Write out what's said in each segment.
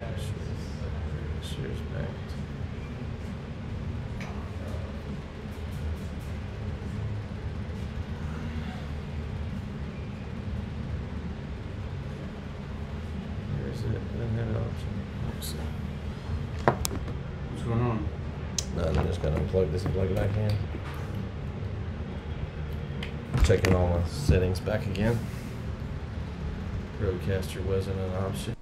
This year's banked. Here's it, and then option. Let's see. What's going on? I'm just gonna unplug this and plug it back in. Checking all my settings back again. Roadcaster wasn't an option.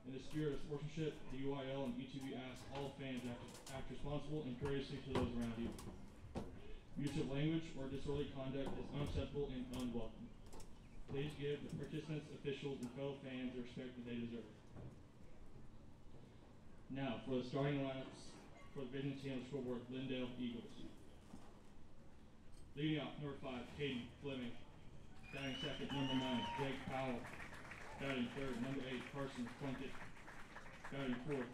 In the spirit of sportsmanship, the UIL and ETV ask all fans to act responsible and courteously to those around you. Use of language or disorderly conduct is unacceptable and unwelcome. Please give the participants, officials, and fellow fans the respect that they deserve. Now, for the starting lineups for the Division team on the scoreboard, Lindale Eagles. Leading off, number 5, Caden Fleming. Batting second, number 9, Jake Powell. Batting third, number 8, Carson Plunkett. Batting fourth,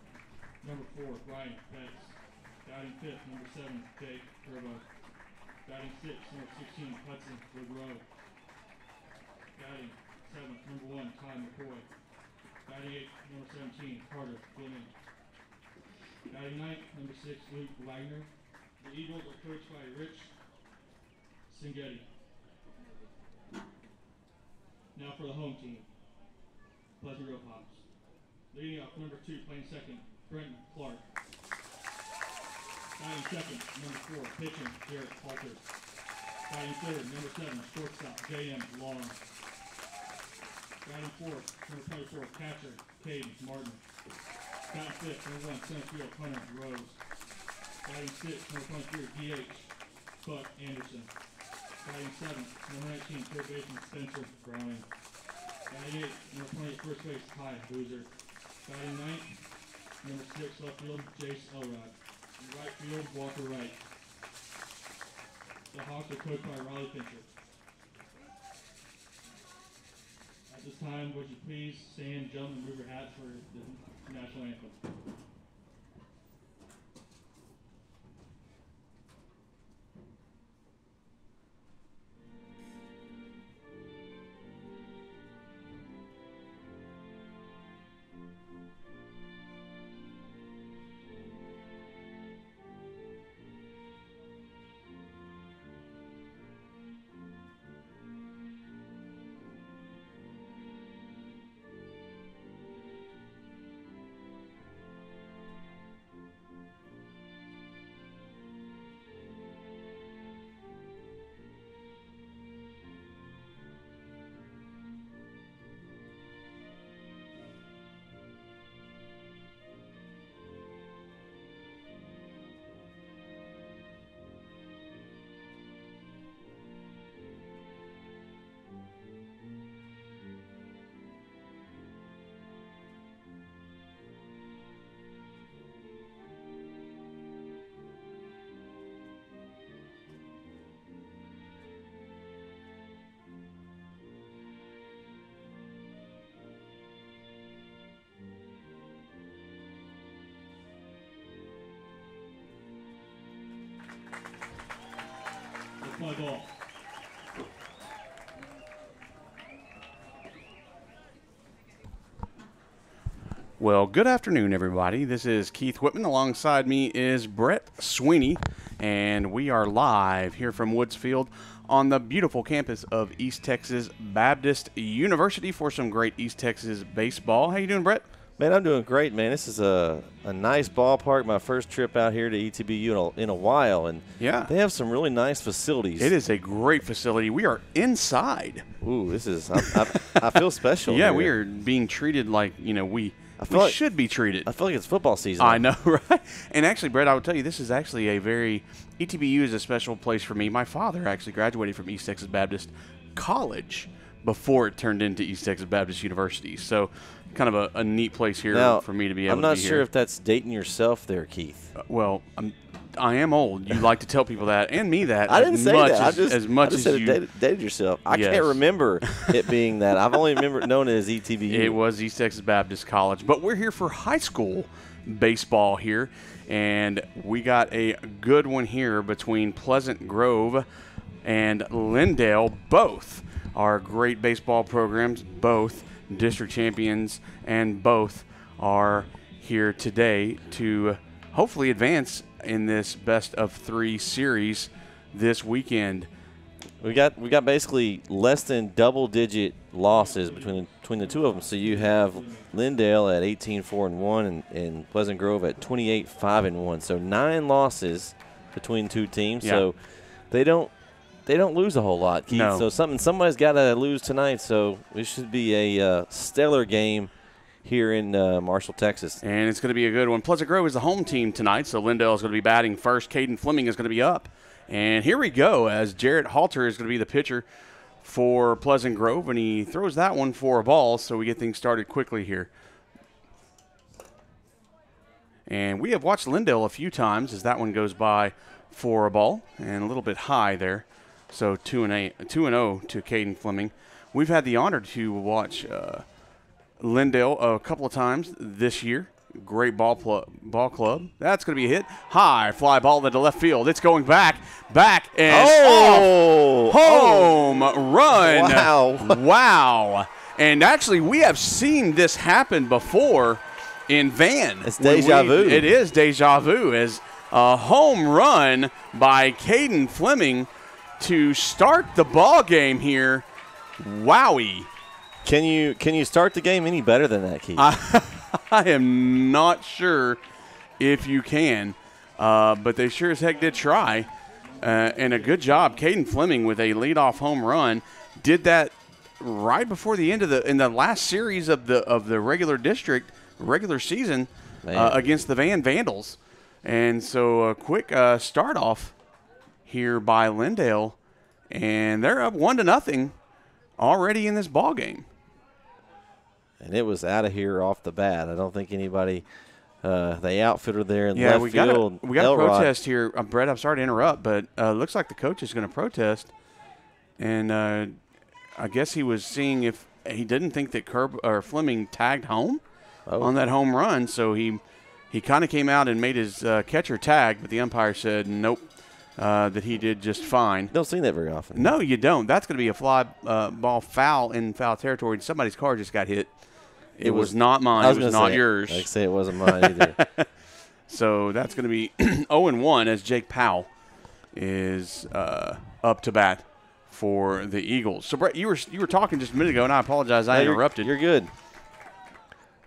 number 4, Ryan Pettis. Batting fifth, number 7, Jake Turbo. Batting sixth, number 16, Hudson Legros. Batting seventh, number 1, Ty McCoy. Batting eighth, number 17, Carter Fleming. Batting ninth, number 6, Luke Wagner. The Eagles are coached by Rich Singetti. Now for the home team, Pleasant Grove Hops. Leading off number 2, playing second, Brenton Clark. Batting second, number 4, pitching, Jarrett Halter. Batting third, number 7, shortstop, J.M. Long. Batting fourth, number 24, catcher, Caden Martin. Batting fifth, number 1, center field, Hunter Rose. Batting sixth, number 23, DH, Buck Anderson. Batting seventh, number 19, third baseman, Spencer Browning. Batting eighth, number 28, first base, Ty Boozer. Batting ninth, number 6, left field, Jace Elrod. Right field, Walker Wright. The Hawks are coached by Riley Fincher. At this time, would you please stand, jump, and move your hats for the national anthem? My ball. Well, good afternoon, everybody. This is Keith Whitman. Alongside me is Brett Sweeney, and we are live here from Woods Field on the beautiful campus of East Texas Baptist University for some great East Texas baseball. How you doing, Brett? Man, I'm doing great, man. This is a nice ballpark. My first trip out here to ETBU in a while, and yeah, they have some really nice facilities. It is a great facility. We are inside. Ooh, this is I feel special. Yeah, here. we are being treated like, you know, we should be treated. I feel like it's football season. I know, right? And actually, Brett, I will tell you, this is actually a very ETBU is a special place for me. My father actually graduated from East Texas Baptist College before it turned into East Texas Baptist University. So kind of a neat place here now, for me to be able to be I'm not here. sure if that's dating yourself there, Keith. Well, I am old. You like to tell people that and me that. I didn't say that. As much as you dated yourself. I yes. can't remember it being that. I've only known it as ETBU. It was East Texas Baptist College. But we're here for high school baseball here, and we got a good one here between Pleasant Grove and Lindale. Both are great baseball programs, both district champions, and both are here today to hopefully advance in this best of 3 series this weekend. We got basically less than double-digit losses between the two of them. So you have Lindale at 18-4-1 and Pleasant Grove at 28-5-1. So 9 losses between two teams. Yeah. So they don't lose a whole lot, Keith. No. So somebody's got to lose tonight. So it should be a stellar game here in Marshall, Texas. And it's going to be a good one. Pleasant Grove is the home team tonight, so Lindale is going to be batting first. Caden Fleming is going to be up. And here we go as Jarrett Halter is going to be the pitcher for Pleasant Grove, and he throws that one for a ball, so we get things started quickly here. And we have watched Lindale a few times as that one goes by for a ball and a little bit high there. So 2-0 to Caden Fleming. We've had the honor to watch Lindale a couple of times this year. Great ball club. That's going to be a hit. High fly ball into left field. It's going back, and off. Home run. Wow. Wow. And actually, we have seen this happen before in Van. It's deja vu. It is deja vu as A home run by Caden Fleming to start the ball game here. Wowie. Can you start the game any better than that, Keith? I am not sure if you can, but they sure as heck did try. And a good job. Caden Fleming with a leadoff home run. Did that right before the end of the last series of the regular season against the Vandals. And so a quick start off here by Lindale, and they're up 1-0 already in this ball game. And it was out of here off the bat. I don't think anybody, the outfielder there in Yeah, left field. we got a protest here. Brett, I'm sorry to interrupt, but looks like the coach is going to protest. And I guess he was seeing if he didn't think that Fleming tagged home on that home run. So he kind of came out and made his catcher tag, but the umpire said nope, that he did just fine. Don't see that very often. No, you don't. That's going to be a fly ball foul in foul territory. Somebody's car just got hit. It was not mine. It was not yours. I'd say it wasn't mine either. So that's going to be 0-1 as Jake Powell is up to bat for the Eagles. So, Brett, you were talking just a minute ago, and I apologize. I interrupted. You're good.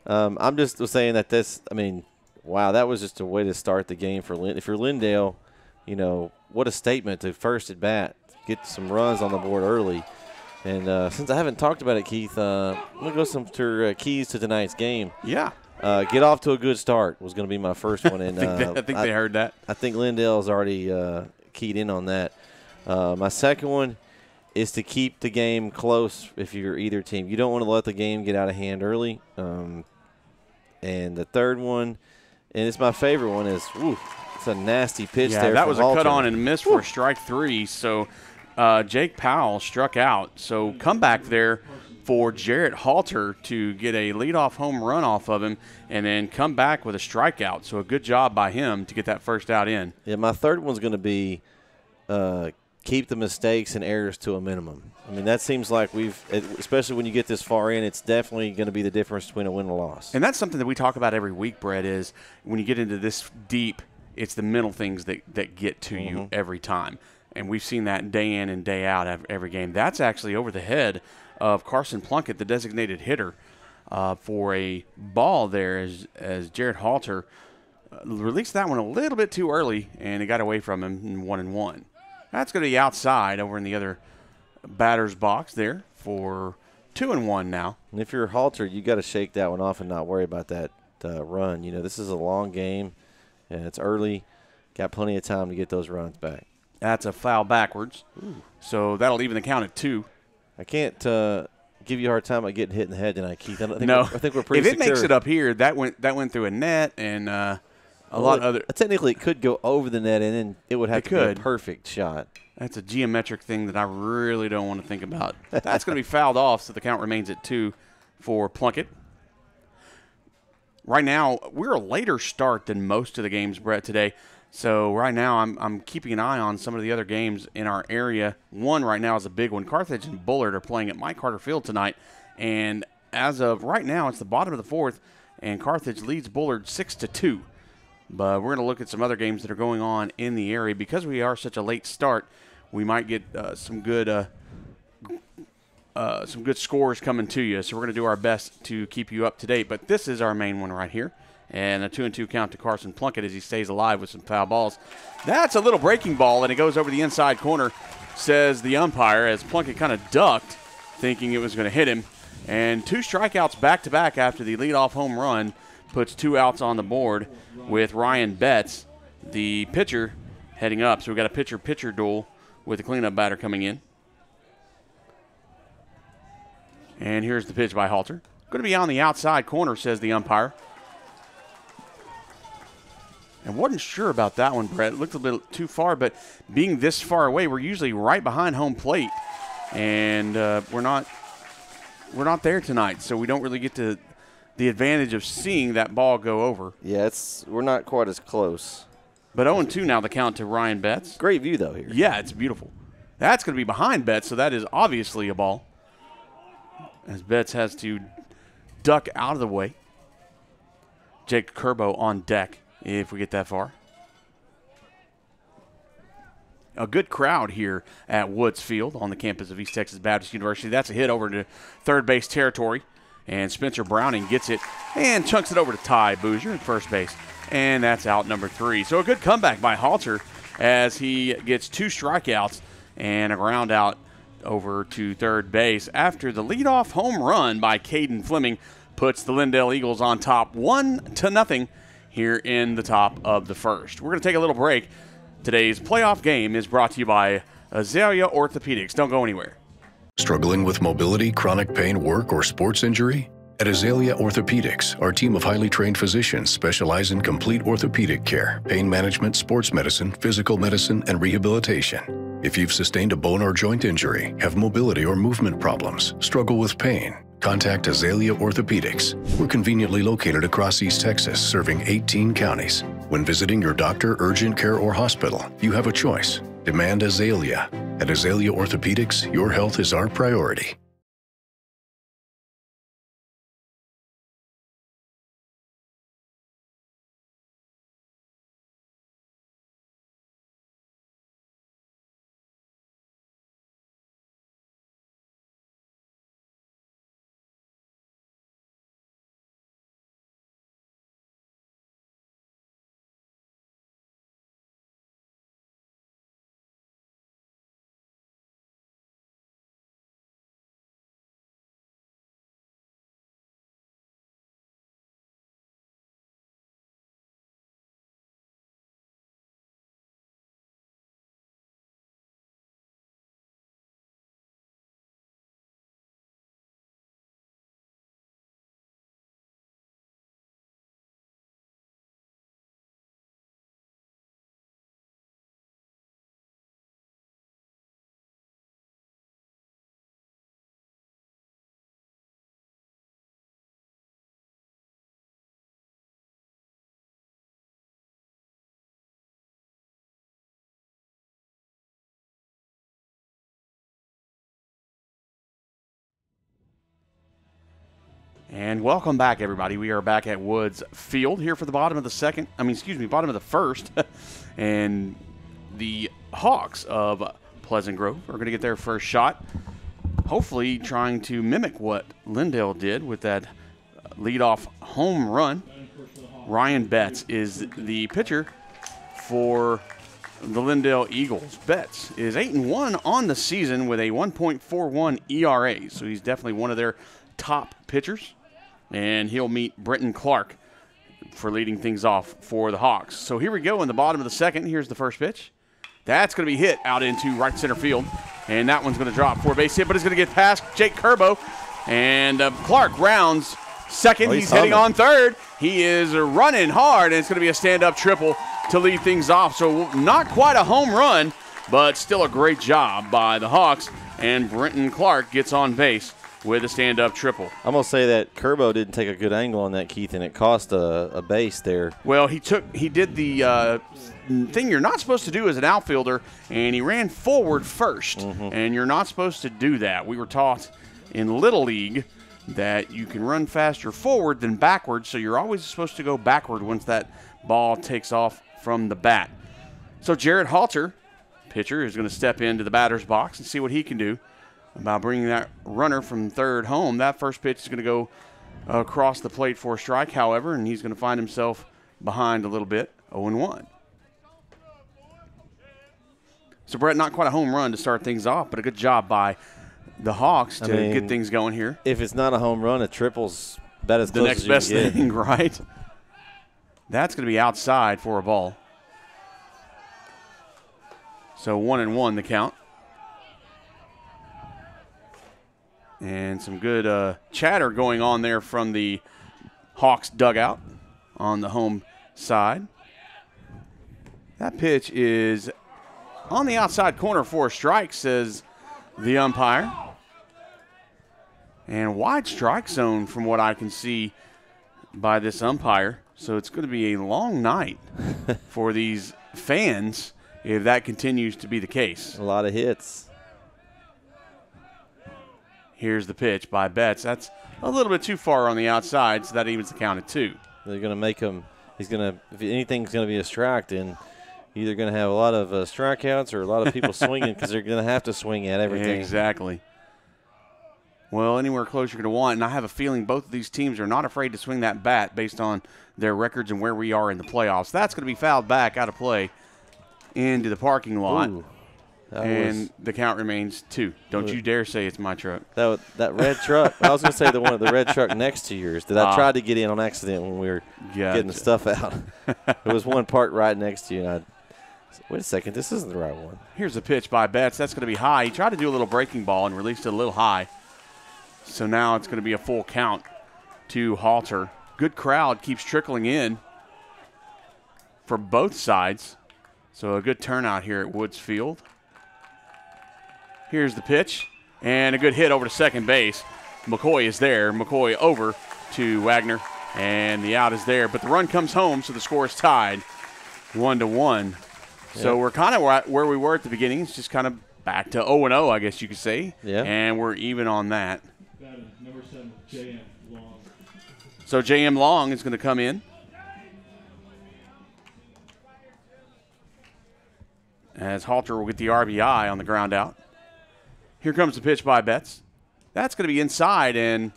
I'm just saying that wow, that was just a way to start the game for If you're Lindale, what a statement to first at bat, get some runs on the board early. And since I haven't talked about it, Keith, I'm going to go some keys to tonight's game. Yeah. Get off to a good start was going to be my first one. And I think they heard that. I think Lindale's already keyed in on that. My second one is to keep the game close if you're either team. You don't want to let the game get out of hand early. And the third one, and it's my favorite one, is it's a nasty pitch there. Yeah, that was Halter. A cut on and miss for strike 3. So Jake Powell struck out. So come back there for Jarrett Halter to get a leadoff home run off of him and then come back with a strikeout. So a good job by him to get that first out in. Yeah, my third one's going to be keep the mistakes and errors to a minimum. That seems like especially when you get this far in, it's definitely going to be the difference between a win and a loss. And that's something that we talk about every week, Brett, is when you get into this deep, it's the mental things that get to you every time. And we've seen that day in and day out every game. That's actually over the head of Carson Plunkett, the designated hitter, for a ball there as Jarrett Halter released that one a little bit too early, and it got away from him in 1-1. That's going to be outside over in the other batter's box there for 2-1 now. And if you're Halter, you got to shake that one off and not worry about that run. This is a long game, and it's early. Got plenty of time to get those runs back. That's a foul backwards. So that'll even the count at 2. I can't give you a hard time about getting hit in the head tonight, Keith. I think we're pretty If it secure. makes it up here, that went through a net and a lot of other. Technically, it could go over the net, and then it would have to be a perfect shot. That's a geometric thing that I really don't want to think about. That's going to be fouled off, so the count remains at 2 for Plunkett. Right now, we're a later start than most of the games, Brett, today. So right now, I'm keeping an eye on some of the other games in our area. One right now is a big one. Carthage and Bullard are playing at Mike Carter Field tonight, and as of right now, it's the bottom of the 4th, and Carthage leads Bullard 6-2. But we're going to look at some other games that are going on in the area. Because we are such a late start, we might get some good scores coming to you. So we're going to do our best to keep you up to date. But this is our main one right here. And a 2-2 count to Carson Plunkett as he stays alive with some foul balls. That's a little breaking ball, and it goes over the inside corner, says the umpire, as Plunkett kind of ducked, thinking it was going to hit him. And 2 strikeouts back-to-back after the leadoff home run puts 2 outs on the board with Ryan Betts, the pitcher, heading up. So we've got a pitcher-pitcher duel with the cleanup batter coming in. And here's the pitch by Halter. Going to be on the outside corner, says the umpire. And wasn't sure about that one, Brett. It looked a bit too far, but being this far away, we're usually right behind home plate. And we're not there tonight, so we don't really get to the advantage of seeing that ball go over. Yeah, we're not quite as close. But 0-2 now the count to Ryan Betts. Great view, though, here. Yeah, it's beautiful. That's going to be behind Betts, so that is obviously a ball, as Betts has to duck out of the way. Jake Curbo on deck if we get that far. a good crowd here at Woods Field on the campus of East Texas Baptist University. That's a hit over to third base territory, and Spencer Browning gets it and chunks it over to Ty Boozer at first base, and that's out number 3. So a good comeback by Halter as he gets 2 strikeouts and a ground out over to third base after the leadoff home run by Caden Fleming puts the Lindale Eagles on top 1-0 here in the top of the first. We're going to take a little break. Today's playoff game is brought to you by Azalea Orthopedics. Don't go anywhere. Struggling with mobility, chronic pain, work, or sports injury? At Azalea Orthopedics, our team of highly trained physicians specialize in complete orthopedic care, pain management, sports medicine, physical medicine, and rehabilitation. If you've sustained a bone or joint injury, have mobility or movement problems, struggle with pain, contact Azalea Orthopedics. We're conveniently located across East Texas, serving 18 counties. When visiting your doctor, urgent care, or hospital, you have a choice. Demand Azalea. At Azalea Orthopedics, your health is our priority. And welcome back, everybody. We are back at Woods Field here for the bottom of the first. And the Hawks of Pleasant Grove are going to get their first shot, hopefully trying to mimic what Lindale did with that leadoff home run. Ryan Betts is the pitcher for the Lindale Eagles. Betts is 8-1 on the season with a 1.41 ERA, so he's definitely one of their top pitchers. And he'll meet Brenton Clark for leading things off for the Hawks. So here we go in the bottom of the second. Here's the first pitch. That's going to be hit out into right center field. And that one's going to drop for a base hit, but it's going to get past Jake Curbo. And Clark rounds second. He's hitting on third. He is running hard, and it's going to be a stand-up triple to lead things off. So not quite a home run, but still a great job by the Hawks. And Brenton Clark gets on base with a stand-up triple. I'm going to say that Curbo didn't take a good angle on that, Keith, and it cost a base there. Well, he did the thing you're not supposed to do as an outfielder, and he ran forward first, and you're not supposed to do that. We were taught in Little League that you can run faster forward than backward, so you're always supposed to go backward once that ball takes off from the bat. So Jared Halter, pitcher, is going to step into the batter's box and see what he can do about bringing that runner from third home. That first pitch is going to go across the plate for a strike, however, and he's going to find himself behind a little bit, 0-1. So, Brett, not quite a home run to start things off, but a good job by the Hawks to get things going here. If it's not a home run, a triple's about as close the next as best you can get. thing, right? That's going to be outside for a ball. So 1-1 the count. And some good chatter going on there from the Hawks dugout on the home side. That pitch is on the outside corner for a strike, says the umpire. And wide strike zone from what I can see by this umpire. So it's going to be a long night for these fans if that continues to be the case. A lot of hits. Here's the pitch by Betts. That's a little bit too far on the outside, so that evens the count at 2. They're going to make him. He's going to. If anything's going to be a strike, then either going to have a lot of strikeouts or a lot of people swinging because they're going to have to swing at everything. Exactly. Well, anywhere close you're going to want, and I have a feeling both of these teams are not afraid to swing that bat based on their records and where we are in the playoffs. That's going to be fouled back out of play into the parking lot. Ooh, and the count remains 2. Don't you dare say it's my truck. That red truck. I was going to say the red truck next to yours that I tried to get in on accident when we were getting the stuff out. There was one parked right next to you, and I wait a second, this isn't the right one. Here's the pitch by Betts. That's going to be high. He tried to do a little breaking ball and released it a little high. So now it's going to be a full count to Halter. Good crowd keeps trickling in for both sides. So a good turnout here at Woods Field. Here's the pitch, and a good hit over to second base. McCoy is there. McCoy over to Wagner, and the out is there. But the run comes home, so the score is tied 1-1. Yep. So we're kind of where we were at the beginning. It's just kind of back to 0-0, I guess you could say. Yeah. And we're even on that. That is number 7, J.M. Long. So J.M. Long is going to come in. As Halter will get the RBI on the ground out. Here comes the pitch by Betts. That's going to be inside, and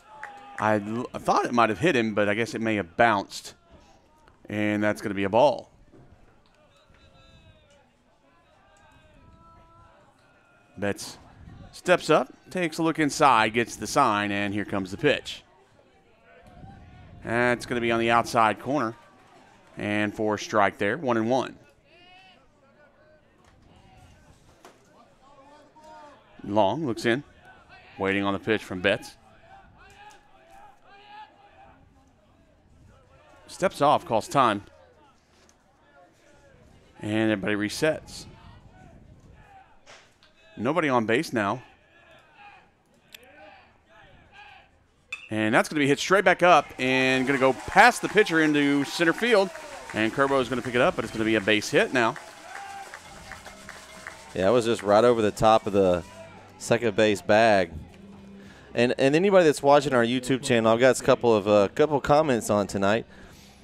I thought it might have hit him, but I guess it may have bounced. And that's going to be a ball. Betts steps up, takes a look inside, gets the sign, and here comes the pitch. That's going to be on the outside corner. And for a strike there, 1-1. Long looks in, waiting on the pitch from Betts. Steps off, calls time. And everybody resets. Nobody on base now. And that's going to be hit straight back up and going to go past the pitcher into center field. And Kerbo is going to pick it up, but it's going to be a base hit now. Yeah, it was just right over the top of the second base bag. And anybody that's watching our YouTube channel, I've got a couple of comments on tonight.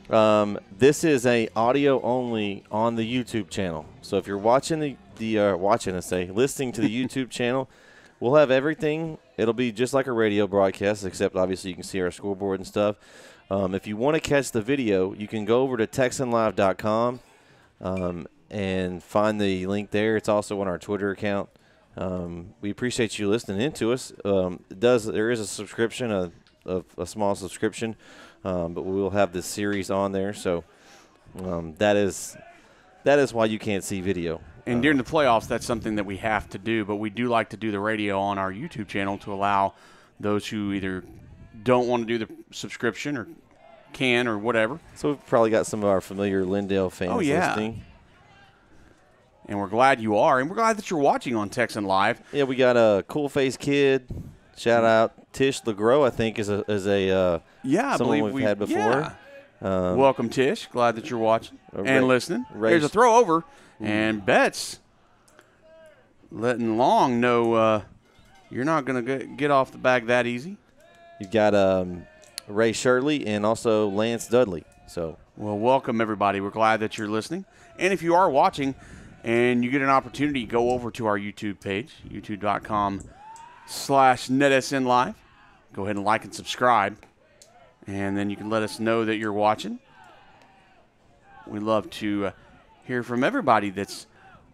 This is a audio only on the YouTube channel. So if you're watching listening to the YouTube channel, we'll have everything. It'll be just like a radio broadcast, except obviously you can see our scoreboard and stuff. If you want to catch the video, you can go over to TexanLive.com and find the link there. It's also on our Twitter account. We appreciate you listening in to us. There is a subscription, a small subscription, but we will have this series on there. So that is why you can't see video. And during the playoffs, that's something that we have to do. But we do like to do the radio on our YouTube channel to allow those who either don't want to do the subscription or can or whatever. So we've probably got some of our familiar Lindale fans listening. And we're glad you are. And we're glad that you're watching on Texan Live. Yeah, we got a Cool Face Kid. Shout out Tish LeGros, I think, is a I someone believe we've had before. Yeah. Welcome, Tish. Glad that you're watching and listening. Ray, There's a throw over. And Betts letting Long know you're not going to get off the bag that easy. You've got Ray Shirley and also Lance Dudley. So, well, welcome, everybody. We're glad that you're listening. And if you are watching and you get an opportunity, go over to our YouTube page, youtube.com/NETsn Live. Go ahead and like and subscribe. And then you can let us know that you're watching. We love to hear from everybody that's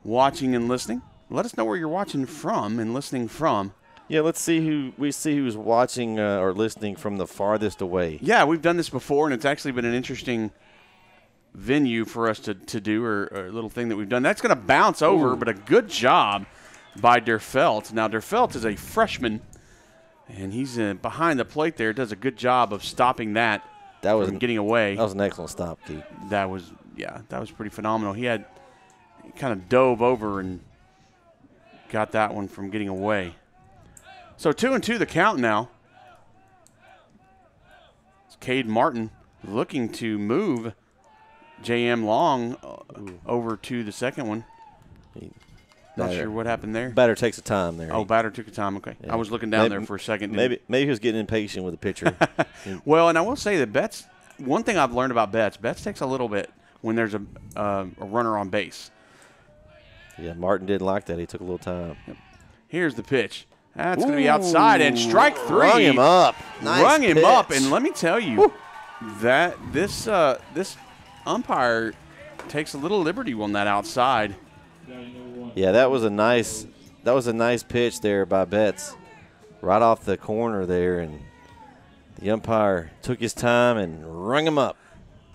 watching and listening. Let us know where you're watching from and listening from. Yeah, let's see who's watching or listening from the farthest away. Yeah, we've done this before, and it's actually been an interesting venue for us to do, or a little thing that we've done. That's going to bounce over, but a good job by Derfelt. Now, Derfelt is a freshman, and he's behind the plate there. Does a good job of stopping that from getting away. That was an excellent stop, Keith. That was pretty phenomenal. He kind of dove over and got that one from getting away. So 2-2 the count now. It's Cade Martin looking to move J.M. Long over to the second one. Not sure what happened there. Batter takes a time there. Oh, batter took a time. Okay. Yeah. I was looking down there for a second. Maybe he was getting impatient with the pitcher. Well, and I will say that Betts, one thing I've learned about Betts takes a little bit when there's a runner on base. Yeah, Martin didn't like that. He took a little time. Here's the pitch. That's going to be outside, and strike 3. Rung him up. Nice Rung him pitch. up, and let me tell you that this umpire takes a little liberty on that outside. Yeah, that was a nice pitch there by Betts, right off the corner there, and the umpire took his time and rung him up.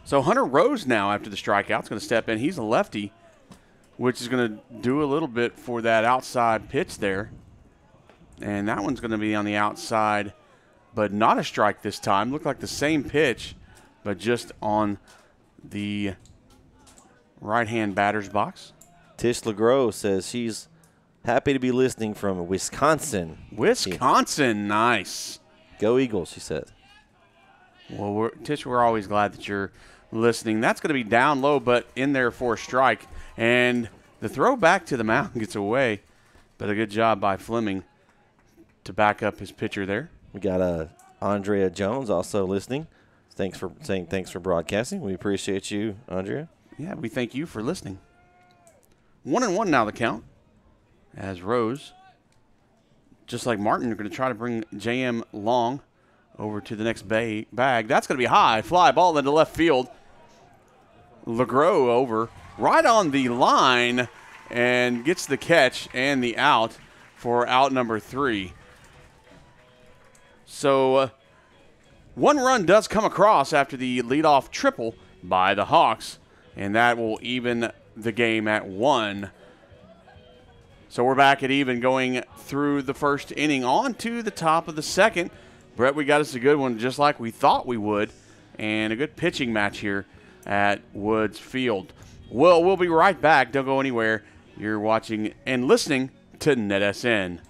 So Hunter Rose now, after the strikeout, is going to step in. He's a lefty, which is going to do a little bit for that outside pitch there. And that one's going to be on the outside, but not a strike this time. Looked like the same pitch, but just on the right-hand batter's box. Tish LeGros says she's happy to be listening from Wisconsin. Wisconsin, nice. Go Eagles, she said. Well, Tish, we're always glad that you're listening. That's going to be down low, but in there for a strike. And the throw back to the mound gets away, but a good job by Fleming to back up his pitcher there. We got Andrea Jones also listening. Thanks for broadcasting. We appreciate you, Andrea. Yeah, we thank you for listening. 1-1 now the count. As Rose, just like Martin, are going to try to bring J.M. Long over to the next bag. That's going to be high. Fly ball into left field. LeGros over right on the line and gets the catch and the out for out number 3. So 1 run does come across after the leadoff triple by the Hawks, and that will even the game at 1. So we're back at even going through the first inning on to the top of the second. Brett, we got us a good one just like we thought we would, and a good pitching match here at Woods Field. Well, we'll be right back. Don't go anywhere. You're watching and listening to NETsn.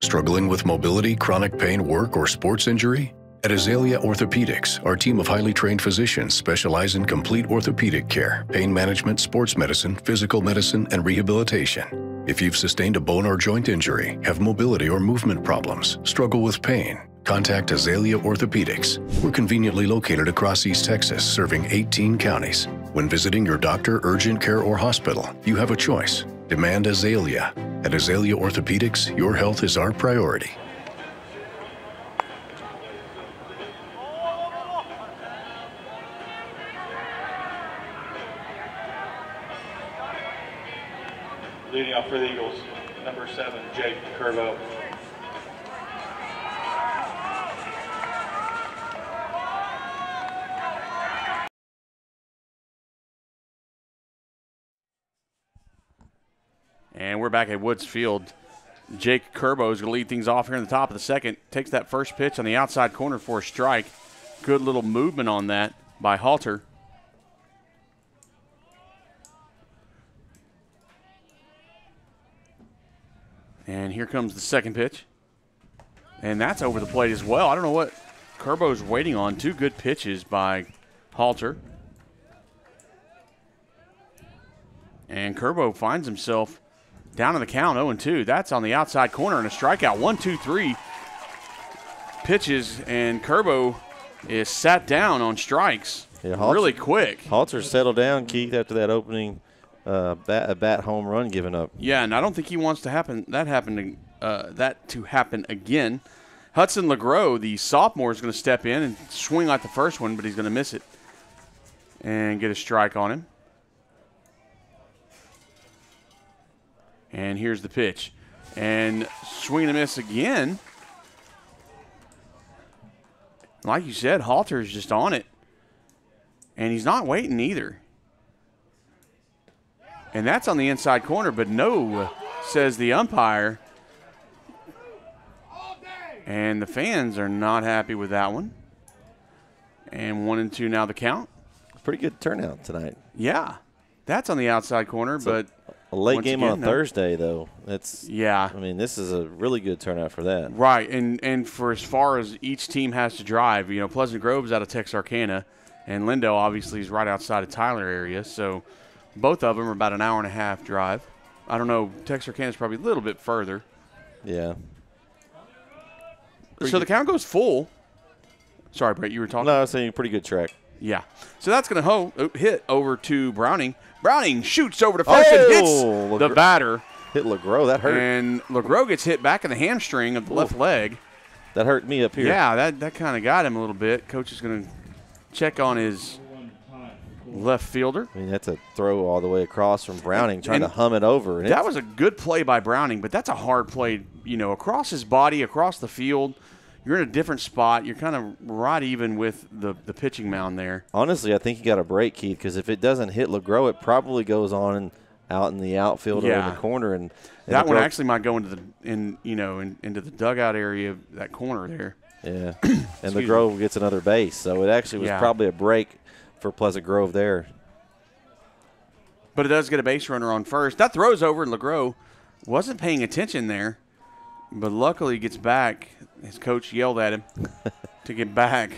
Struggling with mobility, chronic pain, work, or sports injury? At Azalea Orthopedics, our team of highly trained physicians specialize in complete orthopedic care, pain management, sports medicine, physical medicine, and rehabilitation. If you've sustained a bone or joint injury, have mobility or movement problems, struggle with pain, contact Azalea Orthopedics. We're conveniently located across East Texas, serving 18 counties. When visiting your doctor, urgent care, or hospital, you have a choice. Demand Azalea. At Azalea Orthopedics, your health is our priority. Leading off for the Eagles, number 7, Jake Curvo. And we're back at Woods Field. Jake Curbo is going to lead things off here in the top of the second. Takes that first pitch on the outside corner for a strike. Good little movement on that by Halter. And here comes the second pitch. And that's over the plate as well. I don't know what Curbo's waiting on. 2 good pitches by Halter. And Curbo finds himself down in the count, 0-2. That's on the outside corner and a strikeout. 1, 2, 3 pitches, and Curbo is sat down on strikes really quick. Halter settled down, Keith, after that opening bat home run given up. Yeah, and I don't think he wants to that to happen again. Hudson LeGros, the sophomore, is going to step in and swing like the first one, but he's going to miss it and get a strike on him. And here's the pitch. And swing and a miss again. Like you said, Halter is just on it. And he's not waiting either. And that's on the inside corner, but no, says the umpire. And the fans are not happy with that one. And 1-2 now the count. Pretty good turnout tonight. Yeah. That's on the outside corner, but a late game on Thursday, though. I mean, this is a really good turnout for that. Right, and for as far as each team has to drive, you know, Pleasant Grove's out of Texarkana, and Lindale obviously is right outside of Tyler area, so both of them are about an hour and a half drive. I don't know, Texarkana's probably a little bit further. Yeah. So the count goes full. Sorry, Brett, you were talking? No, I was saying pretty good track. Yeah. So that's going to hit over to Browning. Browning shoots over to first and hits the batter. Hit LeGros. That hurt. And LeGros gets hit back in the hamstring of the left leg. That hurt me up here. Yeah, that kind of got him a little bit. Coach is going to check on his left fielder. I mean, that's a throw all the way across from Browning, trying to hum it over. And that was a good play by Browning, but that's a hard play, across his body, across the field. You're in a different spot. You're kind of right even with the pitching mound there. Honestly, I think you got a break, Keith, because if it doesn't hit LeGros, it probably goes on and out in the outfield or in the corner. And that one actually might go into into the dugout area of that corner there. Yeah, and LeGros gets another base, so it actually was probably a break for Pleasant Grove there. But it does get a base runner on first. That throws over, and LeGros wasn't paying attention there, but luckily he gets back. His coach yelled at him to get back.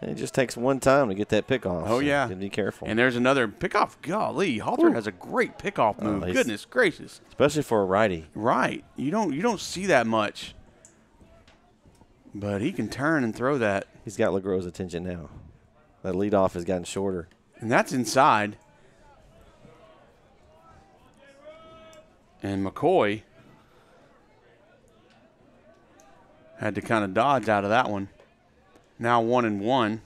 It just takes one time to get that pickoff. Oh, yeah. So be careful. And there's another pickoff. Golly, Halter has a great pickoff move. Goodness gracious. Especially for a righty. Right. You don't see that much. But he can turn and throw that. He's got LeGros' attention now. That leadoff has gotten shorter. And that's inside. And McCoy had to kind of dodge out of that one. Now 1-1.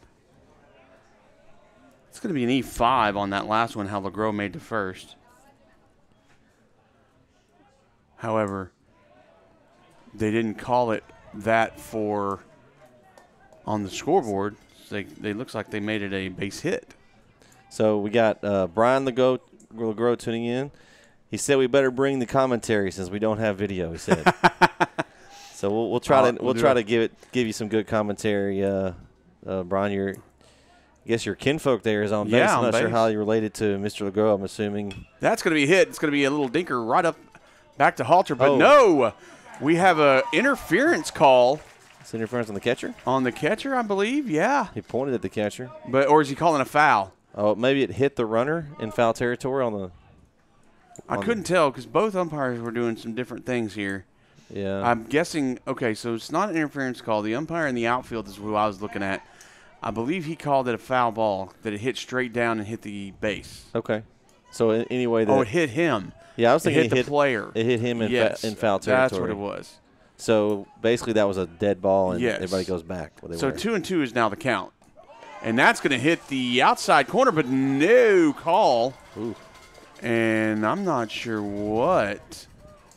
It's going to be an E5 on that last one, how LeGros made the first. However, they didn't call it that for on the scoreboard. They looks like they made it a base hit. So we got Brian LeGros tuning in. He said we better bring the commentary since we don't have video. He said. So we'll try to give you some good commentary. Brian, I guess your kinfolk there is on base. Yeah, I'm not sure how you're related to Mr. LeGros. I'm assuming that's going to be a hit. It's going to be a little dinker right up back to Halter, but no, we have a interference call. It's interference on the catcher? On the catcher, I believe, yeah. He pointed at the catcher. Or is he calling a foul? Oh, maybe it hit the runner in foul territory on the – I couldn't tell because both umpires were doing some different things here. Yeah. I'm guessing – okay, so it's not an interference call. The umpire in the outfield is who I was looking at. I believe he called it a foul ball, that it hit straight down and hit the base. Okay. So anyway – it hit him. Yeah, I was thinking it hit the player. It hit him in foul territory. That's what it was. So basically, that was a dead ball, and everybody goes back. So 2-2 is now the count, and that's going to hit the outside corner, but no call. Ooh. And I'm not sure what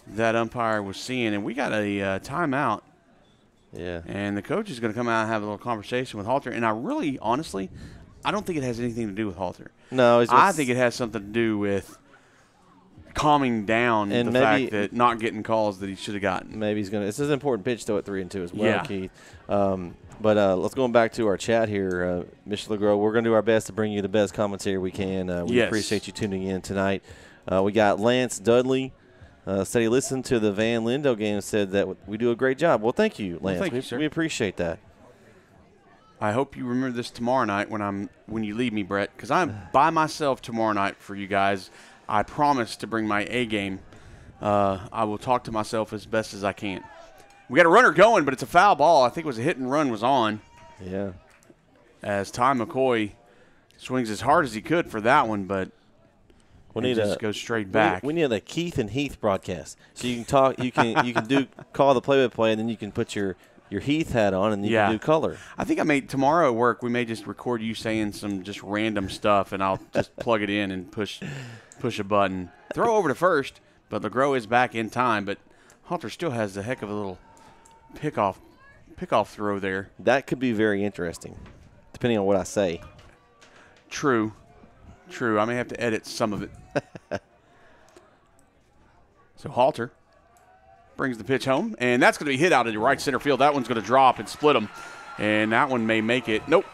that umpire was seeing, and we got a timeout. Yeah. And the coach is going to come out and have a little conversation with Halter. And I really, honestly, I don't think it has anything to do with Halter. No, I think it has something to do with calming down and the fact that not getting calls that he should have gotten. Maybe he's going to – this is an important pitch, though, at 3-2 as well, yeah. Keith. But let's go back to our chat here. Mr. LeGros, we're going to do our best to bring you the best commentary we can. We appreciate you tuning in tonight. We got Lance Dudley. Said he listened to the Van Lindale game and said that we do a great job. Well, thank you, Lance. Well, thank you, sir. We appreciate that. I hope you remember this tomorrow night when you leave me, Brett, because I'm by myself tomorrow night for you guys. I promise to bring my A game. I will talk to myself as best as I can. We got a runner going, but it's a foul ball. I think it was a hit and run was on. Yeah. As Ty McCoy swings as hard as he could for that one, but it just goes straight back. We need a Keith and Heath broadcast. So you can talk. You can call the play-by-play, and then you can put your Heath hat on, and you can do color. I think tomorrow at work we may just record you saying some just random stuff, and I'll just plug it in and push a button. Throw over to first, but LeGros is back in time. But Halter still has a heck of a little pickoff throw there. That could be very interesting, depending on what I say. True. I may have to edit some of it. So Halter brings the pitch home, and that's going to be hit out into right center field. That one's going to drop and split them, and that one may make it. Nope.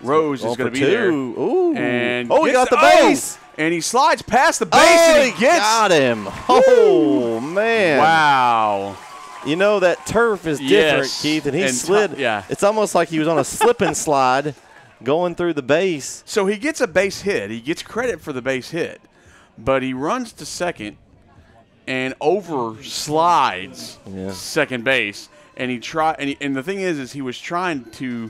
Rose is going to be there. Ooh. And he got the base. And he slides past the base, and he got him. Oh, man. Wow. You know, that turf is different, Keith, and he slid. It's almost like he was on a slip and slide going through the base. So he gets a base hit. He gets credit for the base hit, but he runs to second and over slides second base. And he and the thing is he was trying to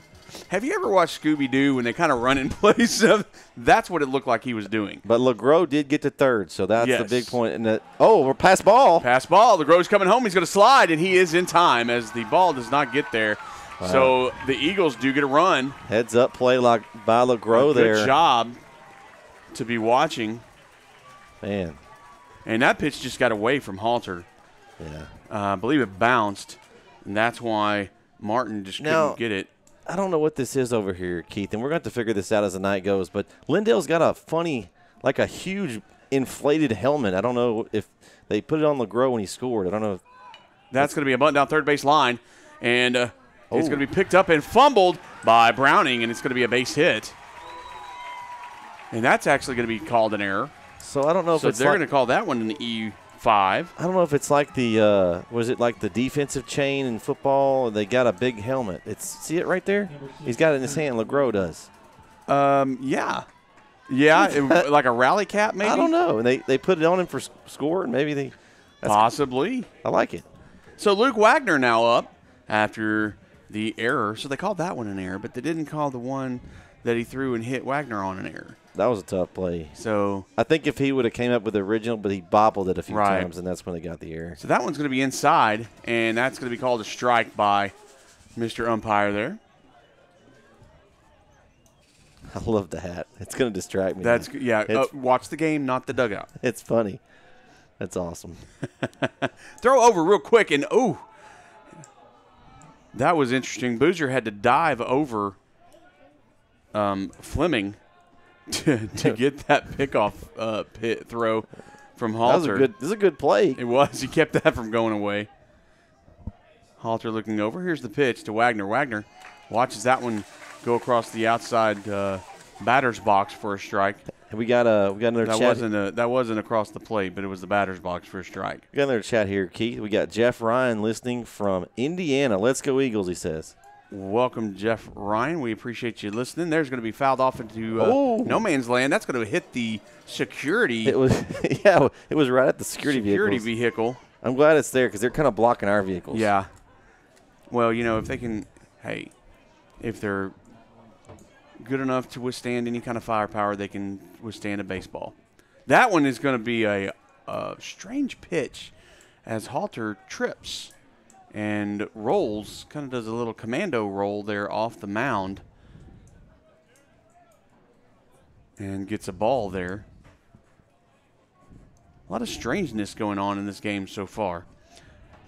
Have you ever watched Scooby-Doo when they kind of run in place of? That's what it looked like he was doing. But LeGros did get to third, so that's Yes. the big point. And we're pass ball. Pass ball. LeGros coming home. He's going to slide, and he is in time as the ball does not get there. Wow. So the Eagles do get a run. Heads up play by LeGros there. Good job to be watching. Man. And that pitch just got away from Halter. Yeah. I believe it bounced, and that's why Martin just couldn't get it. I don't know what this is over here, Keith, and we're going to have to figure this out as the night goes, but Lindale's got a funny, like a huge inflated helmet. I don't know if they put it on LeGros when he scored. I don't know. That's going to be a bunt down third base line, and it's going to be picked up and fumbled by Browning, and it's going to be a base hit. And that's actually going to be called an error. So I don't know if So it's they're like, going to call that one an E5. I don't know if it's like the was it like the defensive chain in football? They got a big helmet. See it right there? He's got it in his hand. LeGros does. Yeah, like a rally cap maybe. I don't know. And they put it on him for score, and maybe they Possibly. I like it. So Luke Wagner now up after the error. So they called that one an error, but they didn't call the one that he threw and hit Wagner on an error. That was a tough play. So I think if he would have came up with the original, but he bobbled it a few times, and that's when they got the error. So that one's going to be inside, and that's going to be called a strike by Mr. Umpire there. I love the hat. It's going to distract me. That's watch the game, not the dugout. It's funny. That's awesome. Throw over real quick, and that was interesting. Boozer had to dive over Fleming to get that pickoff throw from Halter. This is a good play. It was. He kept that from going away. Halter looking over. Here's the pitch to Wagner. Wagner watches that one go across the outside batter's box for a strike. We got another chat. That wasn't across the plate, but it was the batter's box for a strike. We got another chat here, Keith. We got Jeff Ryan listening from Indiana. Let's go Eagles, he says. Welcome, Jeff Ryan. We appreciate you listening. There's going to be fouled off into no man's land. That's going to hit the security. It was, it was right at the security vehicle. I'm glad it's there because they're kind of blocking our vehicles. Yeah. Well, if they can, if they're good enough to withstand any kind of firepower, they can withstand a baseball. That one is going to be a strange pitch as Halter trips and rolls, kind of does a little commando roll there off the mound and gets a ball there. A lot of strangeness going on in this game so far.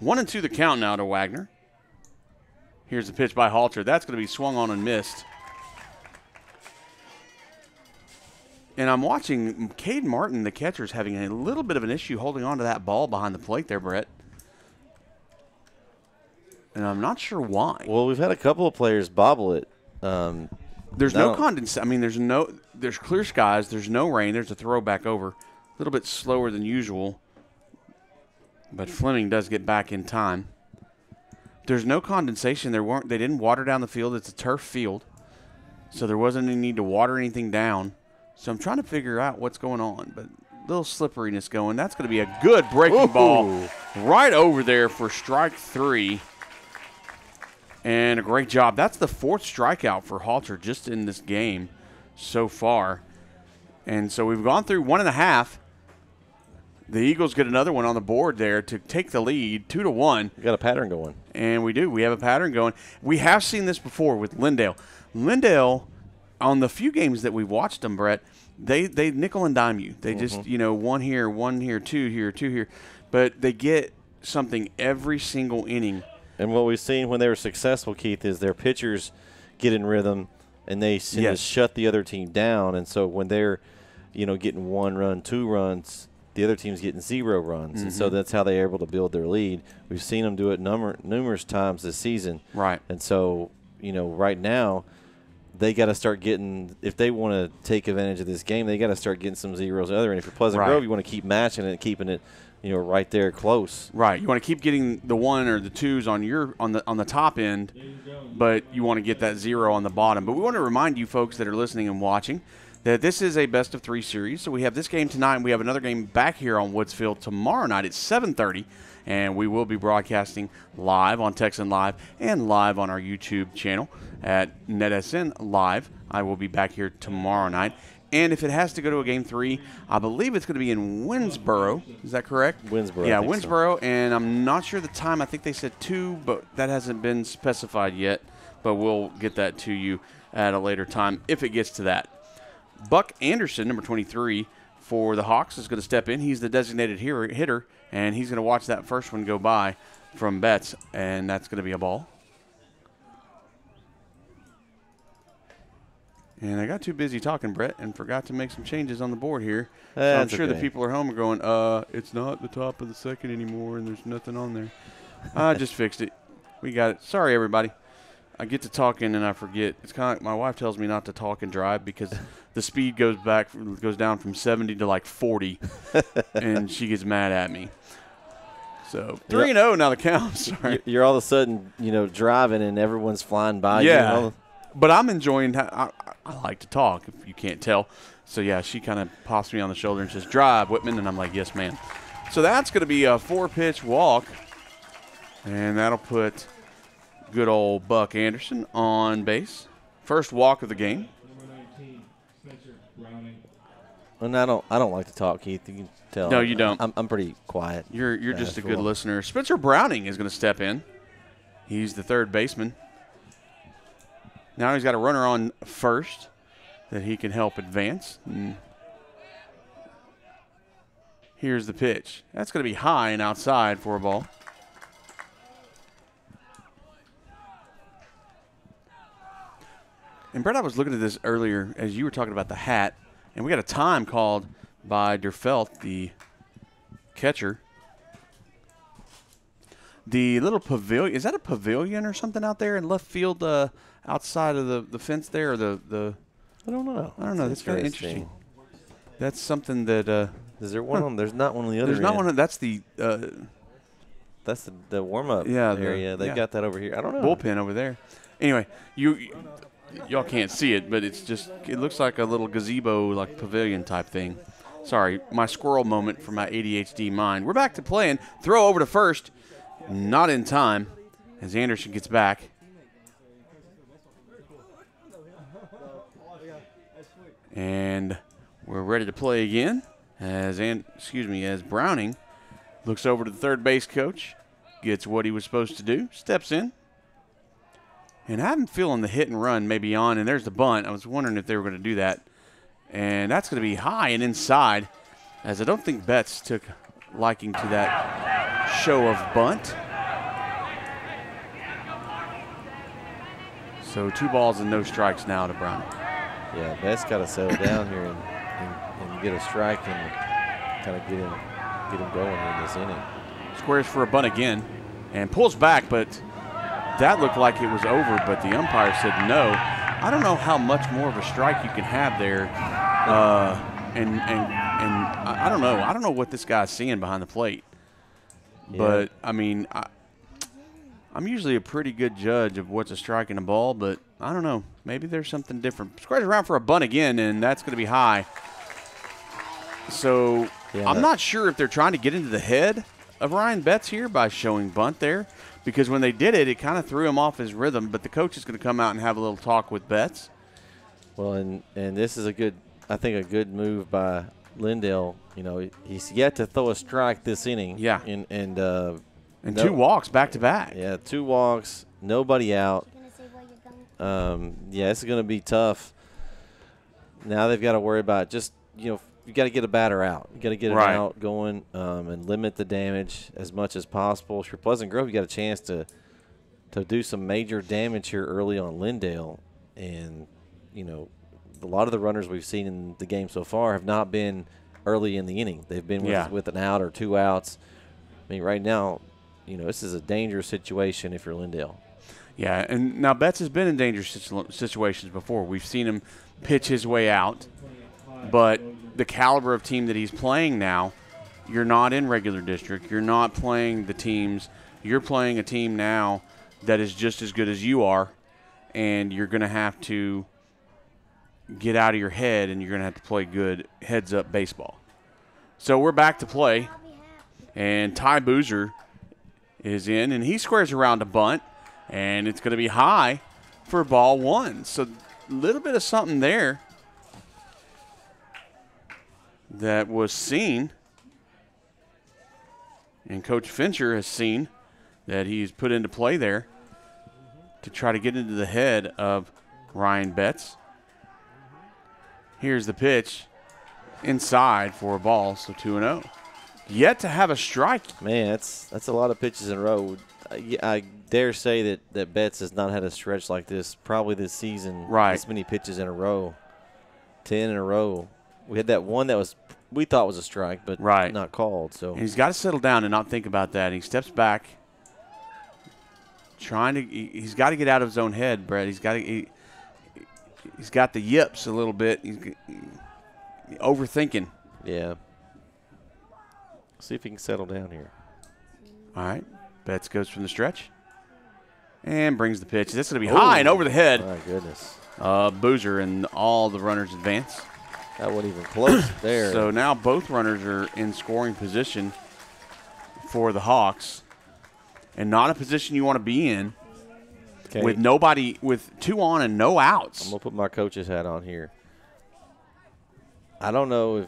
1-2 the count now to Wagner. Here's the pitch by Halter. That's going to be swung on and missed. And I'm watching Cade Martin, the catcher, is having a little bit of an issue holding on to that ball behind the plate there, Brett. And I'm not sure why. Well, we've had a couple of players bobble it. There's no condensation. I mean, there's clear skies. There's no rain. There's a throw back over. A little bit slower than usual. But Fleming does get back in time. There's no condensation. They didn't water down the field. It's a turf field. So there wasn't any need to water anything down. So I'm trying to figure out what's going on. But a little slipperiness going. That's going to be a good breaking ball right over there for strike 3. And a great job. That's the 4th strikeout for Halter just in this game so far. And so we've gone through 1.5. The Eagles get another one on the board there to take the lead, 2-1. We got a pattern going. And we do. We have a pattern going. We have seen this before with Lindale. Lindale, on the few games that we've watched them, Brett, they nickel and dime you. They just, one here, two here. But they get something every single inning. And what we've seen when they were successful, Keith, is their pitchers get in rhythm and they seem to shut the other team down. And so when they're, getting 1 run, 2 runs, the other team's getting 0 runs. And so that's how they're able to build their lead. We've seen them do it numerous times this season. Right. And so, right now, they got to start getting, if they want to take advantage of this game, they got to start getting some zeros the other end. If you're Pleasant Grove, you want to keep matching it, keeping it, right there close. Right. You want to keep getting the 1 or the 2s on the top end, but you want to get that 0 on the bottom. But we want to remind you folks that are listening and watching that this is a best-of-3 series. So we have this game tonight, and we have another game back here on Woodsfield tomorrow night at 7:30, and we will be broadcasting live on NETsn Live and live on our YouTube channel at NETsn Live. I will be back here tomorrow night. And if it has to go to a Game 3, I believe it's going to be in Winsboro. Is that correct? Winsboro. Yeah, I think Winsboro, and I'm not sure the time. I think they said 2, but that hasn't been specified yet. But we'll get that to you at a later time if it gets to that. Buck Anderson, number 23, for the Hawks is going to step in. He's the designated hitter, and he's going to watch that first one go by from Betts, and that's going to be a ball. And I got too busy talking, Brett, and forgot to make some changes on the board here. So I'm sure the people at home are going, it's not the top of the second anymore, and there's nothing on there. I just fixed it. We got it. Sorry, everybody. I get to talking and I forget. It's kind of like my wife tells me not to talk and drive because the speed goes down from 70 to like 40, and she gets mad at me. So 3-0 now the count. Sorry. You're all of a sudden, driving and everyone's flying by. Yeah. But I'm enjoying. I like to talk, if you can't tell. So yeah, she kind of pops me on the shoulder and says, "Drive, Whitman," and I'm like, "Yes, ma'am." So that's going to be a 4-pitch walk, and that'll put good old Buck Anderson on base. First walk of the game. Number 19, Spencer Browning. And I don't like to talk, Keith. You can tell. No, you don't. I'm pretty quiet. You're just a good listener. Spencer Browning is going to step in. He's the third baseman. Now he's got a runner on first that he can help advance. And here's the pitch. That's going to be high and outside for a ball. And, Brett, I was looking at this earlier as you were talking about the hat, and we got a time called by Derfelt, the catcher. The little pavilion, is that a pavilion or something out there in left field outside of the fence there? Or the I don't know. That's very interesting. That's something that is there one on? There's not one on the other. There's not one. That's the that's the warm up area. They got that over here. I don't know. Bullpen over there. Anyway, y'all can't see it, but it looks like a little gazebo, like pavilion type thing. Sorry, my squirrel moment for my ADHD mind. We're back to playing. Throw over to first. Not in time as Anderson gets back. And we're ready to play again as Browning looks over to the third base coach, gets what he was supposed to do, steps in. And I'm feeling the hit and run maybe on, and there's the bunt. I was wondering if they were going to do that. And that's going to be high and inside, as I don't think Betts took liking to that show of bunt. So 2 balls and no strikes now to Brown. Yeah, Betts got to settle down here and get a strike and kind of get him going in this inning. Squares for a bunt again and pulls back, but that looked like it was over, but the umpire said no. I don't know how much more of a strike you can have there. And I don't know. I don't know what this guy's seeing behind the plate. Yeah. But, I mean, I'm usually a pretty good judge of what's a strike and a ball, but I don't know. Maybe there's something different. Squares around for a bunt again, and that's going to be high. So I'm not sure if they're trying to get into the head of Ryan Betts here by showing bunt there, because when they did it, it kind of threw him off his rhythm. But the coach is going to come out and have a little talk with Betts. Well, and this is a good move by Lindale. He's yet to throw a strike this inning. Yeah. And 2 walks back to back. Yeah, 2 walks, nobody out. This is going to be tough. Now they've got to worry about you got to get a batter out. You got to get him out going and limit the damage as much as possible. For Pleasant Grove, you got a chance to do some major damage here early on Lindale. And, a lot of the runners we've seen in the game so far have not been early in the inning. They've been with an out or 2 outs. I mean, right now, this is a dangerous situation if you're Lindale. Yeah, and now Betts has been in dangerous situations before. We've seen him pitch his way out, but the caliber of team that he's playing now, you're not in regular district. You're not playing the teams. You're playing a team now that is just as good as you are, and you're going to have to get out of your head, and you're going to have to play good heads-up baseball. So we're back to play, and Ty Boozer is in, and he squares around a bunt, and it's going to be high for ball one. So a little bit of something there that was seen, and Coach Fincher has seen that he's put into play there to try to get into the head of Ryan Betts. Here's the pitch inside for a ball, so 2-0. Yet to have a strike. Man, that's a lot of pitches in a row. I dare say that Betts has not had a stretch like this probably this season. Right. This many pitches in a row. 10 in a row. We had that one that we thought was a strike, but not called. So and he's got to settle down and not think about that. He steps back, he's got to get out of his own head, Brett. He's got the yips a little bit. He's overthinking. Yeah. See if he can settle down here. All right. Betts goes from the stretch and brings the pitch. This is going to be high and over the head. My goodness. Boozer, and all the runners advance. That wasn't even close there. So now both runners are in scoring position for the Hawks, and not a position you want to be in. Okay. With nobody, with 2 on and no outs. I'm going to put my coach's hat on here. I don't know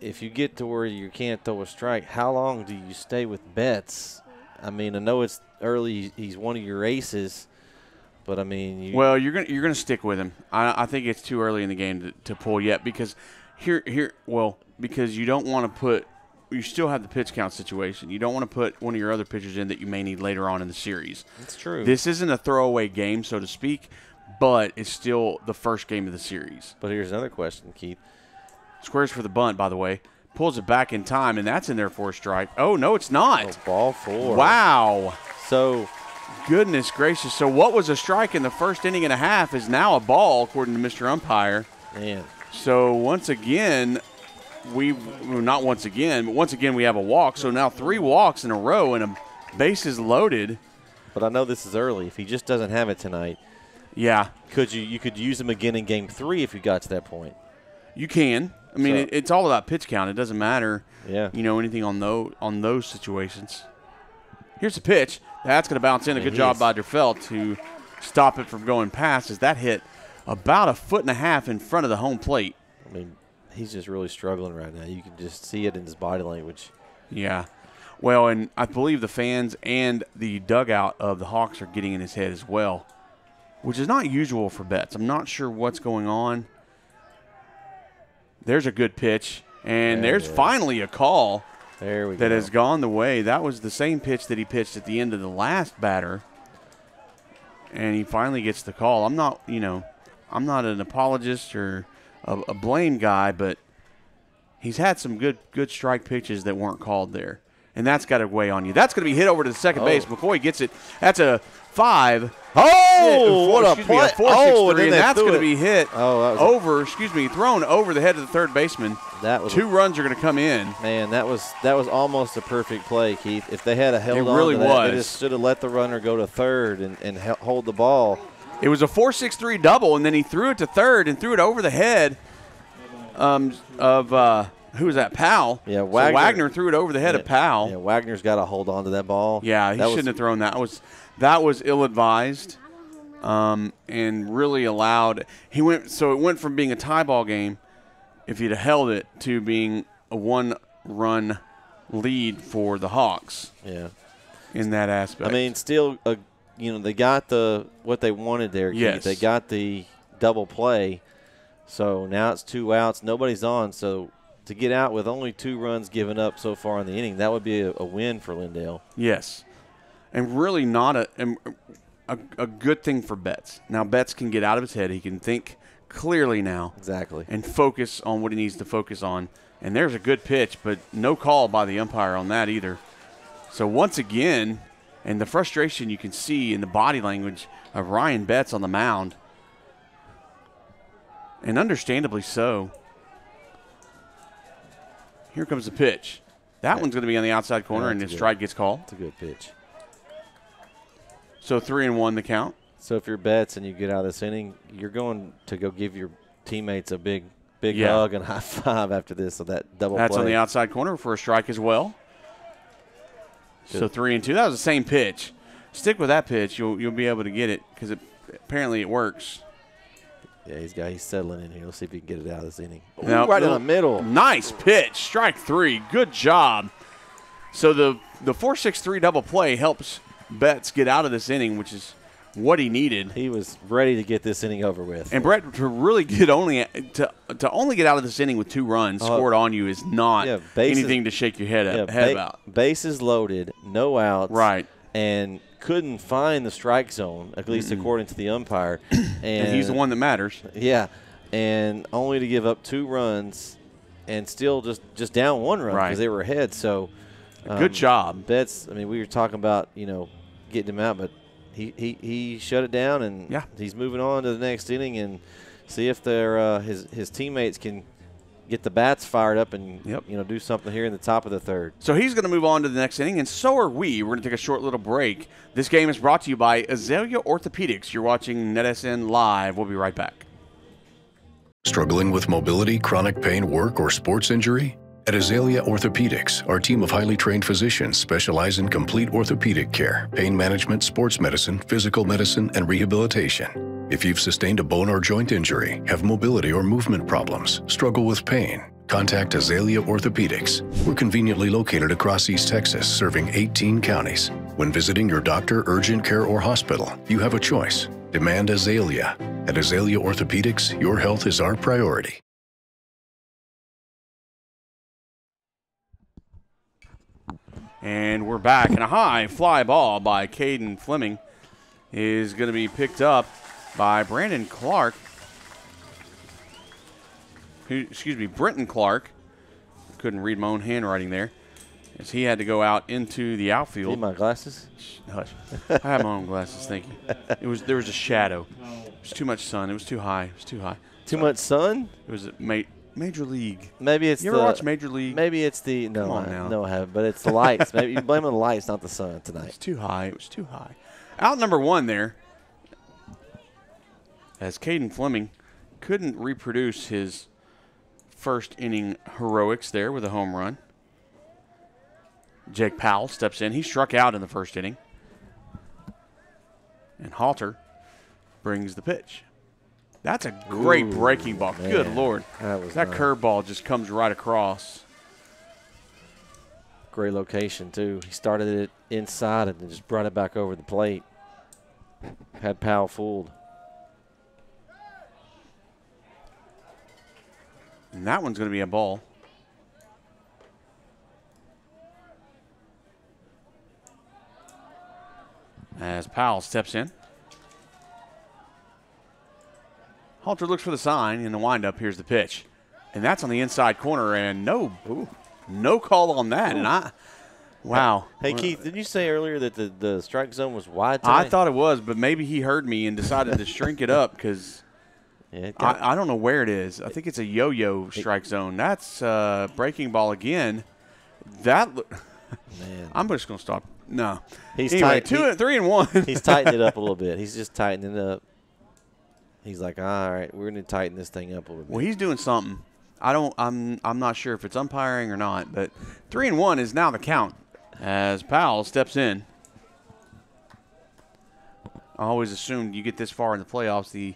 if you get to where you can't throw a strike, how long do you stay with Betts? I mean, I know it's early. He's one of your aces, but I mean, you're gonna stick with him. I think it's too early in the game to pull yet because because you don't want to put. You still have the pitch count situation. You don't want to put one of your other pitchers in that you may need later on in the series. That's true. This isn't a throwaway game, so to speak, but it's still the first game of the series. But here's another question, Keith. Squares for the bunt, by the way. Pulls it back in time, and that's in there for a strike. Oh, no, it's not. Oh, ball 4. Wow. So, goodness gracious. So what was a strike in the first inning and a half is now a ball, according to Mr. Umpire. Man. So once again, not once again, but once again we have a walk. So now 3 walks in a row and a bases loaded. But I know this is early. If he just doesn't have it tonight, yeah, you could use him again in Game 3 if you got to that point. You can. I mean, it's all about pitch count. It doesn't matter, anything on those situations. Here's a pitch. That's going to bounce in. A good job by Derfeld to stop it from going past as that hit about 1.5 feet in front of the home plate. I mean, he's just really struggling right now. You can just see it in his body language. Yeah. Well, and I believe the fans and the dugout of the Hawks are getting in his head as well, which is not usual for Betts. I'm not sure what's going on. There's a good pitch, and there's finally a call that has gone the way. That was the same pitch that he pitched at the end of the last batter, and he finally gets the call. I'm not an apologist or a blame guy, but he's had some good strike pitches that weren't called there, and that's got to weigh on you. That's going to be hit over to the second base. McCoy gets it. That's a 5. What a play. 4-6-3, and that's going to be hit thrown over the head of the third baseman. That was 2 runs are going to come in. Man, that was almost a perfect play, Keith. If they had held on really to that, was. they just should have let the runner go to third and hold the ball. It was a 4-6-3 double, and then he threw it to third and threw it over the head of who was that? Powell. Yeah, Wagner threw it over the head of Powell. Yeah, Wagner's got to hold on to that ball. Yeah, he shouldn't have thrown that. That was ill-advised, and really allowed. It went from being a tie ball game, if he'd have held it, to being a 1-run lead for the Hawks. Yeah, in that aspect. I mean, still, they got what they wanted there. Keith. Yes, they got the double play. So now it's 2 outs, nobody's on. So to get out with only 2 runs given up so far in the inning, that would be a win for Lindale. Yes. And really not a good thing for Betts. Now, Betts can get out of his head. He can think clearly now. Exactly. And focus on what he needs to focus on. And there's a good pitch, but no call by the umpire on that either. So once again, and the frustration you can see in the body language of Ryan Betts on the mound, and understandably so. Here comes the pitch. That one's going to be on the outside corner, and the strike gets called. It's a good pitch. So 3-1 the count. So if you're Betts and you get out of this inning, you're going to go give your teammates a big Yeah. hug and high five after this. So that double That's play. on the outside corner for a strike as well. Good. So 3-2. That was the same pitch. Stick with that pitch. You'll be able to get it because apparently it works. Yeah, he's settling in here. Let's see if he can get it out of this inning. Ooh, Now, right in the middle. Nice pitch. Strike 3. Good job. So the 4-6-3 double play helps Betts get out of this inning, which is what he needed. He was ready to get this inning over with. And Brett, to really get to only get out of this inning with 2 runs scored on you is not anything to shake your head about. Bases loaded, no outs. Right. And couldn't find the strike zone, at least according to the umpire. And he's the one that matters. Yeah. And only to give up 2 runs and still just down 1 run because they were ahead. So good job. Betts, I mean, we were talking about, getting him out, but he shut it down, and he's moving on to the next inning and see if his teammates can get the bats fired up and do something here in the top of the 3rd. So he's going to move on to the next inning, and so are we. We're going to take a short little break. This game is brought to you by Azalea Orthopedics. You're watching NETsn Live. We'll be right back. Struggling with mobility, chronic pain, work, or sports injury? At Azalea Orthopedics, our team of highly trained physicians specialize in complete orthopedic care, pain management, sports medicine, physical medicine, and rehabilitation. If you've sustained a bone or joint injury, have mobility or movement problems, struggle with pain, contact Azalea Orthopedics. We're conveniently located across East Texas, serving 18 counties. When visiting your doctor, urgent care, or hospital, you have a choice. Demand Azalea. At Azalea Orthopedics, your health is our priority. And we're back, and a high fly ball by Caden Fleming is going to be picked up by Brenton Clark. Couldn't read my own handwriting there, as he had to go out into the outfield. Need my glasses? Hush. I have my own glasses, thank you. There was a shadow. It was too much sun. It was too high. Too much sun? It was Major League. Maybe it's you ever watch Major League? Maybe it's the no, I haven't. But it's the lights. Maybe you blame it on the lights, not the sun tonight. It's too high. It was too high. Out number 1 there, as Caden Fleming couldn't reproduce his first inning heroics there with a home run. Jake Powell steps in. He struck out in the first inning, and Halter brings the pitch. That's a great breaking ball. Man, good Lord. That curveball just comes right across. Great location, too. He started it inside and then just brought it back over the plate. Had Powell fooled. And that one's going to be a ball. As Powell steps in. Halter looks for the sign in the windup. Here's the pitch. And that's on the inside corner, and no call on that. And wow. Hey, Keith, did you say earlier that the strike zone was wide tonight? I thought it was, but maybe he heard me and decided to shrink it up because I don't know where it is. I think it's a yo-yo strike zone. That's breaking ball again. Man. I'm just going to stop. No. He's anyway, tight. 3 and 1. He's tightened it up a little bit. He's just tightening it up. He's like, all right, we're going to tighten this thing up a little bit. Well, he's doing something. I'm not sure if it's umpiring or not, but 3 and 1 is now the count as Powell steps in. I always assumed you get this far in the playoffs, the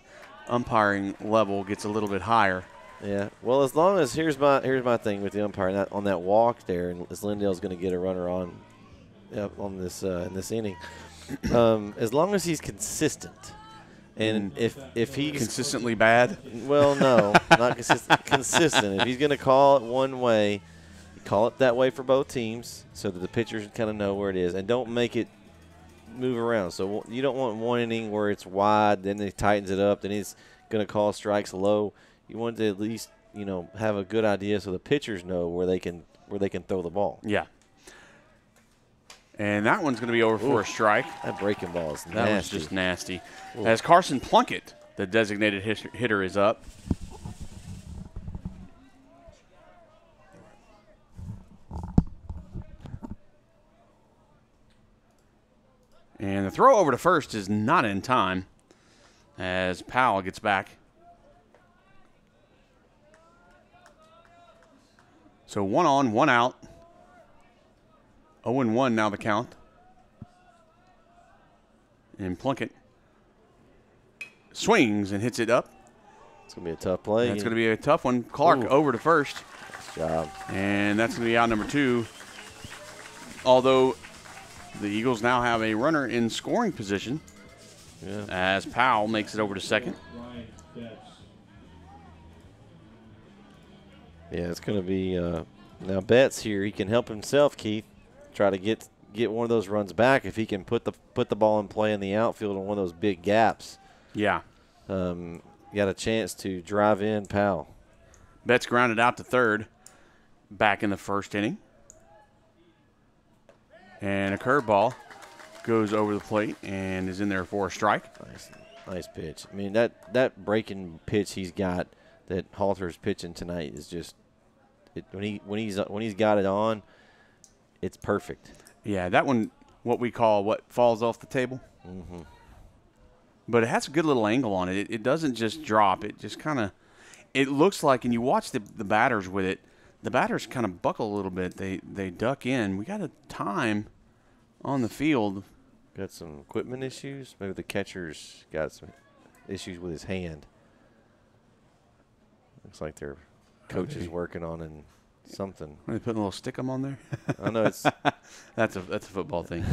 umpiring level gets a little bit higher. Yeah. Well, as long as here's my thing with the umpire on that walk there, and as Lindale's going to get a runner on this in this inning, as long as he's consistent. And if he's consistently bad? Well, no, not consistent. Consistent. If he's going to call it one way, call it that way for both teams so that the pitchers kind of know where it is. And don't make it move around. So you don't want one inning where it's wide, then he tightens it up, then he's going to call strikes low. You want to at least, have a good idea so the pitchers know where they can throw the ball. Yeah. And that one's going to be over for a strike. That breaking ball is nasty. That was just nasty. Ooh. As Carson Plunkett, the designated hitter, is up. And the throw over to first is not in time as Powell gets back So 1 on, 1 out. 0-1 now the count. And Plunkett swings and hits it up. It's going to be a tough play. It's going to be a tough one. Clark over to first. Nice job. And that's going to be out number 2. Although the Eagles now have a runner in scoring position as Powell makes it over to second. Yeah, it's going to be now Betts here. He can help himself, Keith. Try to get one of those runs back if he can put the ball in play in the outfield on one of those big gaps. Yeah. Got a chance to drive in Powell. Betts grounded out to third back in the first inning. And a curveball goes over the plate and is in there for a strike. Nice pitch. I mean, that breaking pitch he's got that Halter's pitching tonight is just when he's got it on, it's perfect. Yeah, that one, what we call what falls off the table. Mm-hmm. But it has a good little angle on it. It doesn't just drop. It just kind of, it looks like, and you watch the batters with it, the batters kind of buckle a little bit. They duck in. We got a time on the field. Got some equipment issues. Maybe the catcher's got some issues with his hand. Looks like their coach is working on something. Are they putting a little stickum on there? I know it's that's a football thing.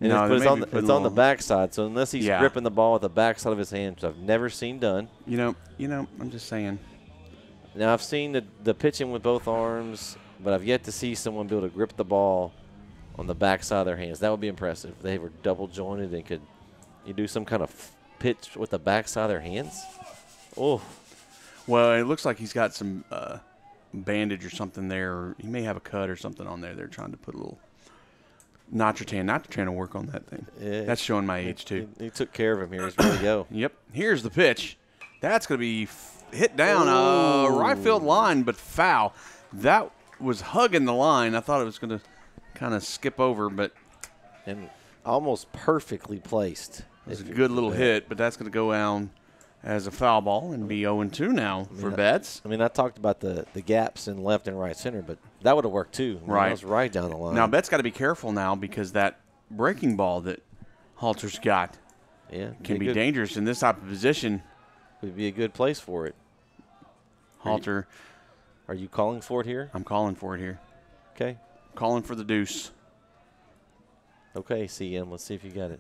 No, it's on the backside. So unless he's gripping the ball with the backside of his hand, which I've never seen done. You know, I'm just saying. Now I've seen the pitching with both arms, but I've yet to see someone be able to grip the ball on the backside of their hands. That would be impressive. If they were double jointed and could you do some kind of pitch with the backside of their hands? Oh. Well, it looks like he's got some bandage or something there. Or he may have a cut or something on there. They're trying to put a little Nitrotan. Nitrotan will work on that thing. Yeah, that's showing my age, too. He took care of him here. He's ready to go. Yep. Here's the pitch. That's going to be hit down right field line, but foul. That was hugging the line. I thought it was going to kind of skip over, but. And almost perfectly placed. It's a good little hit, but that's going to go down as a foul ball and be 0-2 now for Betts. I mean, I talked about the gaps in left and right center, but that would have worked too. I mean, right. That was right down the line. Now, Betts got to be careful now because that breaking ball that Halter's got can be dangerous in this type of position. Would be a good place for it. Halter. Are you calling for it here? I'm calling for it here. Okay. Calling for the deuce. Okay, CM. Let's see if you got it.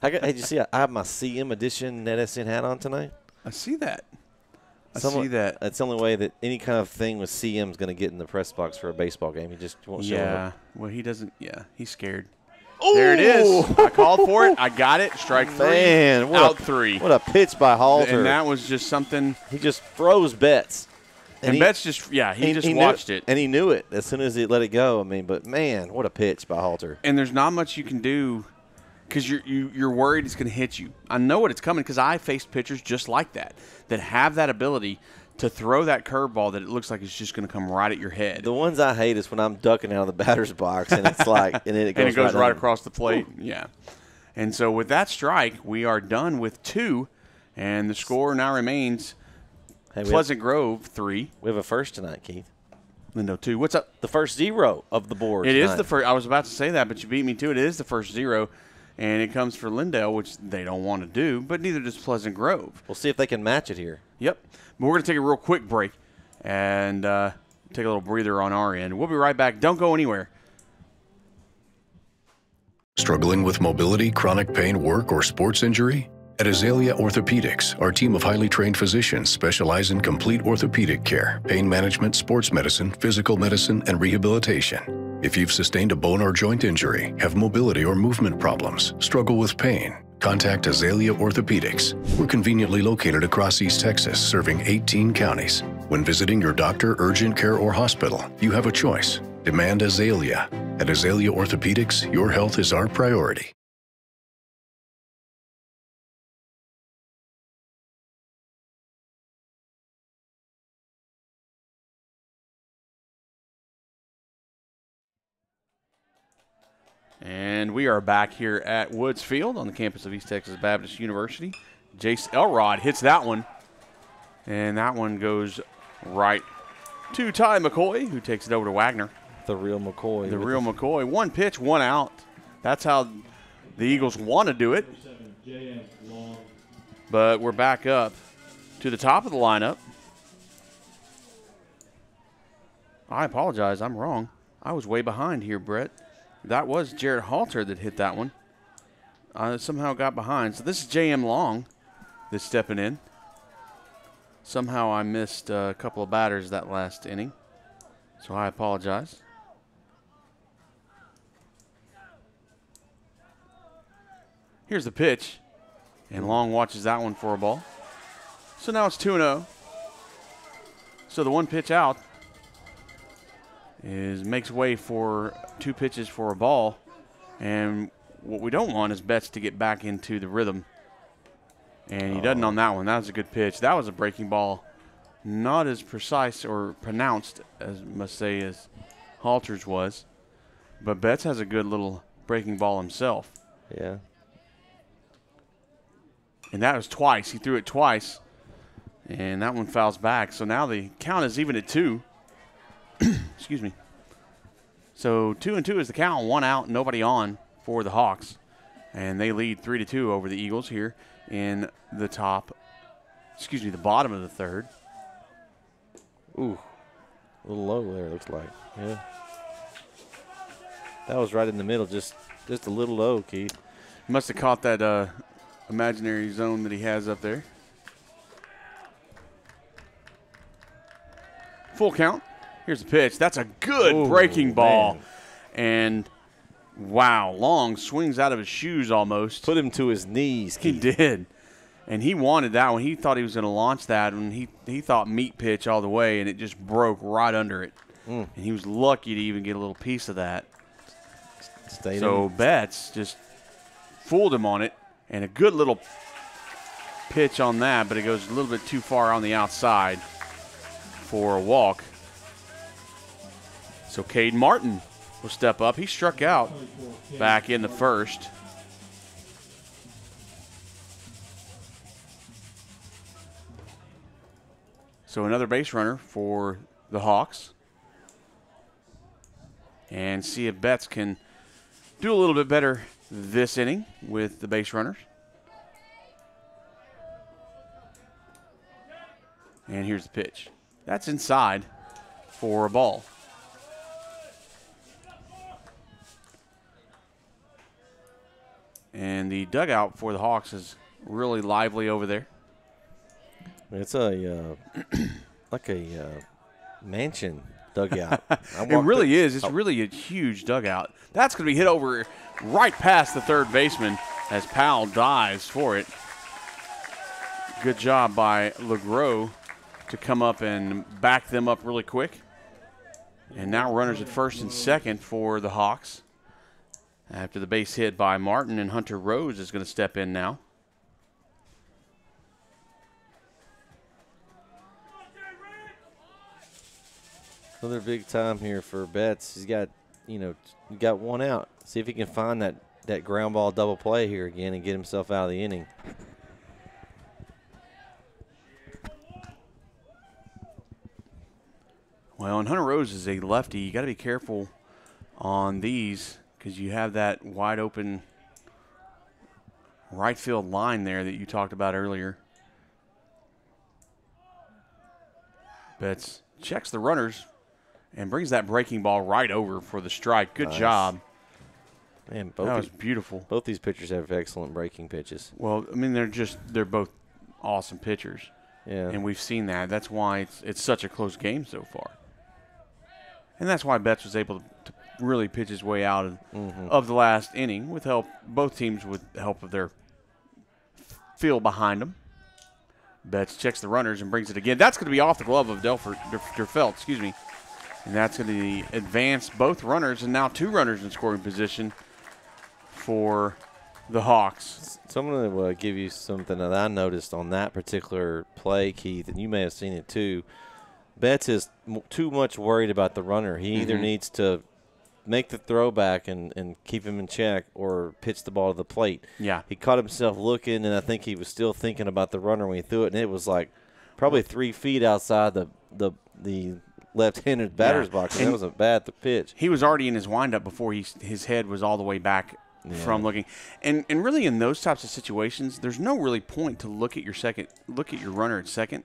Hey, did you see I have my CM edition NETsn hat on tonight? I see that. I see that. That's the only way that any kind of thing with CM is going to get in the press box for a baseball game. He just won't show up. Yeah. Well, he doesn't. Yeah, he's scared. Ooh! There it is. I called for it. I got it. Strike 3. Man, out 3. What a pitch by Halter. And that was just something. He just froze Betts. And Betts just, he just watched it. And he knew it as soon as he let it go. I mean, but, man, what a pitch by Halter. And there's not much you can do because you're worried it's going to hit you. I know what it's coming because I faced pitchers just like that have that ability to throw that curveball that it looks like it's just going to come right at your head. The ones I hate is when I'm ducking out of the batter's box and it's like, and then it goes, right across the plate. Yeah. And so with that strike, we are done with 2, and the score now remains Pleasant Grove 3. We have a first tonight, Keith. Lindale 2. What's up? The first 0 of the board. It is the first. I was about to say that, but you beat me to it. It is the first 0, and it comes for Lindale, which they don't want to do, but neither does Pleasant Grove. We'll see if they can match it here. Yep. But we're going to take a real quick break and take a little breather on our end. We'll be right back. Don't go anywhere. Struggling with mobility, chronic pain, work, or sports injury? At Azalea Orthopedics, our team of highly trained physicians specialize in complete orthopedic care, pain management, sports medicine, physical medicine, and rehabilitation. If you've sustained a bone or joint injury, have mobility or movement problems, struggle with pain, contact Azalea Orthopedics. We're conveniently located across East Texas, serving 18 counties. When visiting your doctor, urgent care, or hospital, you have a choice. Demand Azalea. At Azalea Orthopedics, your health is our priority. And we are back here at Woods Field on the campus of East Texas Baptist University. Jace Elrod hits that one, and that one goes right to Ty McCoy, who takes it over to Wagner. The real McCoy. The real McCoy. 1 pitch, 1 out. That's how the Eagles want to do it. But we're back up to the top of the lineup. I apologize. I'm wrong. I was way behind here, Brett. That was Jared Halter that hit that one. I somehow got behind. So this is J.M. Long that's stepping in. Somehow I missed a couple of batters that last inning. So I apologize. Here's the pitch. And Long watches that one for a ball. So now it's 2-0. So the 1 pitch out makes way for 2 pitches for a ball. And what we don't want is Betts to get back into the rhythm. And he doesn't on that one. That was a good pitch. That was a breaking ball. Not as precise or pronounced, as must say, as Halter's was. But Betts has a good little breaking ball himself. Yeah. And that was twice. He threw it twice. And that one fouls back. So now the count is even at 2. Excuse me. So 2-2 is the count. 1 out, nobody on for the Hawks. And they lead 3-2 over the Eagles here in the the bottom of the 3rd. Ooh, a little low there, it looks like. Yeah. That was right in the middle, just a little low, Keith. Must have caught that imaginary zone that he has up there. Full count. Here's the pitch. That's a good breaking ball. Man. And, wow, Long swings out of his shoes almost. Put him to his knees, Keith. He did. And he wanted that one. He thought he was going to launch that, and he thought meat pitch all the way, and it just broke right under it. And he was lucky to even get a little piece of that. So Betts just fooled him on it, and a good little pitch on that, but it goes a little bit too far on the outside for a walk. So Cade Martin will step up. He struck out back in the 1st. So another base runner for the Hawks. And see if Betts can do a little bit better this inning with the base runners. And here's the pitch. That's inside for a ball. And the dugout for the Hawks is really lively over there. It's a like a mansion dugout. It really is. It's really a huge dugout. That's going to be hit over right past the 3rd baseman as Powell dives for it. Good job by LeGros to come up and back them up really quick. And now runners at 1st and 2nd for the Hawks. After the base hit by Martin, and Hunter Rose is going to step in now. Another big time here for Betts. He's got, got 1 out. See if he can find that ground ball double play here again and get himself out of the inning. Well, and Hunter Rose is a lefty. You got to be careful on these because you have that wide open right field line there that you talked about earlier. Betts checks the runners and brings that breaking ball right over for the strike. Good job. Man, that was beautiful. Both these pitchers have excellent breaking pitches. Well, I mean, they're both awesome pitchers. Yeah. And we've seen that. That's why it's such a close game so far. And that's why Betts was able to really pitch his way out of the last inning with help, both teams with help of their field behind them. Betts checks the runners and brings it again. That's going to be off the glove of Derfelt, excuse me. And that's going to advance both runners, and now 2 runners in scoring position for the Hawks. So I'm going to give you something that I noticed on that particular play, Keith, and you may have seen it too. Betts is too much worried about the runner. He either needs to make the throw back and keep him in check or pitch the ball to the plate. Yeah. He caught himself looking, and I think he was still thinking about the runner when he threw it, and it was like probably 3 feet outside the left-handed batter's box. And that was a bad pitch. He was already in his windup before his head was all the way back from looking. And really in those types of situations, there's no really point to look at your runner at second,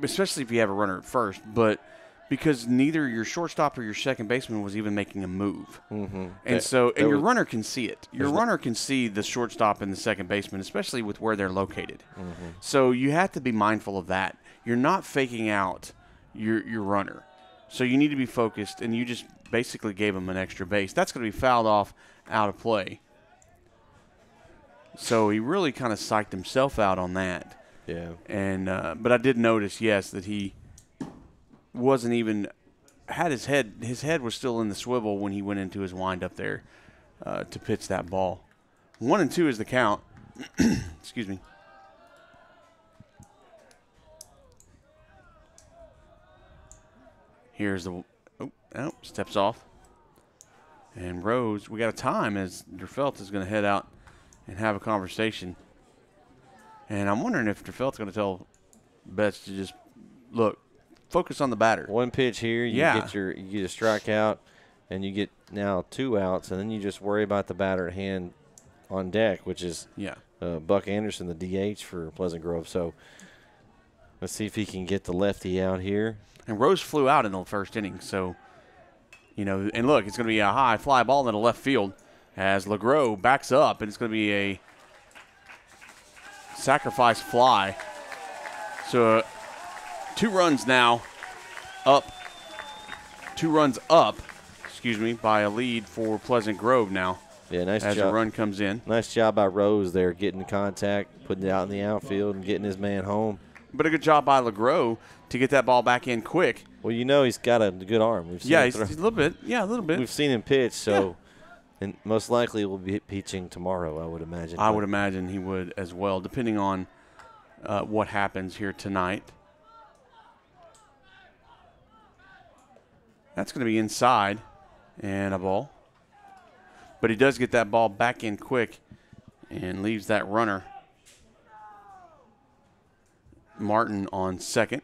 especially if you have a runner at first. But because neither your shortstop or your second baseman was even making a move. Mm-hmm. And your runner can see it. Your runner can see the shortstop and the second baseman, especially with where they're located. Mm-hmm. So you have to be mindful of that. You're not faking out your runner. So you need to be focused, and you just basically gave him an extra base. That's going to be fouled off out of play. So he really kind of psyched himself out on that. Yeah. And but I did notice, yes, that he wasn't even had his head was still in the swivel when he went into his windup there to pitch that ball. 1-2 is the count. Excuse me. Here's the steps off. And Rose, we got a time as Derfelt is going to head out and have a conversation. And I'm wondering if Derfelt's going to tell Betts to just look, focus on the batter. One pitch here, you get a strikeout, and you get now 2 outs, and then you just worry about the batter at hand on deck, which is Buck Anderson, the DH for Pleasant Grove. So let's see if he can get the lefty out here. And Rose flew out in the first inning, so, and look, it's going to be a high fly ball into left field as LeGros backs up, and it's going to be a sacrifice fly. So 2 runs now up, by a lead for Pleasant Grove now. Yeah, nice job. As a run comes in. Nice job by Rose there, getting contact, putting it out in the outfield, and getting his man home. But a good job by LeGros to get that ball back in quick. Well, he's got a good arm. He's a little bit. Yeah, a little bit. We've seen him pitch, so and most likely will be pitching tomorrow, I would imagine. I would imagine he would as well, depending on what happens here tonight. That's going to be inside and a ball. But he does get that ball back in quick and leaves that runner, Martin, on second.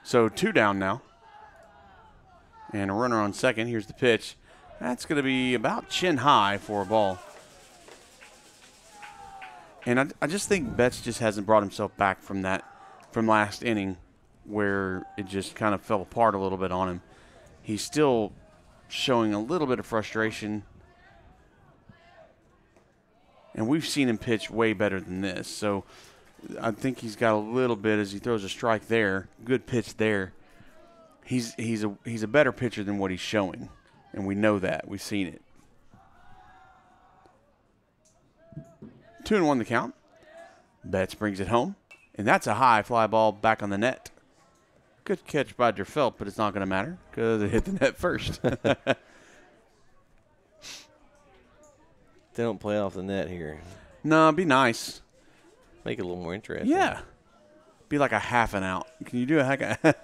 So 2 down now. And a runner on second. Here's the pitch. That's going to be about chin high for a ball. And I just think Betts just hasn't brought himself back from last inning where it just kind of fell apart a little bit on him. He's still showing a little bit of frustration. And we've seen him pitch way better than this. So I think he's got a little bit as he throws a strike there. Good pitch there. He's a better pitcher than what he's showing. And we know that. We've seen it. 2-1 the count. Betts brings it home. And that's a high fly ball back on the net. Good catch by Derfelt, but it's not going to matter because it hit the net first. They don't play off the net here. No, it'd be nice. Make it a little more interesting. Yeah. Be like a half an out. Can you do a heck of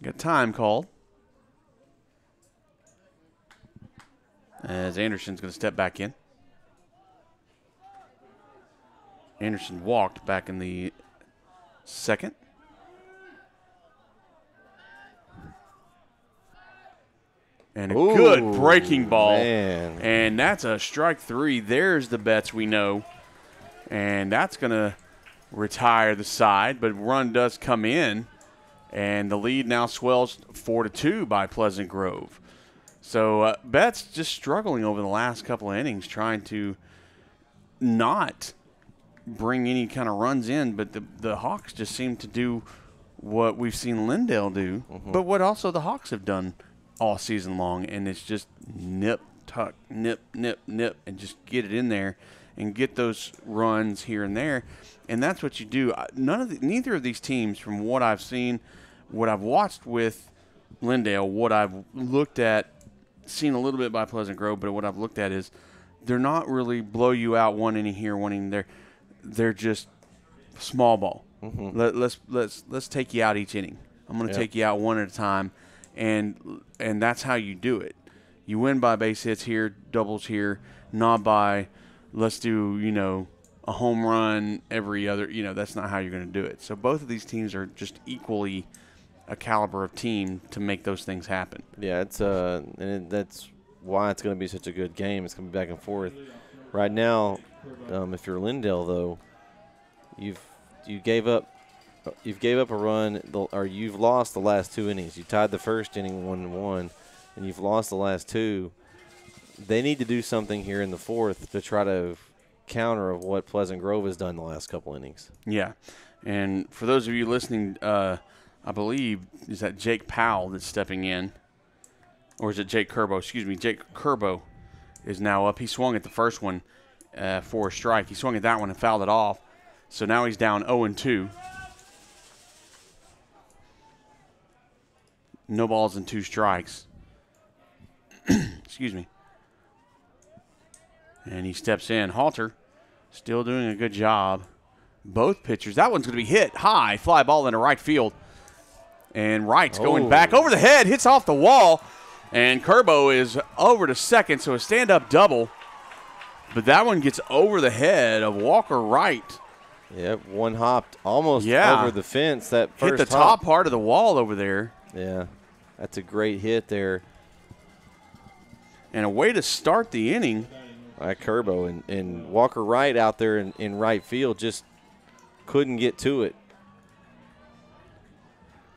Got time called. As Anderson's going to step back in. Anderson walked back in the second. And a good breaking ball. Man. And that's a strike 3. There's the Betts we know. And that's going to retire the side. But run does come in. And the lead now swells 4-2 by Pleasant Grove. So Betts just struggling over the last couple of innings trying to not bring any kind of runs in. But the Hawks just seem to do what we've seen Lindale do. Mm-hmm. But what also the Hawks have done all season long, and it's just nip, tuck, nip, nip, nip, and just get it in there and get those runs here and there. And that's what you do. Neither of these teams, from what I've seen, what I've watched with Lindale, what I've looked at, seen a little bit by Pleasant Grove, but what I've looked at is they're not really blow you out one inning here, one inning there. They're just small ball. Mm-hmm. Let's take you out each inning. I'm going to take you out one at a time. And that's how you do it. You win by base hits here, doubles here, not by let's do, a home run every other, that's not how you're going to do it. So both of these teams are just equally a caliber of team to make those things happen. Yeah, that's why it's going to be such a good game. It's going to be back and forth. Right now, if you're Lindale, though, you gave up a run, or you've lost the last 2 innings. You tied the first inning 1-1, and you've lost the last 2. They need to do something here in the fourth to try to counter of what Pleasant Grove has done the last couple innings. Yeah, and for those of you listening, I believe is that Jake Powell that's stepping in, or is it Jake Curbo? Excuse me, Jake Curbo is now up. He swung at the first one for a strike. He swung at that one and fouled it off. So now he's down 0-2. No balls and 2 strikes. Excuse me. And he steps in. Halter still doing a good job. Both pitchers. That one's going to be hit high. Fly ball into right field. And Wright's going back over the head. Hits off the wall. And Curbo is over to second, so a stand-up double. But that one gets over the head of Walker Wright. Yep, one hopped almost over the fence. That first hit the top part of the wall over there. Yeah, that's a great hit there. And a way to start the inning. Curbo and Walker Wright out there in right field just couldn't get to it.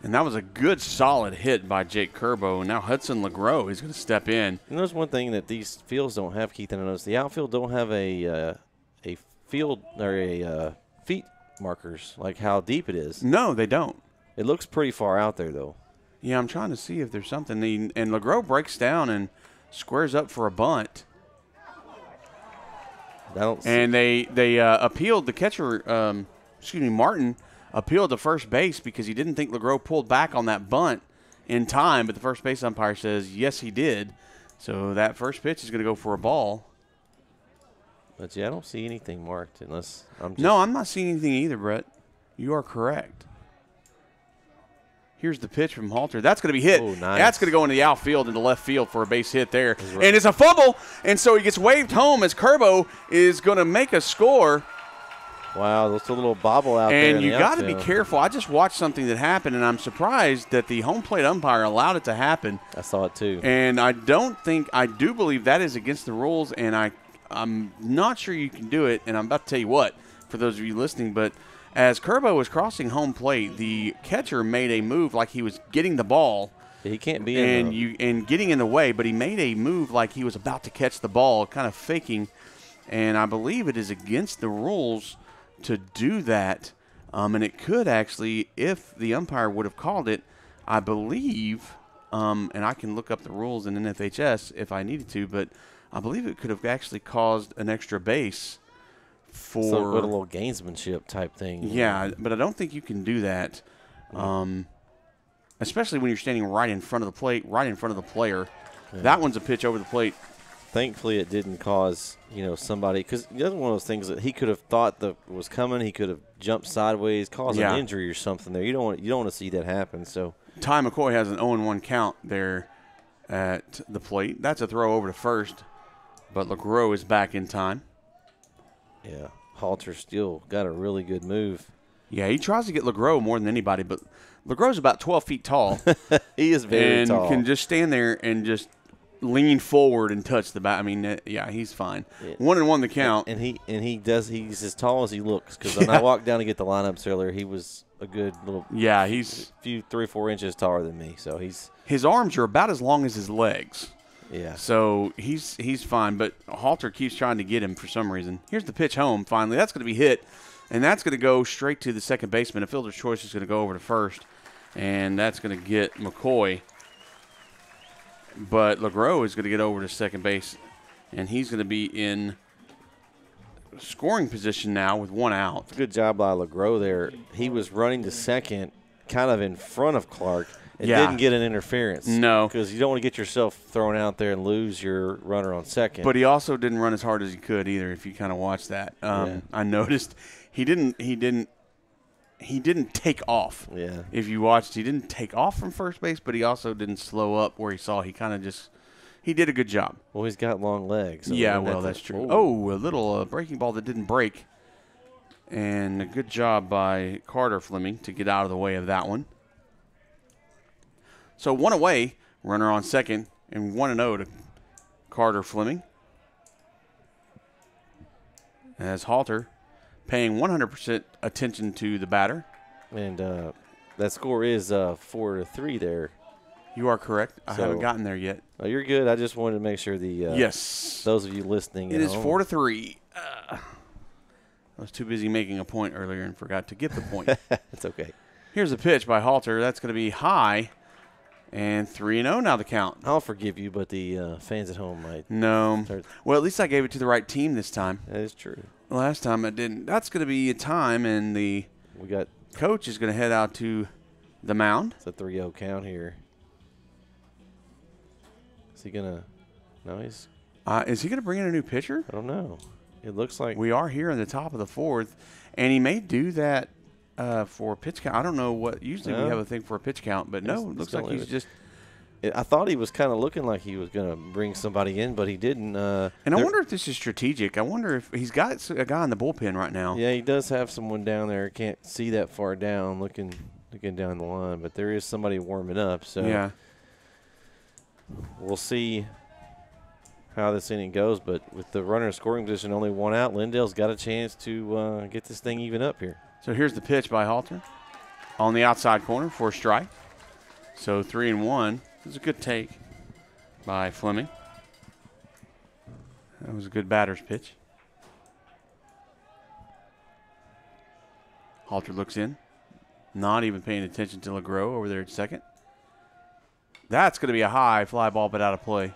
And that was a good, solid hit by Jake Curbo. And now Hudson LeGros is going to step in. And there's one thing that these fields don't have, Keith, and I noticed the outfield don't have a field or a feet markers, like how deep it is. No, they don't. It looks pretty far out there, though. Yeah, I'm trying to see if there's something. And LeGros breaks down and squares up for a bunt. And they appealed the catcher, Martin, appealed to first base because he didn't think LeGros pulled back on that bunt in time, but the first base umpire says, yes, he did. So that first pitch is going to go for a ball. But, yeah, I don't see anything marked unless I'm just – No, I'm not seeing anything either, Brett. You are correct. Here's the pitch from Halter. That's going to be hit. Oh, nice. That's going to go into the outfield, into left field for a base hit there. And it's a fumble, and so he gets waved home as Curbo is going to make a score. Wow, that's a little bobble out there. And you got to be careful. I just watched something that happened, and I'm surprised that the home plate umpire allowed it to happen. I saw it too. And I do believe that is against the rules, and I'm not sure you can do it. And I'm about to tell you what, for those of you listening, but as Curbo was crossing home plate, the catcher made a move like he was getting the ball. He can't be in and getting in the way, but he made a move like he was about to catch the ball, kind of faking. And I believe it is against the rules to do that. And it could actually, if the umpire would have called it, I believe, and I can look up the rules in NFHS if I needed to, but I believe it could have actually caused an extra base for a little gamesmanship type thing. Yeah, but I don't think you can do that, especially when you're standing right in front of the plate, right in front of the player. Yeah. That one's a pitch over the plate. Thankfully, it didn't cause somebody, because the other one of those things that he could have thought that was coming. He could have jumped sideways, caused an injury or something there. You don't want to see that happen. So Ty McCoy has an 0-1 count there at the plate. That's a throw over to first, but LeGros is back in time. Yeah, Halter still got a really good move. Yeah, he tries to get LeGros more than anybody, but LeGros is about 12 feet tall. He is very tall. And can just stand there and just lean forward and touch the bat. I mean, yeah, he's fine. Yeah. 1-1 the count. And he's as tall as he looks, because when I walked down to get the lineups earlier, he was a good little he's a few 3 or 4 inches taller than me. So his arms are about as long as his legs. Yeah. So he's fine, but Halter keeps trying to get him for some reason. Here's the pitch home finally. That's going to be hit, and that's going to go straight to the second baseman. A fielder's choice is going to go over to first, and that's going to get McCoy. But LeGros is going to get over to second base, and he's going to be in scoring position now with 1 out. Good job by LeGros there. He was running to second kind of in front of Clark. It didn't get an interference. No. Because you don't want to get yourself thrown out there and lose your runner on second. But he also didn't run as hard as he could either, if you kind of watch that. I noticed he didn't take off. Yeah. If you watched, he didn't take off from first base, but he also didn't slow up where he saw. He kind of just – he did a good job. Well, he's got long legs. So yeah, well, that's true. Oh, a little breaking ball that didn't break. And a good job by Carter Fleming to get out of the way of that one. So 1 away, runner on second, and 1-0 to Carter Fleming. As Halter paying 100% attention to the batter. And that score is 4-3 there. You are correct. I haven't gotten there yet. Oh, you're good. I just wanted to make sure the yes, those of you listening. It is 4-3. I was too busy making a point earlier and forgot to get the point. It's okay. Here's a pitch by Halter. That's going to be high. And 3-0 now the count. I'll forgive you, but the fans at home might. No. Well, at least I gave it to the right team this time. That is true. Last time I didn't. That's going to be a time, and the coach is going to head out to the mound. It's a 3-0 count here. Is he going to – no, he's – is he going to bring in a new pitcher? I don't know. It looks like – we are here in the top of the fourth, and he may do that for a pitch count. I don't know what – usually we have a thing for a pitch count, but no, it looks like he's just – I thought he was kind of looking like he was going to bring somebody in, but he didn't. And I wonder if this is strategic. I wonder if he's got a guy in the bullpen right now. Yeah, he does have someone down there. Can't see that far down looking down the line, but there is somebody warming up. So yeah. We'll see how this inning goes, but with the runner in scoring position, only 1 out, Lindale's got a chance to get this thing even up here. So here's the pitch by Halter on the outside corner for a strike. So 3-1. It was a good take by Fleming. That was a good batter's pitch. Halter looks in, not even paying attention to LeGros over there at second. That's going to be a high fly ball, but out of play.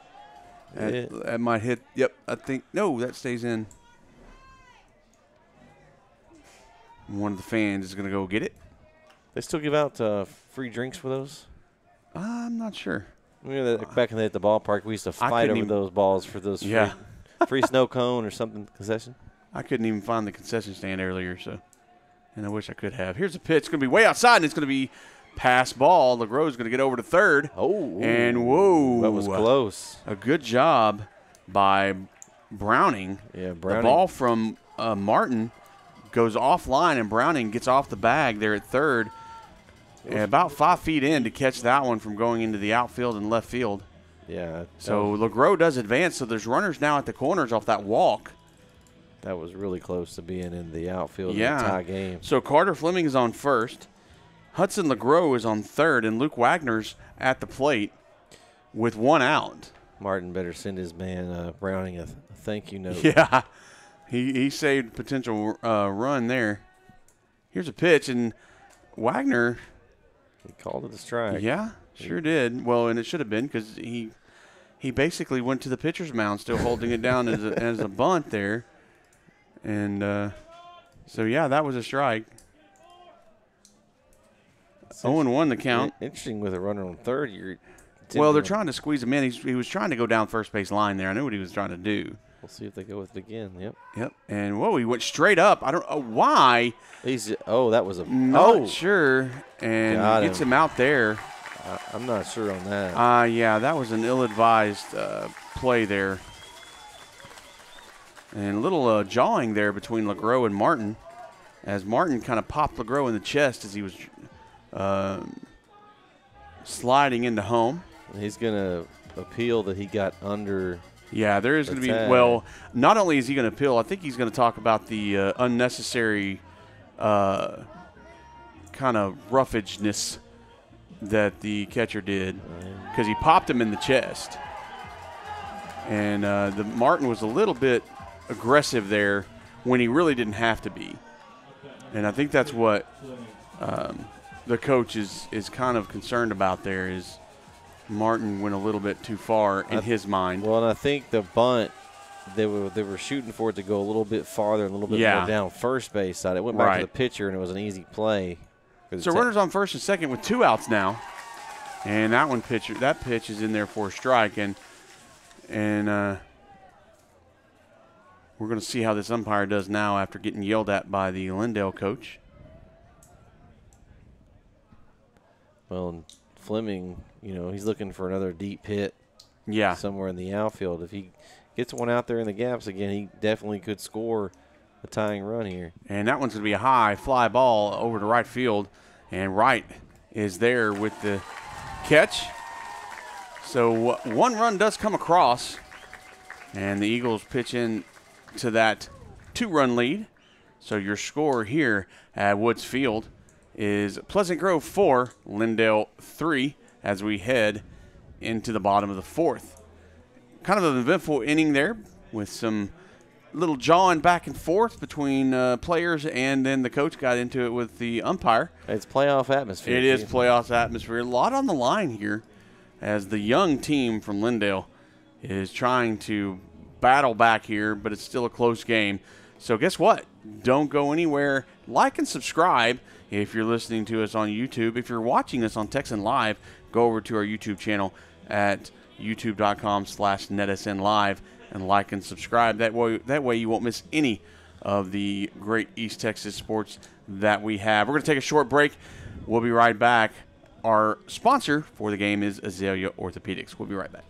That might hit. Yep, I think. No, that stays in. One of the fans is going to go get it. They still give out free drinks for those? I'm not sure. Back in at the ballpark, we used to fight over those balls for those free snow cone or something concession. I couldn't even find the concession stand earlier, and I wish I could have. Here's a pitch. It's going to be way outside, and it's going to be pass ball. LeGros is going to get over to third. Oh. And whoa. That was close. A good job by Browning. Yeah, Browning. The ball from Martin goes offline, and Browning gets off the bag there at third. And about 5 feet in to catch that one from going into the outfield and left field. Yeah. So LeGros does advance, so there's runners now at the corners off that walk. That was really close to being in the outfield in the tie game. So Carter Fleming is on first. Hudson LeGros is on third, and Luke Wagner's at the plate with 1 out. Martin better send his man Browning a thank you note. Yeah. He saved potential run there. Here's a pitch, and Wagner – he called it a strike. Yeah, sure did. Well, and it should have been because he basically went to the pitcher's mound still holding it down as a bunt there. And so, yeah, that was a strike. 0-1 the count. Interesting with a runner on third. Well, they're trying to squeeze him in. He was trying to go down first base line there. I knew what he was trying to do. We'll see if they go with it again. Yep. Yep. And, whoa, he went straight up. I don't know why. That was a – Not sure. And gets him out there. I'm not sure on that. Yeah, that was an ill-advised play there. And a little jawing there between LeGros and Martin as Martin kind of popped LeGros in the chest as he was sliding into home. He's going to appeal that he got under – yeah, there is going to be – well, not only is he going to appeal, I think he's going to talk about the unnecessary kind of roughageness that the catcher did because he popped him in the chest. And the Martin was a little bit aggressive there when he really didn't have to be. And I think that's what the coach is kind of concerned about there is Martin went a little bit too far in his mind. Well, and I think the bunt, they were shooting for it to go a little bit farther and a little bit more down first base side. It went back to the pitcher, and it was an easy play. So runners on first and second with 2 outs now. And that pitch is in there for a strike. And we're going to see how this umpire does now after getting yelled at by the Lindale coach. Well, and Fleming, he's looking for another deep hit somewhere in the outfield. If he gets one out there in the gaps again, he definitely could score a tying run here. And that one's going to be a high fly ball over to right field. And Wright is there with the catch. So one run does come across. And the Eagles pitch in to that 2-run lead. So your score here at Woods Field is Pleasant Grove 4, Lindale 3 as we head into the bottom of the 4th. Kind of an eventful inning there with some little jawing back and forth between players, and then the coach got into it with the umpire. It's playoff atmosphere. It is playoff atmosphere. A lot on the line here as the young team from Lindale is trying to battle back here, but it's still a close game. So guess what? Don't go anywhere. Like and subscribe if you're listening to us on YouTube. If you're watching us on NETsn Live, go over to our YouTube channel at youtube.com/NETsn Live and like and subscribe. That way you won't miss any of the great East Texas sports that we have. We're going to take a short break. We'll be right back. Our sponsor for the game is Azalea Orthopedics. We'll be right back.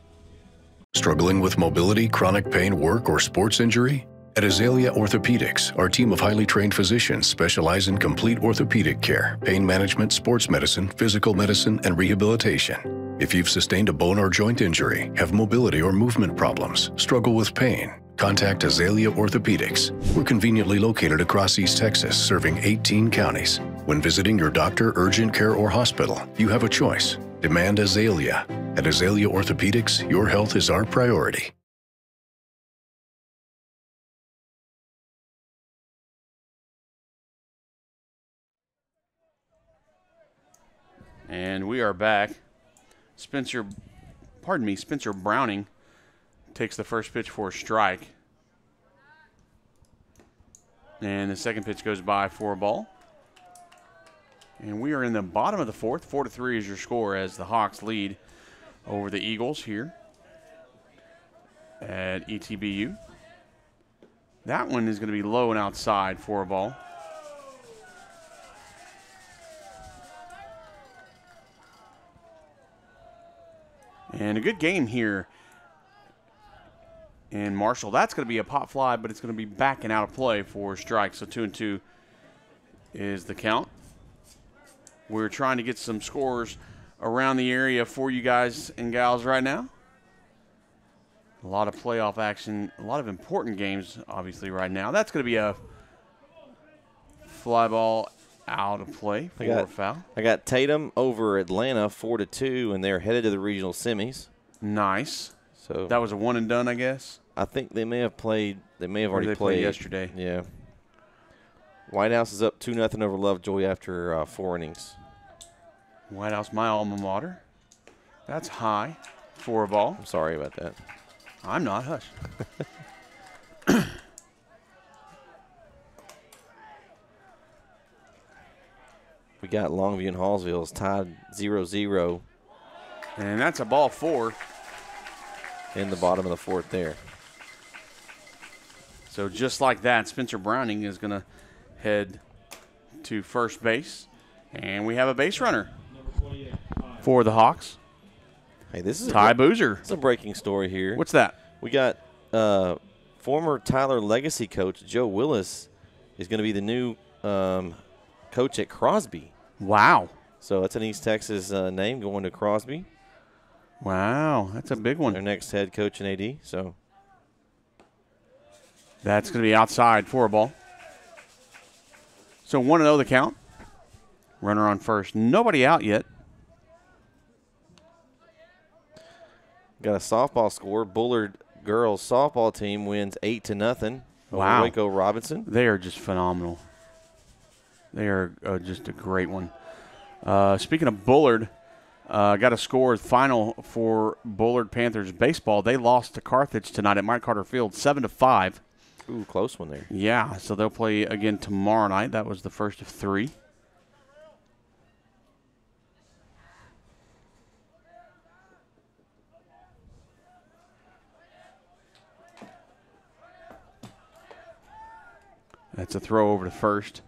Struggling with mobility, chronic pain, work, or sports injury? At Azalea Orthopedics, our team of highly trained physicians specialize in complete orthopedic care, pain management, sports medicine, physical medicine, and rehabilitation. If you've sustained a bone or joint injury, have mobility or movement problems, struggle with pain, contact Azalea Orthopedics. We're conveniently located across East Texas, serving 18 counties. When visiting your doctor, urgent care, or hospital, you have a choice. Demand Azalea. At Azalea Orthopedics, your health is our priority. And we are back. Spencer Browning takes the first pitch for a strike. And the second pitch goes by for a ball. And we are in the bottom of the 4th. 4-3 is your score as the Hawks lead over the Eagles here at ETBU. That one is going to be low and outside for a ball. And a good game here in Marshall. That's going to be a pop fly, but it's going to be backing out of play for a strike. So 2-2 is the count. We're trying to get some scores around the area for you guys and gals right now. A lot of playoff action, a lot of important games, obviously, right now. That's going to be a fly ball out of play for a foul. I got Tatum over Atlanta 4-2, and they're headed to the regional semis. Nice. So that was a one and done, I guess. I think they may have played. They may have already played yesterday. Yeah. White House is up 2-0 over Lovejoy after 4 innings. White House, my alma mater. That's high for a ball. I'm sorry about that. I'm not. Hush. We got Longview and Hallsville tied 0-0. And that's a ball 4. In the bottom of the 4th there. So just like that, Spencer Browning is going to head to first base. And we have a base runner for the Hawks. Hey, this is Ty Boozer. It's a breaking story here. What's that? We got former Tyler Legacy coach Joe Willis is going to be the new coach at Crosby. Wow. So that's an East Texas name going to Crosby. Wow, that's a big one. Their next head coach and AD. So that's going to be outside for a ball. So 1-0 the count. Runner on first. Nobody out yet. Got a softball score. Bullard girls softball team wins 8-0 over Waco Robinson. They are just phenomenal. They are just a great one. Speaking of Bullard, got a score final for Bullard Panthers baseball. They lost to Carthage tonight at Mike Carter Field, 7-5. Ooh, close one there. Yeah, so they'll play again tomorrow night. That was the first of 3. That's a throw over to first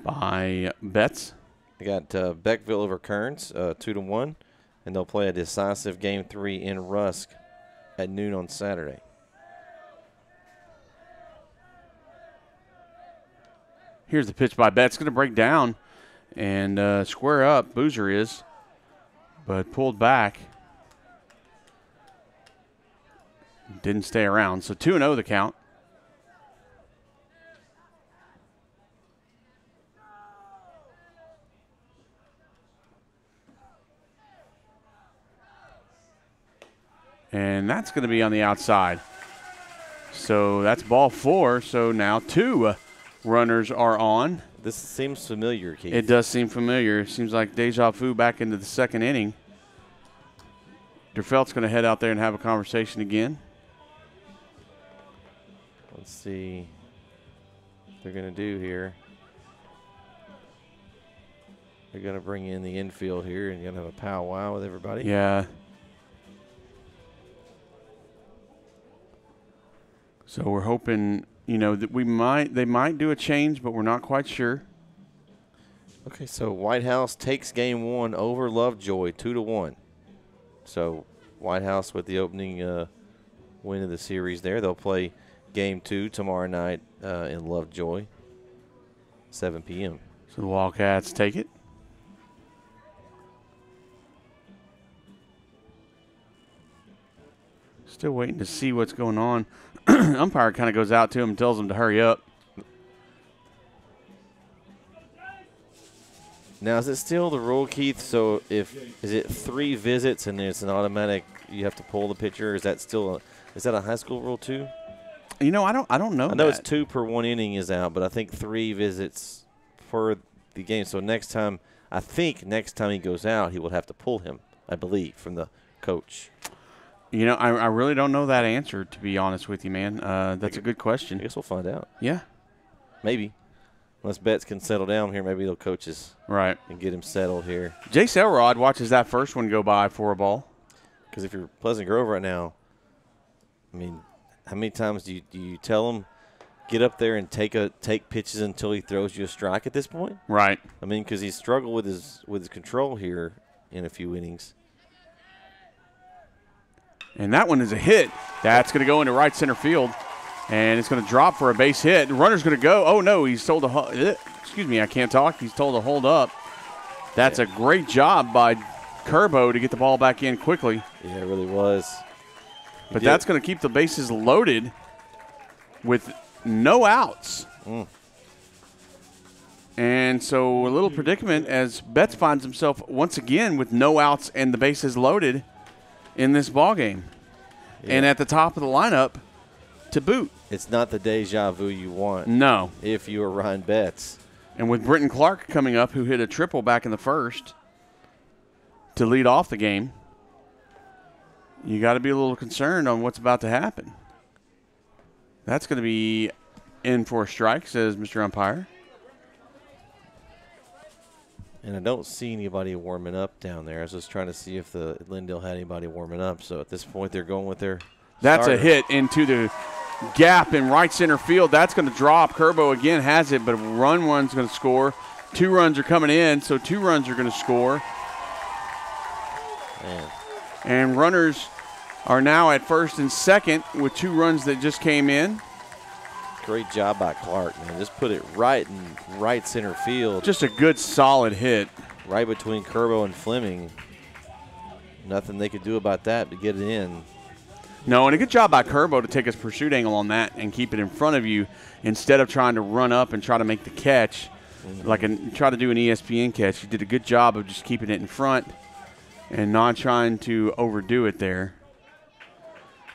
by Betts. They got Beckville over Kearns, 2-1, and they'll play a decisive Game 3 in Rusk at noon on Saturday. Here's the pitch by Betts. Going to break down and square up. Boozer is, but pulled back. Didn't stay around. So 2-0 the count. And that's going to be on the outside. So that's ball 4. So now 2 runners are on. This seems familiar, Keith. It does seem familiar. It seems like deja vu back into the second inning. Derfelt's going to head out there and have a conversation again. Let's see what they're going to do here. They're going to bring in the infield here and you're going to have a powwow with everybody. Yeah. So we're hoping, that they might do a change, but we're not quite sure. Okay, so White House takes game 1 over Lovejoy 2-1. So White House with the opening win of the series there. They'll play game 2 tomorrow night in Lovejoy, 7 p.m. So the Wildcats take it. Still waiting to see what's going on. Umpire kind of goes out to him and tells him to hurry up. Now, is it still the rule, Keith? So is it 3 visits and it's an automatic, you have to pull the pitcher? Is that still is that a high school rule too? I don't know. I know it's 2 per 1 inning is out, but I think 3 visits per the game. So next time he goes out, he will have to pull him, I believe, from the coach. I really don't know that answer, to be honest with you, man. That's a good question. I guess we'll find out. Yeah. Maybe. Unless Betts can settle down here, maybe they'll coach us right and get him settled here. Jace Elrod watches that first one go by for a ball. Because if you're Pleasant Grove right now, I mean, how many times do you tell him, get up there and take pitches until he throws you a strike at this point? Right. I mean, because he struggled with his control here in a few innings. And that one is a hit. That's going to go into right center field. And it's going to drop for a base hit. The runner's going to go. Oh, no, he's told to excuse me, I can't talk. He's told to hold up. That's a great job by Curbo to get the ball back in quickly. Yeah, it really was. But that's going to keep the bases loaded with no outs. And so a little predicament as Betts finds himself once again with no outs and the bases loaded in this ball game. Yeah. And at the top of the lineup to boot. It's not the deja vu you want. No. If you were Ryan Betts. And with Britton Clark coming up, who hit a triple back in the first to lead off the game, you got to be a little concerned on what's about to happen. That's going to be in for a strike, says Mr. Umpire. And I don't see anybody warming up down there. I was just trying to see if the Lindale had anybody warming up. So at this point, they're going with their That's starter. A hit into the gap in right center field. That's going to drop. Curbo again has it, but one's going to score. 2 runs are coming in, so 2 runs are going to score. Man. And runners are now at first and second with 2 runs that just came in. Great job by Clark, man. Just put it right in right center field. Just a good, solid hit. Right between Curbo and Fleming. Nothing they could do about that to get it in. No, and a good job by Curbo to take his pursuit angle on that and keep it in front of you instead of trying to run up and try to make the catch, try to do an ESPN catch. He did a good job of just keeping it in front and not trying to overdo it there.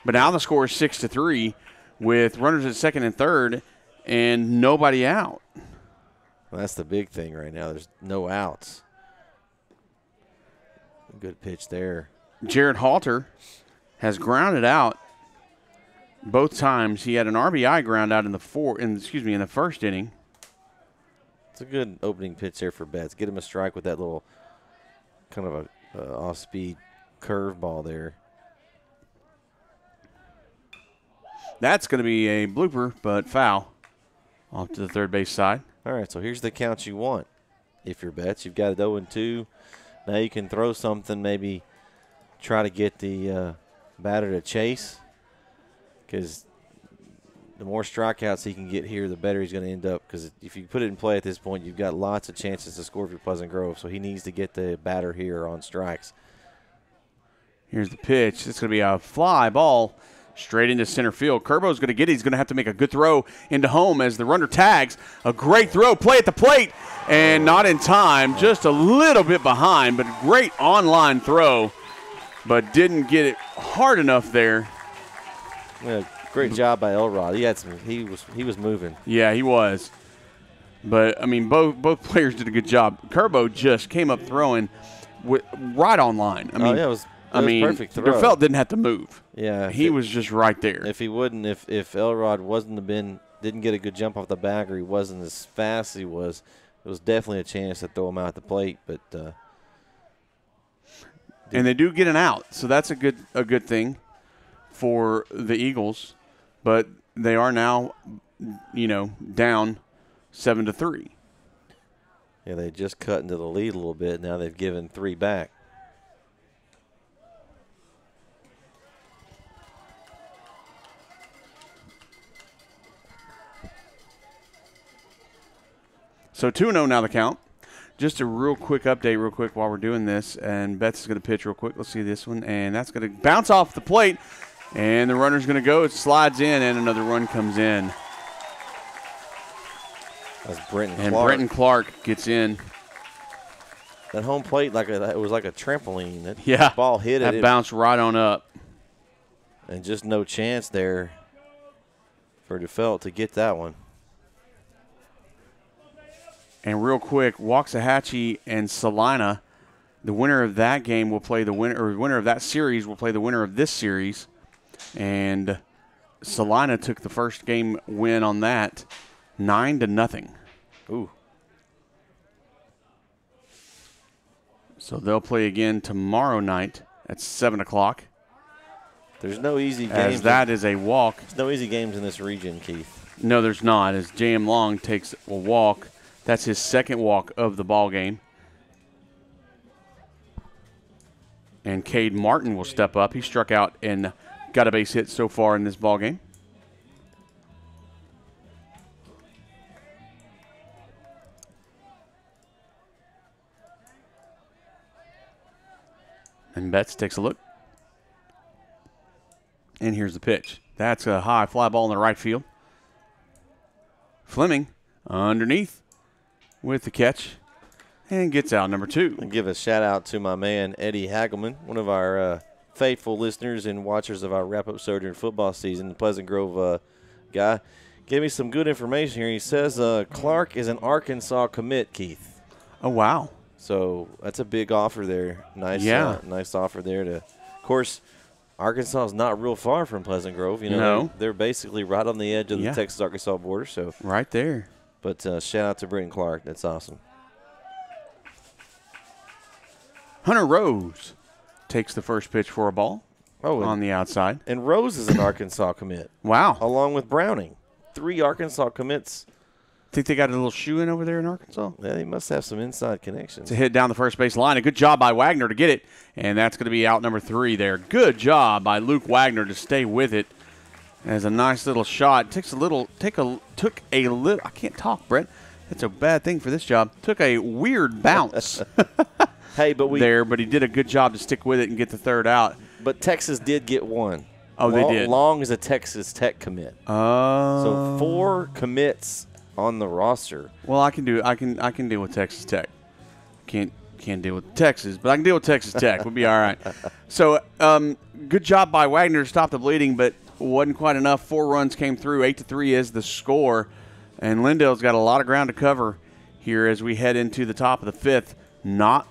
But now the score is 6-3 with runners at second and third and nobody out. Well, that's the big thing right now. There's no outs. Good pitch there. Jared Halter has grounded out both times. He had an RBI ground out in the first inning. It's a good opening pitch there for Betts. Get him a strike with that little kind of a off-speed curve ball there. That's going to be a blooper, but foul off to the third base side. All right, so here's the count you want. If you're Betts, you've got it 0-2. Now you can throw something, maybe try to get the batter to chase, because the more strikeouts he can get here, the better he's going to end up. Because if you put it in play at this point, you've got lots of chances to score for Pleasant Grove. So he needs to get the batter here on strikes. Here's the pitch. It's going to be a fly ball straight into center field. Curbo's going to get it. He's going to have to make a good throw into home as the runner tags. A great throw, play at the plate, and not in time. Just a little bit behind, but great on-line throw, but didn't get it hard enough there. Yeah, great job by Elrod. He was moving. Yeah, he was. But I mean, both players did a good job. Curbo just came up throwing right on line. I mean, it was perfect throw. Derfelt didn't have to move. Yeah, he was just right there. If Elrod didn't get a good jump off the bag, or he wasn't as fast as he was, it was definitely a chance to throw him out at the plate. But and they do get an out, so that's a good thing for the Eagles. But they are now, down 7-3. Yeah, they just cut into the lead a little bit. Now they've given 3 back. So 2-0 now the count. Just a real quick update while we're doing this. And Betts is going to pitch real quick. Let's see this one. And that's going to bounce off the plate. And the runner's going to go. It slides in, and another run comes in. That's Brenton Clark. And Brenton Clark gets in. That home plate, it was like a trampoline. That ball hit it. That bounced right on up. And just no chance there for DeFelt to get that one. And real quick, Waxahachie and Salina, the winner of that game will play the winner of that series will play the winner of this series. And Salina took the first game win on that, 9-0. Ooh. So they'll play again tomorrow night at 7 o'clock. There's no easy games. As that is a walk. There's no easy games in this region, Keith. No, there's not. As J.M. Long takes a walk. That's his second walk of the ball game. And Cade Martin will step up. He struck out and got a base hit so far in this ball game. And Betts takes a look. And here's the pitch. That's a high fly ball in the right field. Fleming underneath with the catch and gets out number 2. And give a shout out to my man Eddie Hagelman, one of our faithful listeners and watchers of our wrap-up show during football season, the Pleasant Grove guy. Gave me some good information here. He says Clark is an Arkansas commit, Keith. Oh, wow. So that's a big offer there. Nice offer there. Of course, Arkansas is not real far from Pleasant Grove. No. They're basically right on the edge of the Texas-Arkansas border. So right there. But shout out to Brenton Clark. That's awesome. Hunter Rose takes the first pitch for a ball on the outside. And Rose is an Arkansas commit. Wow. Along with Browning. 3 Arkansas commits. Think they got a little shoe in over there in Arkansas? Yeah, they must have some inside connections. It's a hit down the first base line. A good job by Wagner to get it. And that's going to be out number 3 there. Good job by Luke Wagner to stay with it. As a nice little shot. Took a little, I can't talk, Brett. That's a bad thing for this job. Took a weird bounce. But he did a good job to stick with it and get the third out. But Texas did get one. Oh, they did. Long is a Texas Tech commit. So 4 commits on the roster. Well, I can deal with Texas Tech. Can't deal with Texas, but I can deal with Texas Tech. We'll be all right. So, good job by Wagner to stop the bleeding, but wasn't quite enough. 4 runs came through. 8-3 is the score, and Lindale's got a lot of ground to cover here as we head into the top of the 5th. Not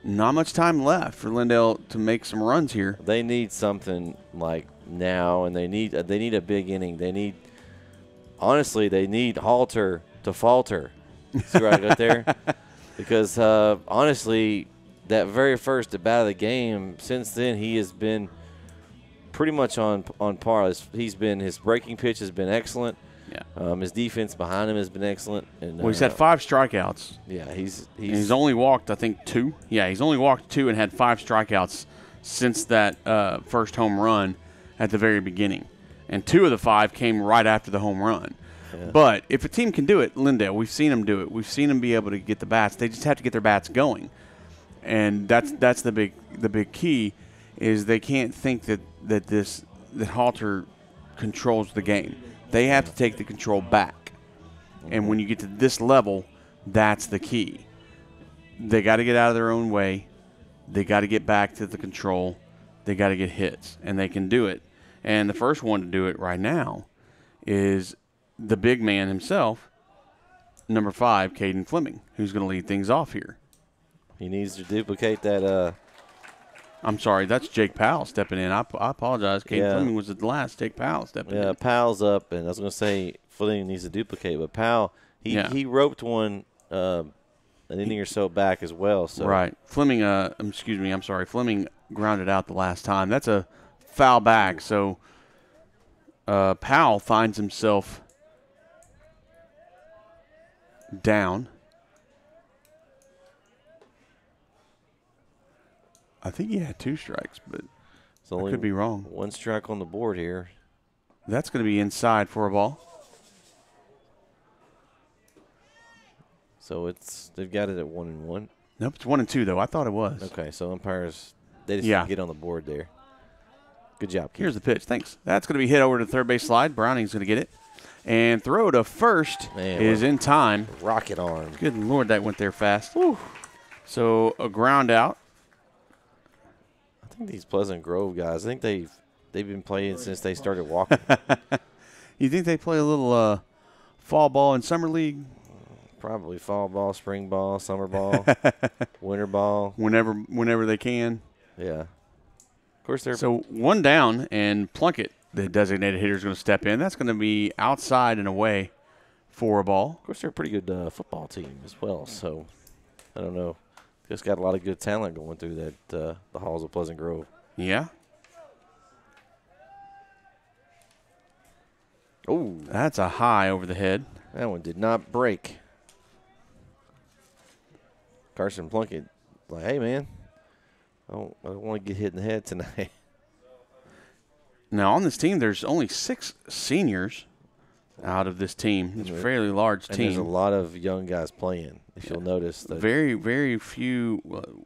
much time left for Lindale to make some runs here. They need something like now, and they need a big inning. They need Halter to falter. See where I got there? Because honestly, that very first at bat of the game, since then he has been pretty much on par. His breaking pitch has been excellent. Yeah. His defense behind him has been excellent. And he's had 5 strikeouts. Yeah, he's only walked, I think, 2. Yeah, he's only walked 2 and had 5 strikeouts since that first home run at the very beginning. and 2 of the 5 came right after the home run. Yeah. But if a team can do it, Lindale, we've seen them do it. We've seen them be able to get the bats. They just have to get their bats going, and that's the big key is they can't think that Halter controls the game. They have to take the control back, and when you get to this level, that's the key. They got to get out of their own way. They got to get back to the control. They got to get hits, and they can do it. And the first one to do it right now is the big man himself, number 5, Caden Fleming, who's going to lead things off here. He needs to duplicate that. I'm sorry, that's Jake Powell stepping in. I apologize. Caden Fleming was the last. Jake Powell stepping in. Yeah, Powell's up, and I was going to say Fleming needs to duplicate, but Powell, he roped one an inning or so back as well. So. Right. Fleming, Fleming grounded out the last time. That's a foul back, so Powell finds himself down. I think he had 2 strikes, but I could be wrong. 1 strike on the board here. That's going to be inside for a ball. So they've got it at 1-1. Nope, it's 1-2 though. I thought it was. Okay, so umpires they just didn't get on the board there. Good job, Keith. Here's the pitch. Thanks. That's going to be hit over to the third base slide. Browning's going to get it. And throw to first is in time. Rocket arm. Good Lord, that went there fast. Woo. So a ground out. I think these Pleasant Grove guys, I think they've been playing since they started walking. You think they play a little fall ball in summer league? Probably fall ball, spring ball, summer ball, winter ball. Whenever they can. Yeah. Of course, they're so 1 down, and Plunkett, the designated hitter, is going to step in. That's going to be outside and away for a ball. Of course, they're a pretty good football team as well. So I don't know. Just got a lot of good talent going through that the halls of Pleasant Grove. Yeah. Oh, that's a high over the head. That one did not break. Carson Plunkett, like, hey, man, I don't want to get hit in the head tonight. Now, on this team, there's only 6 seniors out of this team. It's a fairly large team. There's a lot of young guys playing, if you'll notice. That very, very few,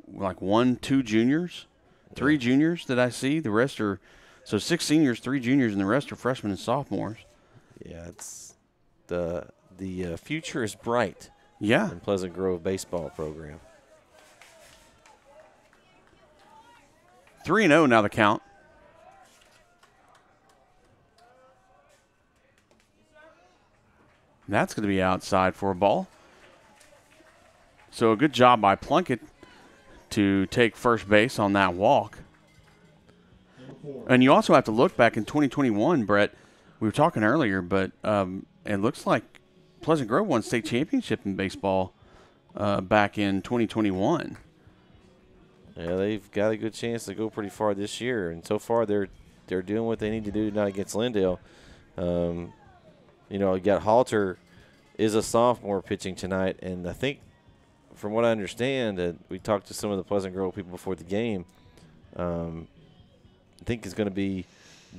like 1, 2 juniors, 3 juniors that I see. The rest are, so 6 seniors, 3 juniors, and the rest are freshmen and sophomores. Yeah, it's the future is bright. Yeah. In Pleasant Grove baseball program. 3-0 now the count. That's going to be outside for a ball. So a good job by Plunkett to take first base on that walk. And you also have to look back in 2021, Brett. We were talking earlier, but it looks like Pleasant Grove won state championship in baseball back in 2021. Yeah, they've got a good chance to go pretty far this year, and so far they're doing what they need to do tonight against Lindale. You got Halter is a sophomore pitching tonight, and I think, from what I understand, we talked to some of the Pleasant Grove people before the game. I think it's going to be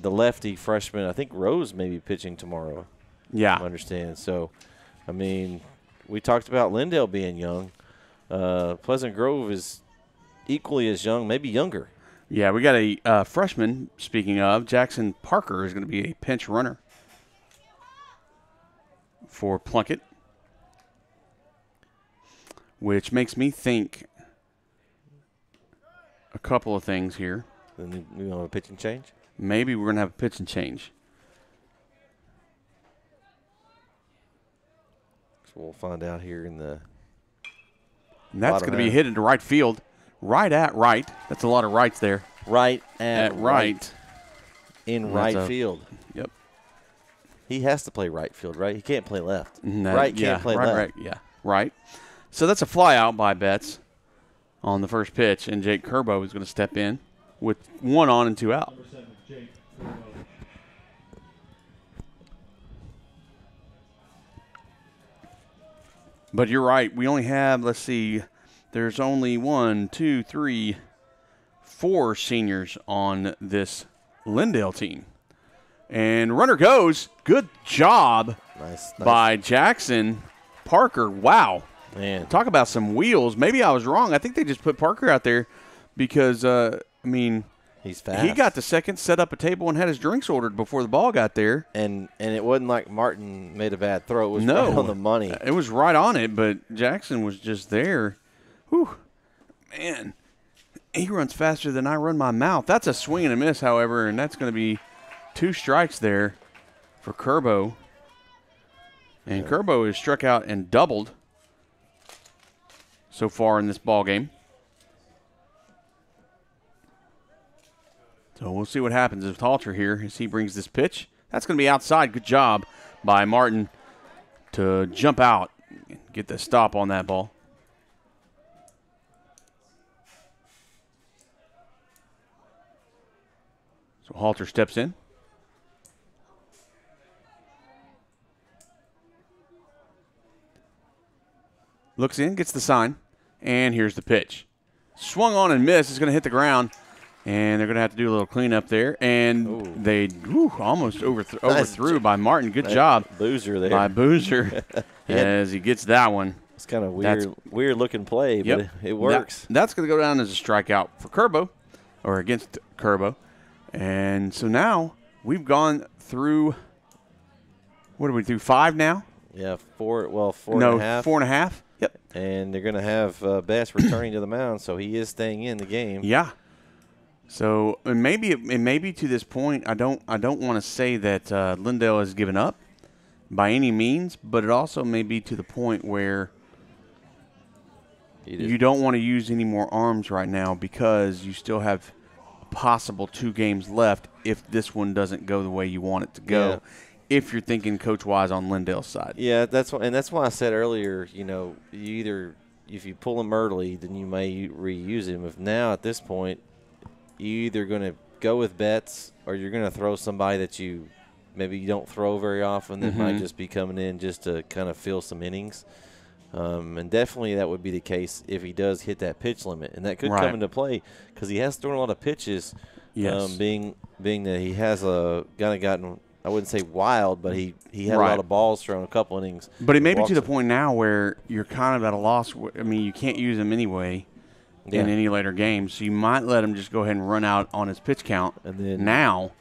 the lefty freshman. I think Rose may be pitching tomorrow. Yeah, I understand. So, I mean, we talked about Lindale being young. Pleasant Grove is equally as young, maybe younger. Yeah, we got a freshman, speaking of. Jackson Parker is going to be a pinch runner for Plunkett, which makes me think a couple of things here. Then we want a pitch and change? Maybe we're going to have a pitch and change. So we'll find out here in the And that's going to be hit into right field. Right at right. That's a lot of rights there. Right at right. In right field. Yep. He has to play right field, right? He can't play left. No, right can't play left. Right, yeah, right. So that's a fly out by Betts on the first pitch, and Jake Kerbo is going to step in with 1 on and 2 out. Number 7, Jake Curbo. But you're right. We only have, let's see, there's only 1, 2, 3, 4 seniors on this Lindale team. And runner goes. Good job Nice. by Jackson Parker. Wow. Man. Talk about some wheels. Maybe I was wrong. I think they just put Parker out there because, I mean, He's fast. he got the second, set up a table, and had his drinks ordered before the ball got there. And it wasn't like Martin made a bad throw. It was No. right on the money. It was right on it, but Jackson was just there. Whew. Man, he runs faster than I run my mouth. That's a swing and a miss, however, and that's going to be 2 strikes there for Kerbo. And Kerbo is struck out and doubled so far in this ball game. So we'll see what happens with Halter here as he brings this pitch. That's going to be outside. Good job by Martin to jump out and get the stop on that ball. So Halter steps in. Looks in, gets the sign, and here's the pitch. Swung on and missed. It's going to hit the ground, and they're going to have to do a little cleanup there. And they almost overthrew by Martin. Good job. Boozer there. By Boozer as he gets that one. It's kind of weird looking play, but it works. That's going to go down as a strikeout for Kerbo, or against Kerbo. And so now we've gone through, what are we through, 5 now? Yeah, 4 and a half. 4.5. Yep. And they're going to have Bass returning to the mound, so he is staying in the game. Yeah. So and maybe to this point, I don't want to say that Lindale has given up by any means, but it also may be to the point where you don't want to use any more arms right now because you still have a possible 2 games left if this one doesn't go the way you want it to go. Yeah. If you're thinking coach-wise on Lindale's side. Yeah, that's why I said earlier, if you pull him early, then you may reuse him. If now at this point, you're either going to go with Betts or you're going to throw somebody that you don't throw very often that might just be coming in just to kind of fill some innings. And definitely that would be the case if he does hit that pitch limit. And that could come into play because he has thrown a lot of pitches, being that he has gotten – I wouldn't say wild, but he had a lot of balls thrown, a couple innings. But it may be to the point now where you're kind of at a loss. I mean, you can't use him anyway in any later games, so you might let him just go ahead and run out on his pitch count and then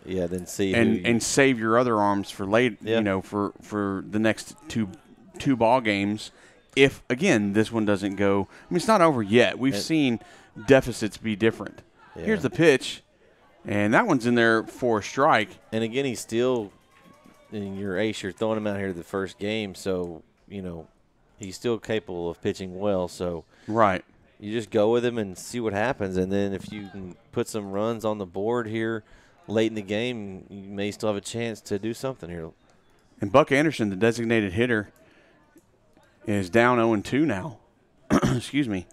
then see and save your other arms for late. For the next two ball games. If again this one doesn't go, I mean it's not over yet. We've seen deficits be different. Yeah. Here's the pitch. And that one's in there for a strike. And, again, he's still in your ace. You're throwing him out here the first game, so, he's still capable of pitching well. So you just go with him and see what happens. And then if you can put some runs on the board here late in the game, you may still have a chance to do something here. And Buck Anderson, the designated hitter, is down 0-2 now. Excuse me.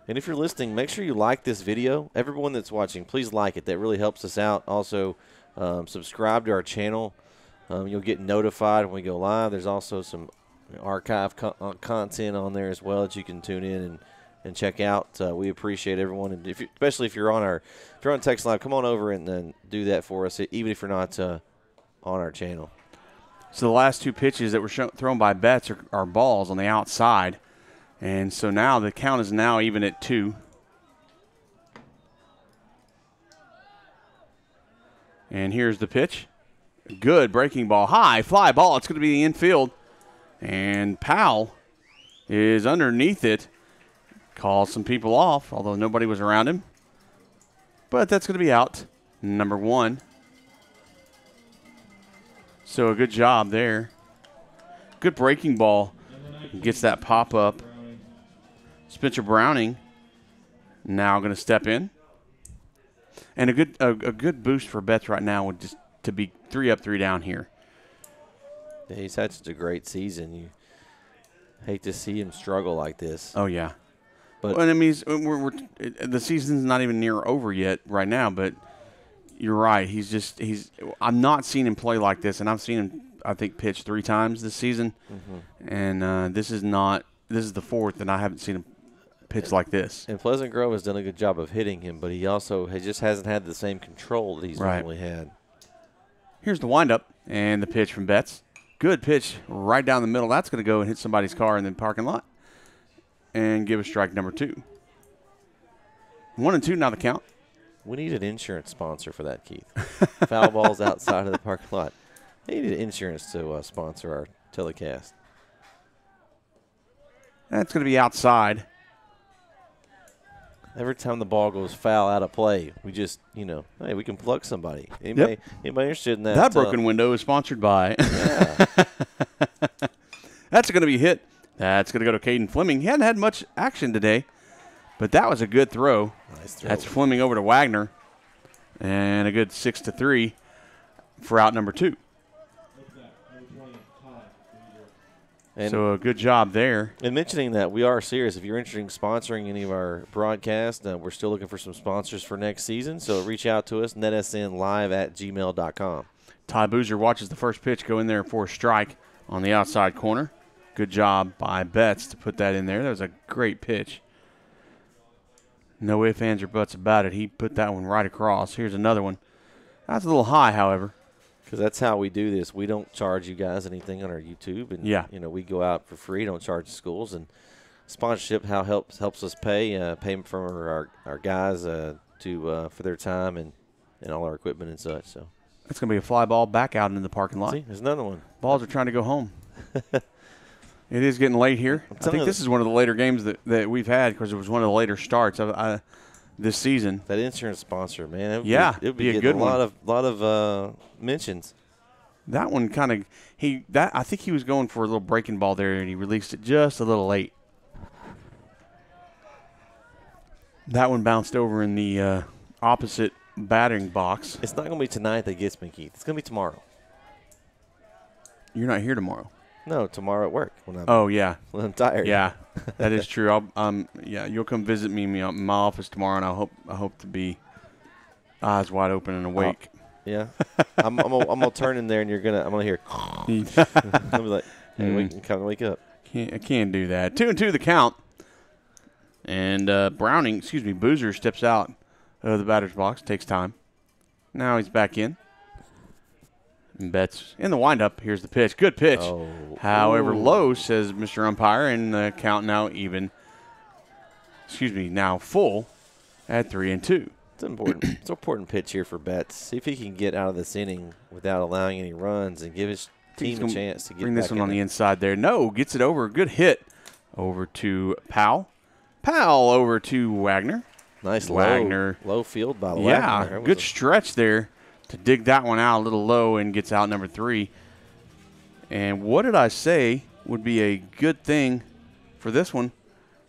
And if you're listening, make sure you like this video. Everyone that's watching, please like it. That really helps us out. Also, subscribe to our channel. You'll get notified when we go live. There's also some archive content on there as well that you can tune in and check out. We appreciate everyone, and especially if you're on Text Live, come on over and then do that for us, even if you're not on our channel. So the last 2 pitches that were thrown by Betts are balls on the outside. And so now the count is now even at 2. And here's the pitch. Good breaking ball. High fly ball. It's going to be the infield. And Powell is underneath it. Calls some people off, although nobody was around him. But that's going to be out. Number 1. So a good job there. Good breaking ball. Gets that pop up. Spencer Browning now going to step in. And a good boost for Betts right now would just to be 3 up, 3 down here. Yeah, he's had such a great season. You hate to see him struggle like this. Oh, yeah. But well, I mean, the season's not even near over yet right now, but you're right. I'm not seeing him play like this, and I've seen him, I think, pitch 3 times this season. And this is the 4th, and I haven't seen him pitch like this. And Pleasant Grove has done a good job of hitting him, but he also just hasn't had the same control that he's normally had. Here's the windup and the pitch from Betts. Good pitch right down the middle. That's going to go and hit somebody's car in the parking lot and give us strike number 2. 1-2 now the count. We need an insurance sponsor for that, Keith. Foul balls outside of the parking lot. They need insurance to sponsor our telecast. That's going to be outside. Every time the ball goes foul out of play, we just, hey, we can plug somebody. Anybody interested in that? That broken window is sponsored by. Yeah. That's going to be hit. That's going to go to Caden Fleming. He hadn't had much action today, but that was a good throw. Nice throw. That's Fleming over to Wagner, and a good 6-3 for out number 2. And so a good job there. And mentioning that, we are serious. If you're interested in sponsoring any of our broadcasts, we're still looking for some sponsors for next season. So reach out to us, netsnlive@gmail.com. Ty Boozer watches the first pitch go in there for a strike on the outside corner. Good job by Betts to put that in there. That was a great pitch. No ifs, ands, or buts about it. He put that one right across. Here's another one. That's a little high, however. Because that's how we do this. We don't charge you guys anything on our YouTube. And, we go out for free, don't charge the schools. And sponsorship helps us pay from our guys for their time and all our equipment and such. So that's going to be a fly ball back out into the parking lot. See, there's another one. Balls are trying to go home. It is getting late here. I think this is one of the later games that we've had because it was one of the later starts of this season. That insurance sponsor, man. It would be a good one. A lot of mentions. That one kind of I think he was going for a little breaking ball there, and he released it just a little late. That one bounced over in the opposite batting box. It's not going to be tonight that gets me, Keith. It's going to be tomorrow. You're not here tomorrow. No, tomorrow at work when I'm tired. Yeah, that is true. You'll come visit me in my office tomorrow, and I hope to be eyes wide open and awake. Yeah, I'm gonna turn in there, and I'm gonna hear. I'll be like, hey, wake up. I can't do that. 2-2 the count, and Boozer steps out of the batter's box. Takes time. Now he's back in. And Betts in the windup. Here's the pitch. Good pitch. Oh. However, low, says Mr. Umpire, and the count now now full at 3-2. It's important. It's an important pitch here for Betts. See if he can get out of this inning without allowing any runs and give his team a chance to get bring back this one in on there. the inside there. No, gets it over. Good hit over to Powell. Powell over to Wagner. Nice Wagner. Low field by the Wagner. Yeah, good stretch there to dig that one out a little low and gets out number 3. And what did I say would be a good thing for this one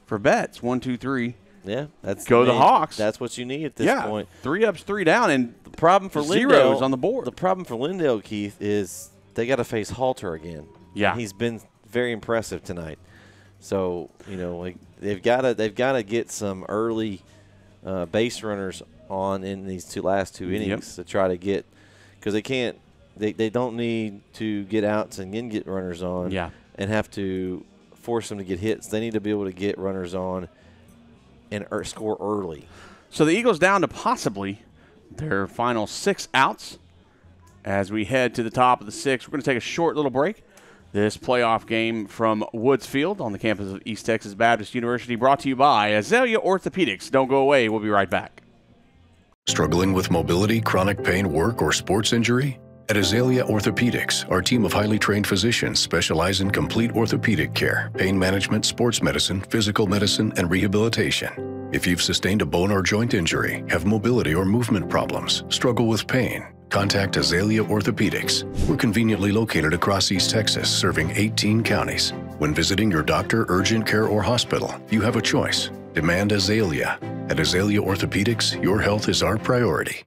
for Betts? 1, 2, 3. Yeah, go the Hawks. That's what you need at this point. 3 ups, 3 down, and the problem for zeros on the board. The problem for Lindale, Keith, is they got to face Halter again. Yeah, he's been very impressive tonight. So they've got to get some early base runners on in these last two innings to try to get, because they don't need to get outs and then get runners on and have to force them to get hits. They need to be able to get runners on and score early. So the Eagles down to possibly their final 6 outs as we head to the top of the 6th. We're going to take a short little break. This playoff game from Woods Field on the campus of East Texas Baptist University, brought to you by Azalea Orthopedics. Don't go away. We'll be right back. Struggling with mobility, chronic pain, work, or sports injury? At Azalea Orthopedics, our team of highly trained physicians specialize in complete orthopedic care, pain management, sports medicine, physical medicine, and rehabilitation. If you've sustained a bone or joint injury, have mobility or movement problems, struggle with pain, contact Azalea Orthopedics. We're conveniently located across East Texas, serving 18 counties. When visiting your doctor, urgent care, or hospital, you have a choice. Demand Azalea. At Azalea Orthopedics, your health is our priority.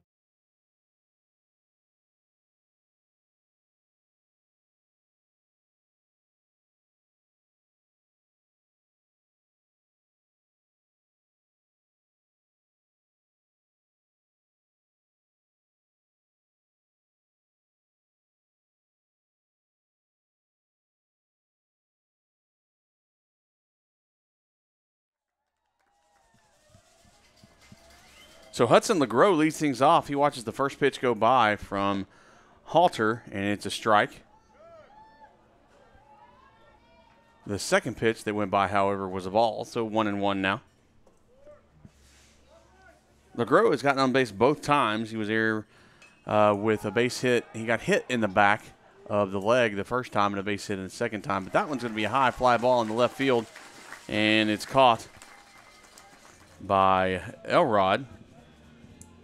So Hudson LeGros leads things off. He watches the first pitch go by from Halter, and it's a strike. The second pitch that went by, however, was a ball, so 1-1 now. LeGros has gotten on base both times. He was there with a base hit. He got hit in the back of the leg the first time and a base hit in the second time, but that one's going to be a high fly ball in the left field, and it's caught by Elrod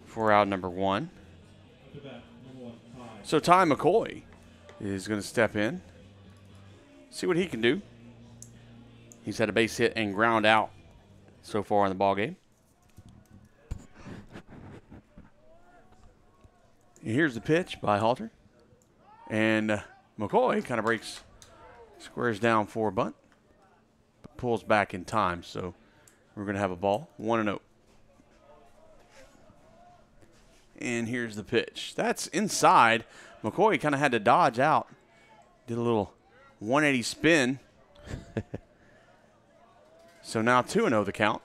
for out number 1. So Ty McCoy is going to step in, see what he can do. He's had a base hit and ground out so far in the ball game. Here's the pitch by Halter. And McCoy kind of breaks, squares down for a bunt, but pulls back in time. So we're going to have a ball, 1-0. And here's the pitch. That's inside. McCoy kind of had to dodge out. Did a little 180 spin. So now 2-0 the count.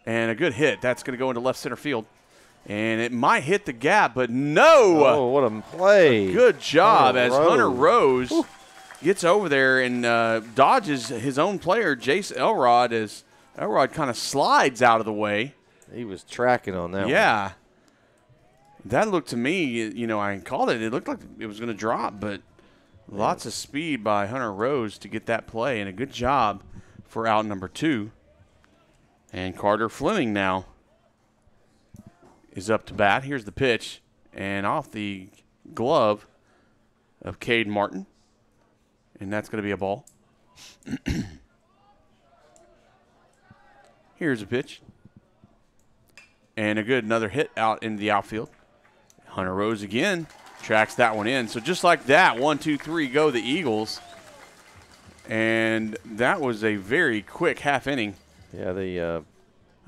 And a good hit. That's going to go into left center field. And it might hit the gap, but no. Oh, what a play. Good job Hunter Rose. Hunter Rose gets over there and dodges his own player, Jace Elrod, as Elrod kind of slides out of the way. He was tracking on that one. Yeah. That looked to me, you know, I called it. It looked like it was going to drop, but lots of speed by Hunter Rose to get that play, and a good job for out number 2. And Carter Fleming now is up to bat. Here's the pitch, and off the glove of Cade Martin, and that's going to be a ball. Here's a pitch, and another hit out into the outfield. Hunter Rose again tracks that one in. So just like that, 1, 2, 3, go the Eagles. And that was a very quick half inning. Yeah,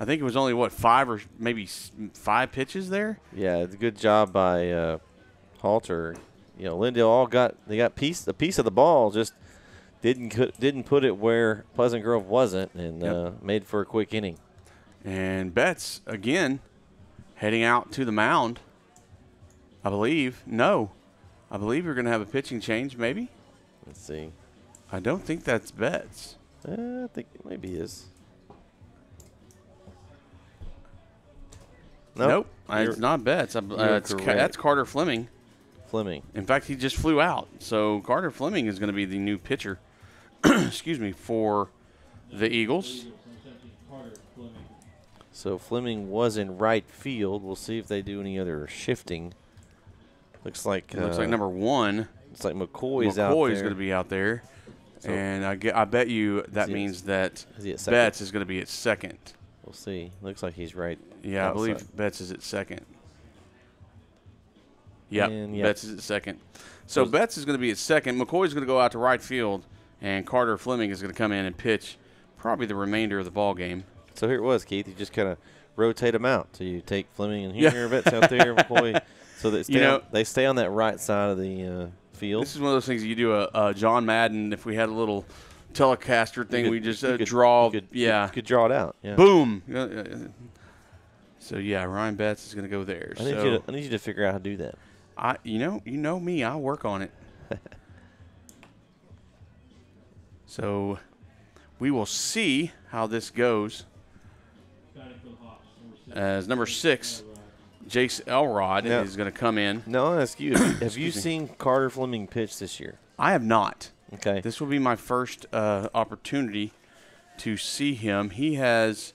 I think it was only, what, 5 or maybe 5 pitches there? Yeah, it's a good job by Halter. You know, Lindale they got a piece of the ball, just didn't put it where Pleasant Grove wasn't, and made for a quick inning. And Betts again heading out to the mound. I believe you're going to have a pitching change, maybe. Let's see. I don't think that's Betts. I think it maybe is. Nope, it's not Betts. That's Carter Fleming. In fact, he just flew out. So Carter Fleming is going to be the new pitcher, excuse me, for the Eagles. So Fleming was in right field. We'll see if they do any other shifting. Looks like number 1. It's like McCoy's out there. McCoy's going to be out there. So and I bet you that means that Betts is going to be at second. We'll see. Looks like he's right. Yeah, outside. I believe Betts is at second. Yep, Betts is at second. So Betts is going to be at second. McCoy's going to go out to right field, and Carter Fleming is going to come in and pitch probably the remainder of the ball game. So here it was, Keith. You just kind of rotate them out. So you take Fleming in here, Betts out there, McCoy. So that they stay on that right side of the field. This is one of those things you do a John Madden. If we had a little Telecaster thing, we just draw. You could draw it out. Yeah. Boom. So yeah, Ryan Betts is going to go there. I need you to figure out how to do that. You know me. I'll work on it. So we will see how this goes. As number 6, Jace Elrod is going to come in. No, I'll ask you. Have you seen Carter Fleming pitch this year? I have not. Okay. This will be my first opportunity to see him. He has,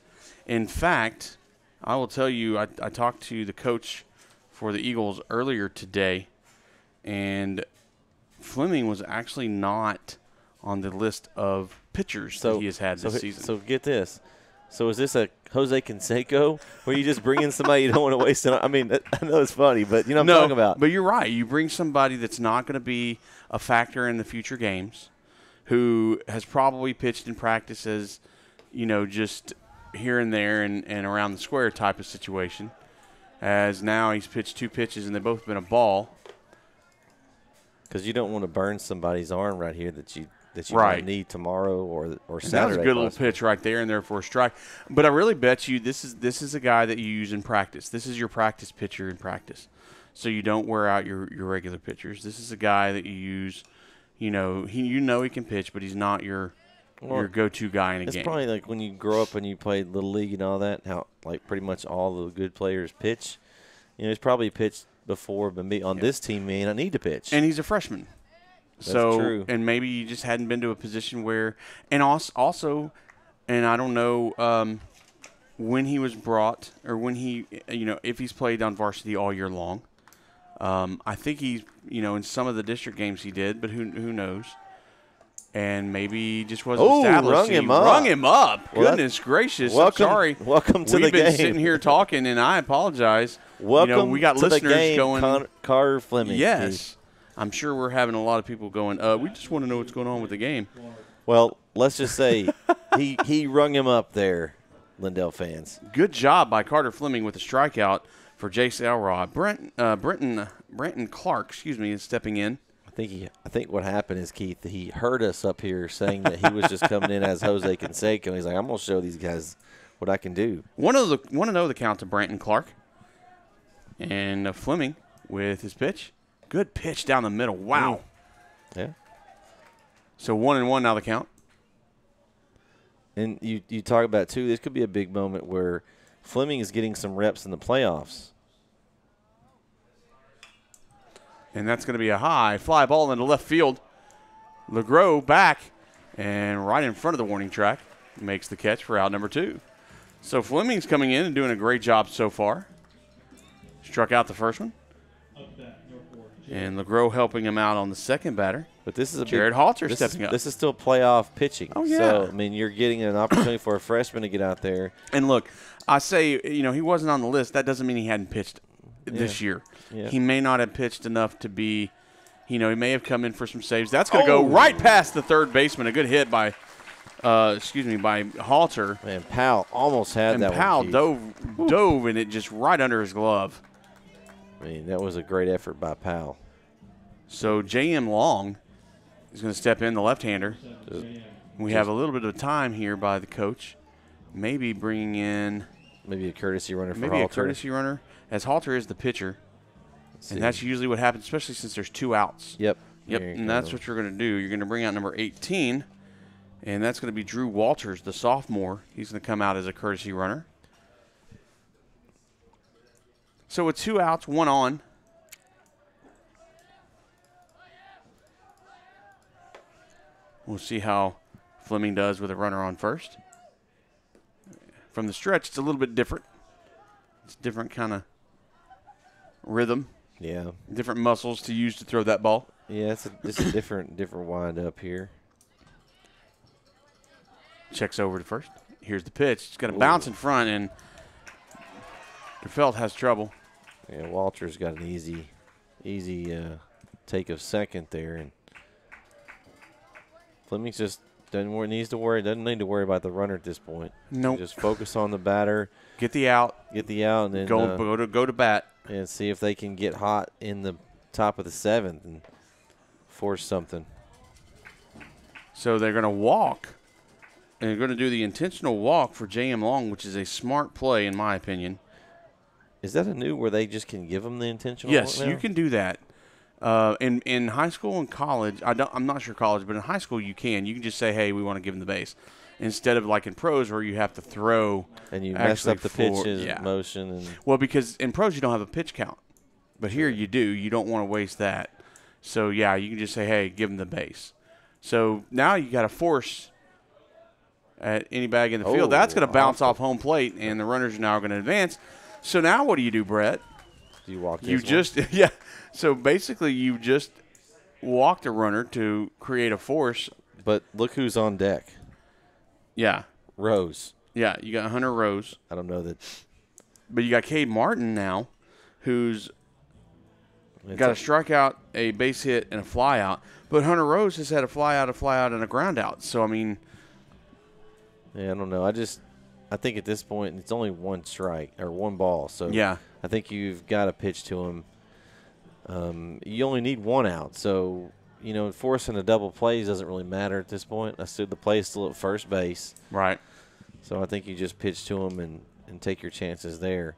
in fact, I will tell you, I talked to the coach for the Eagles earlier today, and Fleming was actually not on the list of pitchers that he has had this season. So get this. So is this a Jose Canseco where you just bring in somebody you don't want to waste it on? I mean, I know it's funny, but you know what I'm talking about. But you're right. You bring somebody that's not going to be a factor in the future games, who has probably pitched in practices, just here and there and around the square type of situation, as now he's pitched 2 pitches and they've both been a ball. Because you don't want to burn somebody's arm right here that you right. need tomorrow or Saturday. That was a good little pitch right there and there for a strike. But I really bet you this is a guy that you use in practice. This is your practice pitcher in practice. so you don't wear out your regular pitchers. This is a guy that you use. He can pitch, but he's not your go-to guy in a game. It's probably like when you grow up and you played Little League and all that, how like pretty much all the good players pitch. He's probably pitched before, but on this team, may not need to pitch. And he's a freshman. That's true. And maybe you just hadn't been to a position where – and also, and I don't know when he was brought or when he – if he's played on varsity all year long. I think he's – in some of the district games he did, but who knows. And maybe he just wasn't established. Rung him up. Well, Goodness gracious. Welcome, I'm sorry. Welcome to the game. We've been sitting here talking, and I apologize. Welcome we got to listeners the game, going – Carter Fleming. Yes. I'm sure we're having a lot of people going, we just want to know what's going on with the game. Well, let's just say he rung him up there, Lindale fans. Good job by Carter Fleming with a strikeout for Jace Elrod. Brenton Clark, is stepping in. I think what happened is, Keith, he heard us up here saying that he was just coming in as Jose Canseco. He's like, I'm going to show these guys what I can do. Want to know the count to Brenton Clark. And Fleming with his pitch. Good pitch down the middle. Wow. Yeah. So 1-1 now the count. And you talk about, too, this could be a big moment where Fleming is getting some reps in the playoffs. And that's going to be a high fly ball into left field. LeGros back and right in front of the warning track makes the catch for out number 2. So Fleming's coming in and doing a great job so far. Struck out the first one. And LeGros helping him out on the second batter. But this is Jared Halter stepping up. This is still playoff pitching. Oh, yeah. So, you're getting an opportunity for a freshman to get out there. And look, I say, he wasn't on the list. That doesn't mean he hadn't pitched this year. Yeah. He may not have pitched enough to be, he may have come in for some saves. That's going to go right past the third baseman. A good hit by Halter. Man, Powell almost had that one. And Powell dove, and it just right under his glove. That was a great effort by Powell. So J.M. Long is going to step in, the left-hander. We have a little bit of time here by the coach. Maybe bringing in a courtesy runner for Halter. Maybe a courtesy runner, as Halter is the pitcher. And that's usually what happens, especially since there's 2 outs. Yep. And that's what you're going to do. You're going to bring out number 18, and that's going to be Drew Walters, the sophomore. He's going to come out as a courtesy runner. So with 2 outs, 1 on. We'll see how Fleming does with a runner on first. From the stretch, it's a little bit different. It's a different kind of rhythm. Yeah. Different muscles to use to throw that ball. Yeah, it's a different wind up here. Checks over to first. Here's the pitch. It's got a bounce in front, and DeFelt has trouble. Yeah, Walter's got an easy take of second there, and Fleming just doesn't need to worry about the runner at this point. Nope. Just focus on the batter. Get the out, and then go to bat, and see if they can get hot in the top of the 7th and force something. So they're going to walk, and they're going to do the intentional walk for J.M. Long, which is a smart play in my opinion. Is that a new where they just can give them the intentional? Yes, walk now? you can do that. In high school and college, I'm not sure college, but in high school you can. You can just say, hey, we want to give them the base. Instead of like in pros where you have to throw. And you mess up the pitches, motion. Well, because in pros you don't have a pitch count. But here you do. You don't want to waste that. So, yeah, you can just say, hey, give them the base. So now you got to force at any bag in the field. That's going to bounce off home plate, and the runners are now going to advance. So now what do you do, Brett? You walk this You just – yeah. So basically you just walked a runner to create a force. But look who's on deck. Yeah. Rose. Yeah, you got Hunter Rose. I don't know that. But you got Cade Martin now, who's got a strikeout, a base hit, and a fly out. But Hunter Rose has had a fly out, and a ground out. So, I mean. Yeah, I don't know. I think at this point it's only 1 strike or 1 ball. So yeah. I think you've got to pitch to him. You only need 1 out. So, forcing a double plays doesn't really matter at this point. The play is still at first base. Right. So I think you just pitch to him and take your chances there.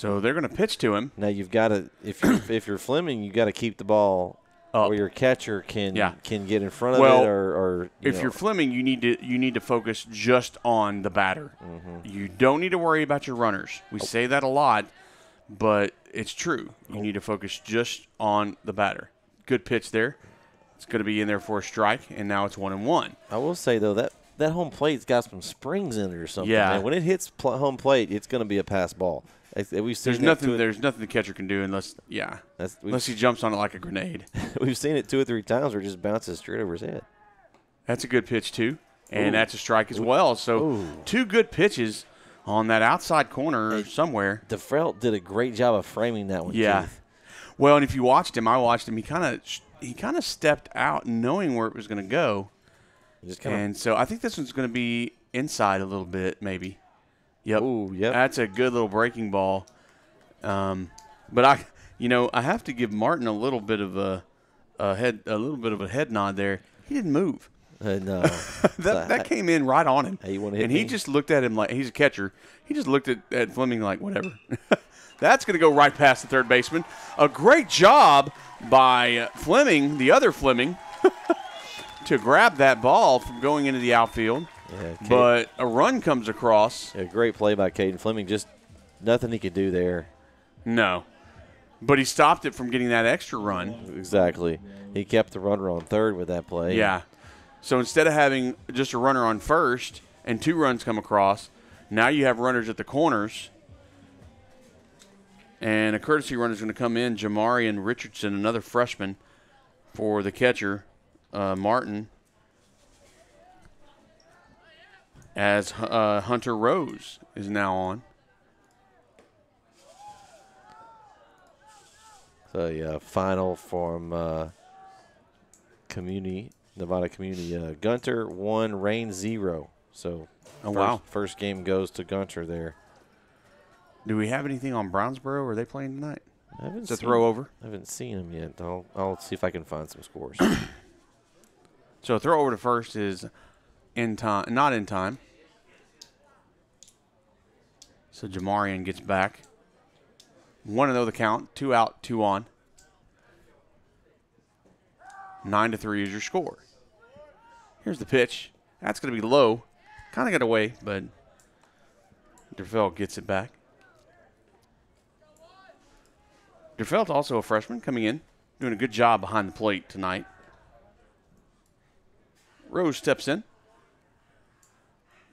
So they're going to pitch to him. Now you've got to, if you're Fleming, you got to keep the ball up, where your catcher can get in front of well, it, or if you're Fleming, you need to focus just on the batter. You don't need to worry about your runners. We say that a lot, but it's true. You need to focus just on the batter. Good pitch there. It's going to be in there for a strike, and now it's 1-1. I will say though that home plate's got some springs in it or something. Yeah. Man. When it hits home plate, it's going to be a pass ball. We've seen There's nothing the catcher can do unless he jumps on it like a grenade. We've seen it 2 or 3 times where it just bounces straight over his head. That's a good pitch too, and that's a strike as well. So 2 good pitches on that outside corner somewhere. DeFelt did a great job of framing that one. Yeah. Keith. Well, and if you watched him, I watched him. He kind of stepped out knowing where it was going to go, and so I think this one's going to be inside a little bit, maybe. Yep. Ooh, yep. That's a good little breaking ball. But I have to give Martin a little bit of a head nod there. He didn't move. No. that came in right on him. Hey, you want to hit and me? he just looked at him like he's a catcher. He just looked at Fleming like whatever. That's going to go right past the third baseman. A great job by Fleming, the other Fleming, to grab that ball from going into the outfield. Yeah, but a run comes across. A great play by Caden Fleming. Just nothing he could do there. No. But he stopped it from getting that extra run. Exactly. He kept the runner on third with that play. Yeah. So instead of having just a runner on first and 2 runs come across, now you have runners at the corners. And a courtesy runner is going to come in, Jamarian Richardson, another freshman for the catcher, Martin, as Hunter Rose is now on. So, yeah, final from Nevada Community. Gunter 1, Rain 0. So, first game goes to Gunter there. Do we have anything on Brownsboro? Are they playing tonight? It's a throw over? I haven't seen them yet. I'll see if I can find some scores. So a throw over to first is in time, not in time. So Jamarian gets back. 1-0 the count. 2 out, 2 on. 9-3 is your score. Here's the pitch. That's going to be low. Kind of got away, but DeFelt gets it back. DeFelt also a freshman coming in, doing a good job behind the plate tonight. Rose steps in,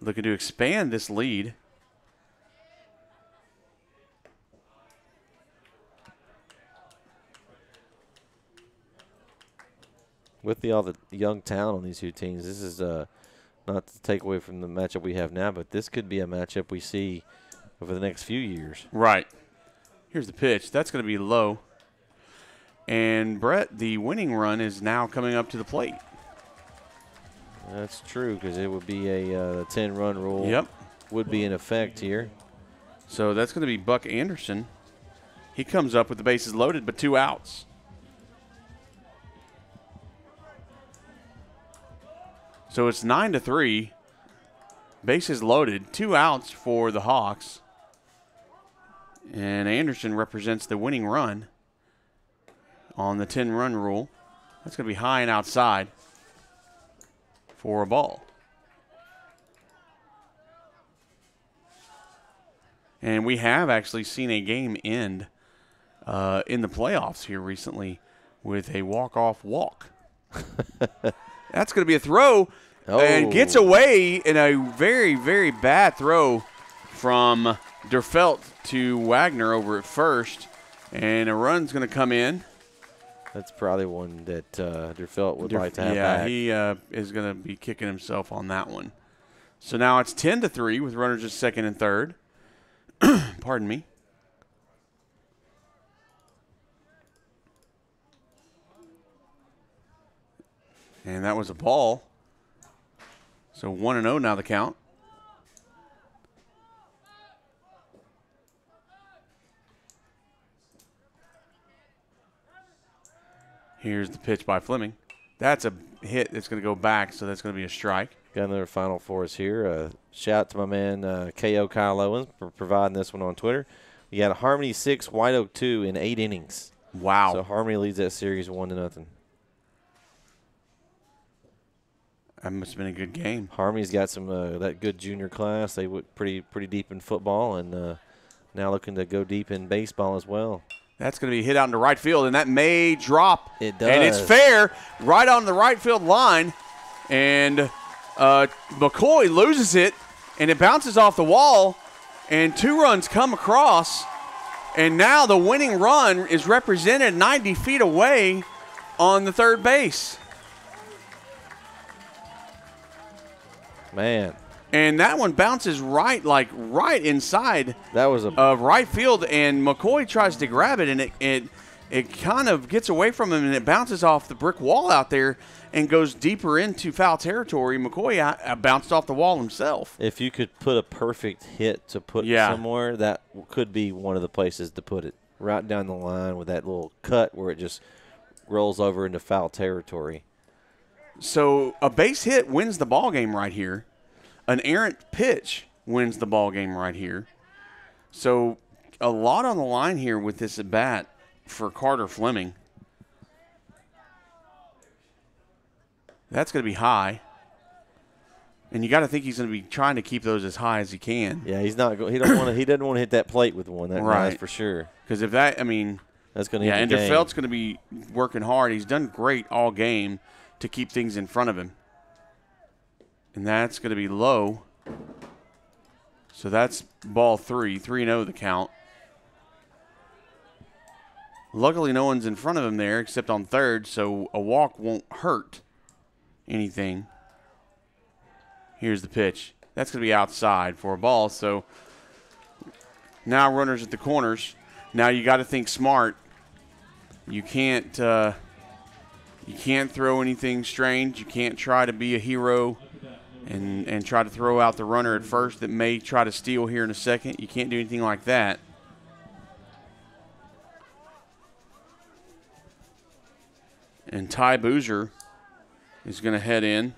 looking to expand this lead. With all the young talent on these 2 teams, this is not to take away from the matchup we have now, but this could be a matchup we see over the next few years. Right. Here's the pitch. That's going to be low. And, Brett, the winning run is now coming up to the plate. That's true, because it would be a 10-run rule. Yep. Would be in effect here. So that's going to be Buck Anderson. He comes up with the bases loaded, but 2 outs. So it's 9-3. Bases loaded, 2 outs for the Hawks. And Anderson represents the winning run on the 10-run rule. That's going to be high and outside for a ball. And we have actually seen a game end in the playoffs here recently with a walk-off walk. That's going to be a throw and gets away in a very, very bad throw from DeFelt to Wagner over at first, and a run's going to come in. That's probably one that DeFelt would like to have back. Yeah, he is going to be kicking himself on that one. So now it's 10-3 with runners at second and third. Pardon me. And that was a ball. So 1-0 now the count. Here's the pitch by Fleming. That's a hit that's going to go back, so that's going to be a strike. Got another final for us here. Shout out to my man, KO Kyle Owens, for providing this one on Twitter. You got Harmony 6, White Oak 2 in 8 innings. Wow. So Harmony leads that series 1-0. That must have been a good game. Harmony's got some that good junior class. They went pretty deep in football, and now looking to go deep in baseball as well. That's going to be hit out into right field, and that may drop. It does. And it's fair, right on the right field line. And McCoy loses it, and it bounces off the wall, and 2 runs come across. And now the winning run is represented 90 feet away on the third base. Man. And that one bounces right inside That was of right field, and McCoy tries to grab it, and it kind of gets away from him, and it bounces off the brick wall out there and goes deeper into foul territory. McCoy bounced off the wall himself. if you could put a perfect hit to put somewhere, that could be one of the places to put it. Right down the line with that little cut where it just rolls over into foul territory. So a base hit wins the ball game right here. An errant pitch wins the ball game right here. So a lot on the line here with this at bat for Carter Fleming. That's going to be high. And you got to think he's going to be trying to keep those as high as he can. Yeah, he's not. He doesn't want to hit that plate with one. That Right. guy's for sure. Because if that, I mean, That's going to yeah, hit and the game. Felt's going to be working hard. He's done great all game to keep things in front of him. And that's going to be low. So that's ball 3, 3-0 the count. Luckily, no one's in front of him there except on third, so a walk won't hurt anything. Here's the pitch. That's going to be outside for a ball. So now runners at the corners. Now you got to think smart. You can't throw anything strange. You can't try to be a hero and try to throw out the runner at first that may try to steal here in a second. You can't do anything like that. And Ty Boozer is going to head in.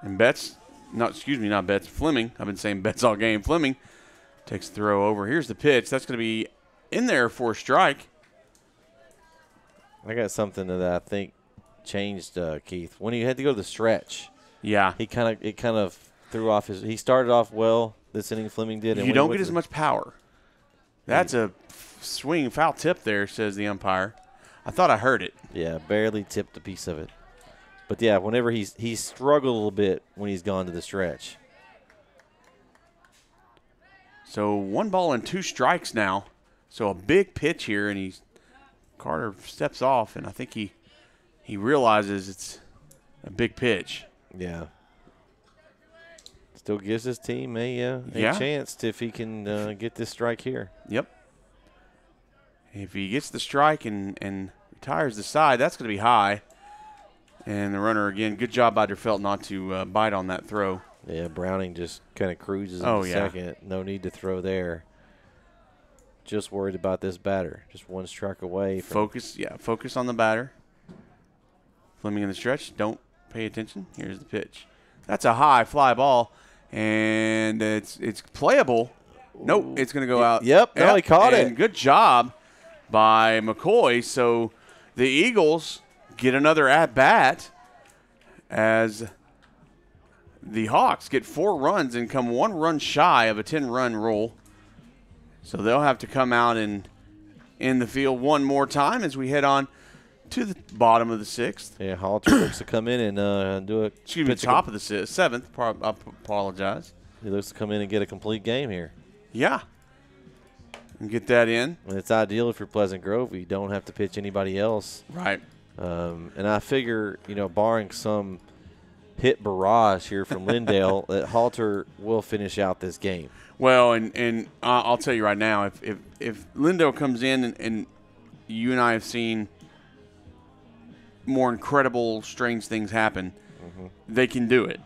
And Fleming. I've been saying Betts all game. Fleming takes the throw over. Here's the pitch. That's going to be in there for a strike. I got something that I think changed, Keith. When he had to go to the stretch, Yeah. it kind of threw off his. He started off well. This inning, Fleming did. And You when he don't went get to as much power. That's a swing foul tip there, says the umpire. I thought I heard it. Yeah, barely tipped a piece of it. But yeah, whenever he's struggled a little bit when he's gone to the stretch. So 1 ball and 2 strikes now. So a big pitch here, and Carter steps off, and I think he realizes it's a big pitch. Yeah. Still gives his team a Yeah. chance if he can get this strike here. Yep. If he gets the strike and retires the side, that's going to be high. And the runner, again, good job by Derfelt not to bite on that throw. Yeah, Browning just kind of cruises Oh, in yeah. second. No need to throw there. Just worried about this batter. Just 1 strike away. Focus on the batter. Fleming in the stretch. Don't pay attention. Here's the pitch. That's a high fly ball, and it's playable. Nope, it's going to go out. Yep, no, he caught and it. Good job by McCoy. So the Eagles get another at-bat as the Hawks get 4 runs and come 1 run shy of a 10-run rule. So they'll have to come out and in the field one more time as we head on to the bottom of the 6th. Yeah, Halter looks to come in and do it. Excuse me, top of the 7th. I apologize. He looks to come in and get a complete game here. Yeah. And get that in. And it's ideal if you're Pleasant Grove. You don't have to pitch anybody else. Right. And I figure, barring some hit barrage here from Lindale, that Halter will finish out this game. Well, and I'll tell you right now, if Lindale comes in and you and I have seen more incredible, strange things happen, they can do it.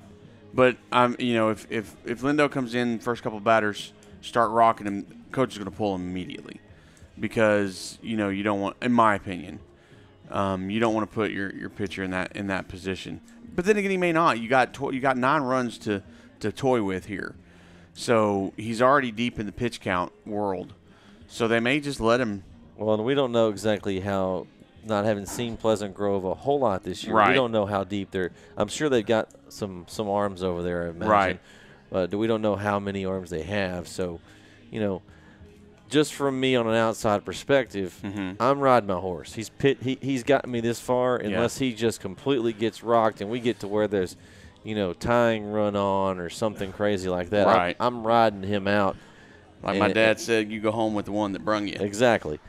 But if Lindale comes in, first couple of batters start rocking him, coach is going to pull him immediately because you don't want, in my opinion, You don't want to put your pitcher in that position. But then again, he may not. You got 9 runs to toy with here, so he's already deep in the pitch count world. So they may just let him. Well, and we don't know exactly how. Not having seen Pleasant Grove a whole lot this year, right. We don't know how deep they're. I'm sure they've got some arms over there, I imagine. Right. But we don't know how many arms they have. So, just from me on an outside perspective, I'm riding my horse. He's gotten me this far, unless he just completely gets rocked and we get to where there's, tying run on or something crazy like that. Right. I'm riding him out. Like my dad said, you go home with the one that brung you. Exactly.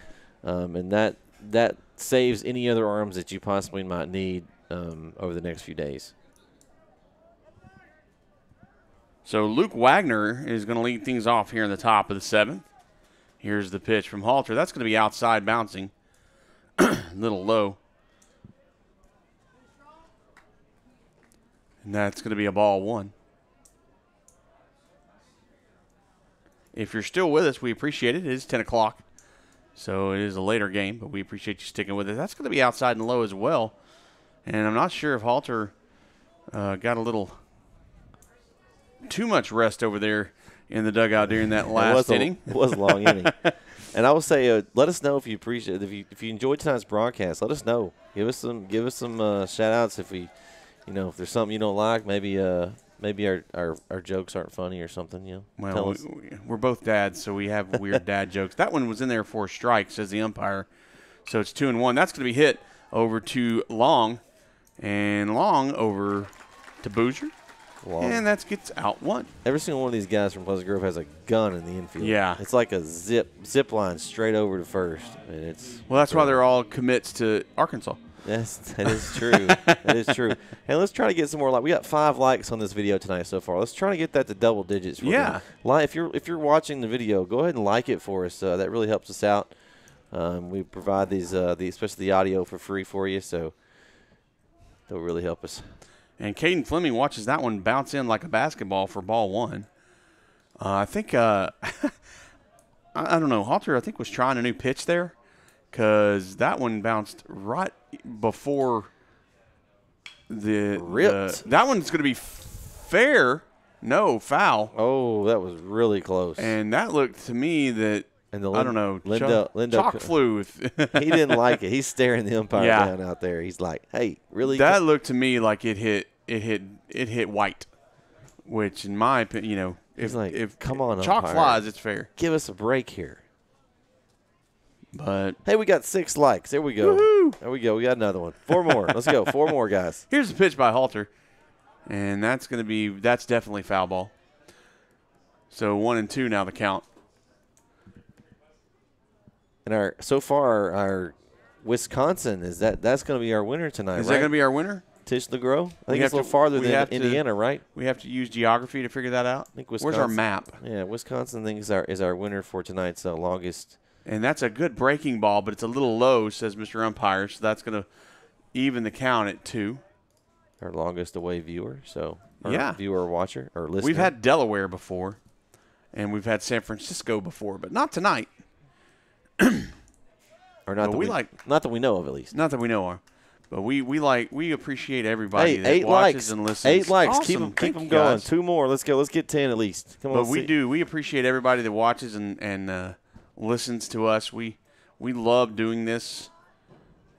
And that saves any other arms that you possibly might need over the next few days. So Luke Wagner is going to lead things off here in the top of the 7th. Here's the pitch from Halter. That's going to be outside bouncing. A little low. And that's going to be a ball 1. If you're still with us, we appreciate it. It is 10 o'clock. So it is a later game, but we appreciate you sticking with it. That's going to be outside and low as well. And I'm not sure if Halter got a little too much rest over there in the dugout during that last inning. It was a long inning. And I will say, let us know if you appreciate it. If you enjoyed tonight's broadcast, let us know. Give us some shout outs if if there's something you don't like, maybe our jokes aren't funny or something, Well, we're both dads, so we have weird dad jokes. That one was in there for a strike, says the umpire. So it's 2-1. That's going to be hit over to Long, and Long over to Boozer. Long. And that gets out 1. Every single one of these guys from Pleasant Grove has a gun in the infield. Yeah. It's like a zip line straight over to first. And that's why they're all commits to Arkansas. Yes, that is true. That is true. And let's try to get some more. We got 5 likes on this video tonight so far. Let's try to get that to double digits. If you're watching the video, go ahead and like it for us. That really helps us out. We provide these, especially the audio, for free for you, so they'll really help us. And Caden Fleming watches that one bounce in like a basketball for ball 1. I think I don't know. Halter, I think, was trying a new pitch there, because that one bounced right before the that one's going to be fair. No, foul. Oh, that was really close. And that looked to me that, I don't know, Lindale chalk flew. He didn't like it. He's staring the umpire down out there. He's like, hey, really? That looked to me like it hit white, which in my opinion, if come on, chalk umpire, flies, it's fair. Give us a break here. But hey, we got 6 likes. There we go. Woo-hoo. There we go. We got another one. 4 more. Let's go. 4 more, guys. Here's the pitch by Halter, and that's definitely foul ball. So 1-2 now the count. And our Wisconsin that's going to be our winner tonight. Is that going to be our winner? Tish LeGros? I think it's a little farther than Indiana, right? We have to use geography to figure that out. I think Wisconsin, where's our map? Yeah, Wisconsin I think is our winner for tonight's longest. And that's a good breaking ball, but it's a little low, says Mr. Umpire. So that's going to even the count at 2. Our longest away viewer, viewer or watcher or listener. We've had Delaware before, and we've had San Francisco before, but not tonight. Or not that we know of, at least. Not that we know of. But we appreciate everybody that 8 watches likes. and listens. 8 likes. Awesome. Keep them going. 2 more. Let's go. Let's get 10 at least. Come on. But we appreciate everybody that watches and listens to us. We love doing this.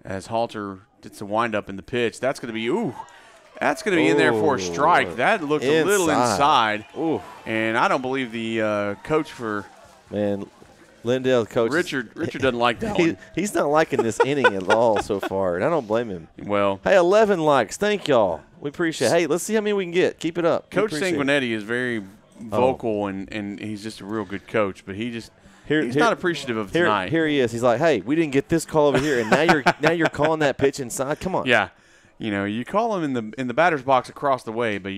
As Halter gets the wind up in the pitch, that's going to be in there for a strike. That looked a little inside. Ooh. And I don't believe the coach for Lindale coach Richard doesn't like that one. He's not liking this inning at all so far, and I don't blame him. Well, hey, 11 likes. Thank y'all. We appreciate it. Hey, let's see how many we can get. Keep it up. Coach Sanguinetti is very vocal, and he's just a real good coach, but he's not appreciative of tonight. Here he is. He's like, hey, we didn't get this call over here, and now you're calling that pitch inside. Come on. Yeah, you call him in the batter's box across the way, but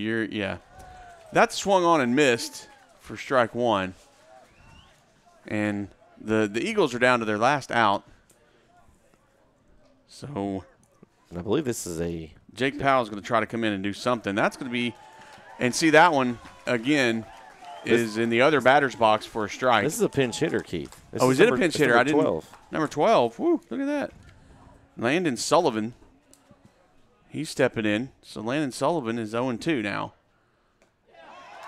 that's swung on and missed for strike 1, and the Eagles are down to their last out. So, I believe this is Jake Powell is going to try to come in and do something. That's going to be, and see that one again. Is in the other batter's box for a strike. This is a pinch hitter, Keith. Is it a pinch hitter? I didn't. 12. Number 12. Woo, look at that. Landon Sullivan, he's stepping in. So Landon Sullivan is 0-2 now.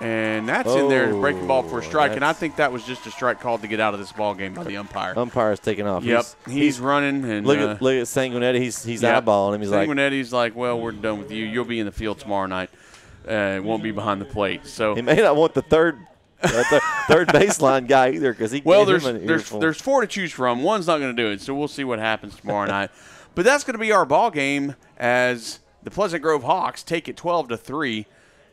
And that's in there, breaking ball for a strike. And I think that was just a strike called to get out of this ball game by the umpire. Umpire's taking off. Yep, he's running. And look at Sanguinetti. He's eyeballing him. He's Sanguinetti's like, well, we're done with you. You'll be in the field tomorrow night. It won't be behind the plate. So he may not want the third baseline guy either, because he. Well, there's 4 to choose from. One's not going to do it, so we'll see what happens tomorrow night. But that's going to be our ball game as the Pleasant Grove Hawks take it 12-3.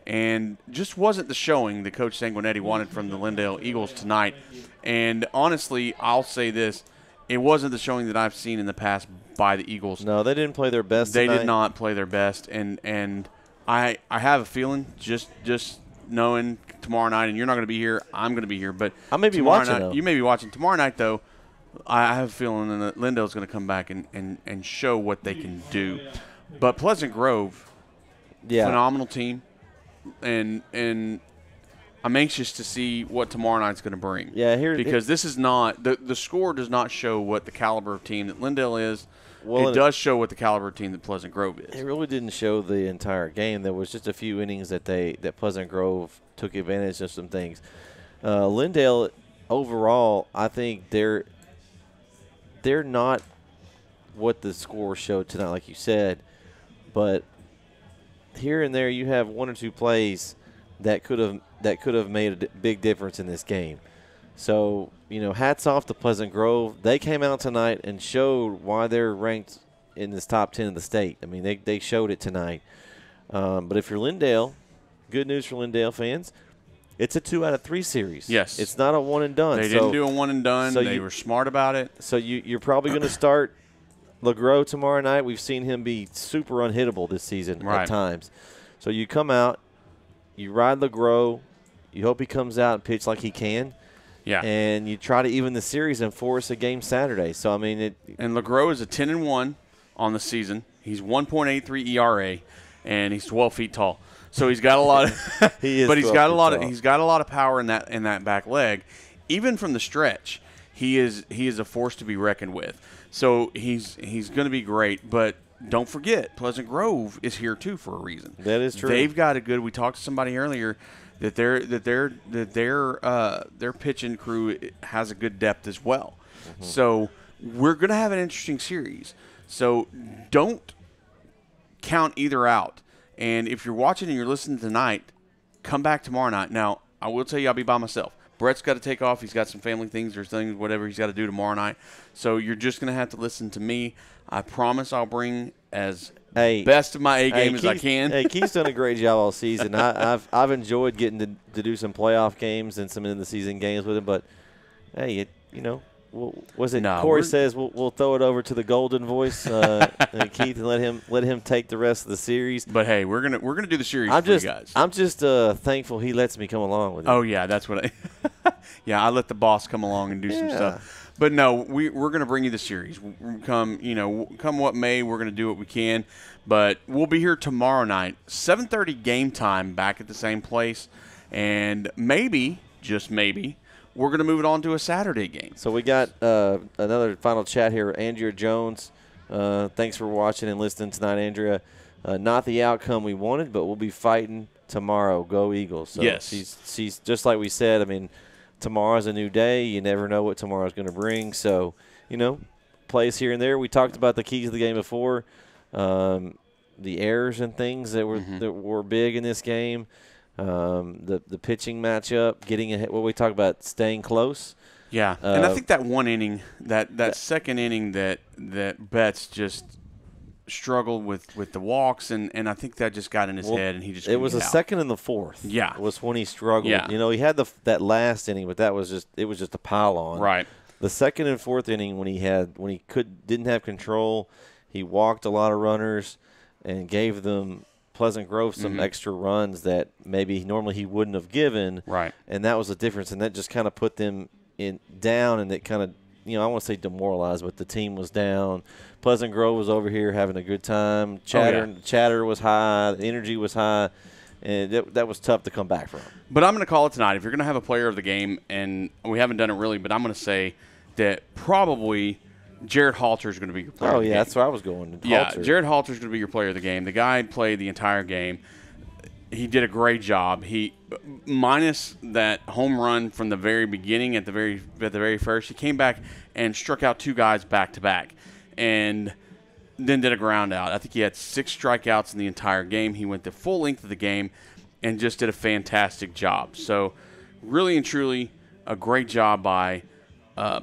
And just wasn't the showing that Coach Sanguinetti wanted from the Lindale Eagles tonight. And honestly, I'll say this. It wasn't the showing that I've seen in the past by the Eagles. No, they didn't play their best They tonight. did not play their best. And I have a feeling, just knowing tomorrow night, and you're not going to be here, I'm going to be here. But I may be watching, though. You may be watching. Tomorrow night, though, I have a feeling that Lindale's going to come back and show what they can do. But Pleasant Grove, phenomenal team. And I'm anxious to see what tomorrow night's going to bring. Yeah, because this is not the score does not show what the caliber of team that Lindale is. Well, it does show what the caliber of team that Pleasant Grove is. It really didn't show the entire game. There was just a few innings that Pleasant Grove took advantage of some things. Lindale, overall, I think they're not what the score showed tonight, like you said, but here and there you have 1 or 2 plays that could have made a big difference in this game. So, hats off to Pleasant Grove. They came out tonight and showed why they're ranked in this top 10 of the state. I mean, they showed it tonight. But if you're Lindale, good news for Lindale fans, it's a 2 out of 3 series. Yes. It's not a one and done. They didn't do a one and done. So they were smart about it. So you're probably going to start LeGros tomorrow night. We've seen him be super unhittable this season at times. So you come out, you ride LeGros, you hope he comes out and pitch like he can. Yeah. And you try to even the series and force a game Saturday. So, I mean, and LeGros is a 10-1 on the season. He's 1.83 ERA, and he's 12 feet tall. So he's got a lot of he's got a lot of power in that back leg. Even from the stretch, he is a force to be reckoned with. So he's going to be great, but don't forget, Pleasant Grove is here too for a reason. That is true. They've got a good. We talked to somebody earlier that their pitching crew has a good depth as well. Mm-hmm. So we're going to have an interesting series. So don't count either out. And if you're watching and you're listening tonight, come back tomorrow night. Now, I will tell you I'll be by myself. Brett's got to take off. He's got some family things or things, whatever he's got to do tomorrow night. So you're just going to have to listen to me. I promise I'll bring as best of my A game as I can. Hey, Keith's done a great job all season. I've enjoyed getting to do some playoff games and some end-of-the-season games with him. But, hey, Corey says we'll throw it over to the golden voice, Keith, and let him take the rest of the series. But hey, we're gonna do the series for you guys. I'm just thankful he lets me come along with him. Oh yeah, that's what I let the boss come along and do some stuff. But no, we're gonna bring you the series. Come what may, we're gonna do what we can. But we'll be here tomorrow night, 7:30 game time, back at the same place, and maybe, just maybe, we're going to move it on to a Saturday game. So we got another final chat here. Andrea Jones, thanks for watching and listening tonight, Andrea. Not the outcome we wanted, but we'll be fighting tomorrow. Go Eagles. So yes. She's just like we said. I mean, tomorrow's a new day. You never know what tomorrow's going to bring. So, plays here and there. We talked about the keys of the game before, the errors and things that were big in this game. The pitching matchup, getting ahead. What we talk about, staying close. Yeah, and I think that one inning, that second inning that Betts just struggled with the walks, and I think that just got in his head, and he just. It was the second and the fourth. Yeah, was when he struggled. Yeah. He had that last inning, but it was just a pile on. Right. The second and fourth inning when he didn't have control, he walked a lot of runners, and gave them Pleasant Grove some extra runs that maybe normally he wouldn't have given. Right. And that was the difference, and that just kind of put them down, and it kind of, I want to say demoralized, but the team was down. Pleasant Grove was over here having a good time. Chatter was high, the energy was high, and that was tough to come back from. But I'm going to call it tonight. If you're going to have a player of the game, and we haven't done it really, but I'm going to say that probably Jared Halter is going to be your player. Oh, of the yeah, game. that's where I was going. Yeah, Halter. Jared Halter is going to be your player of the game. The guy played the entire game. He did a great job. He, minus that home run from the very beginning, at the very first, he came back and struck out 2 guys back to back, and then did a ground out. I think he had 6 strikeouts in the entire game. He went the full length of the game and just did a fantastic job. So, really and truly, a great job by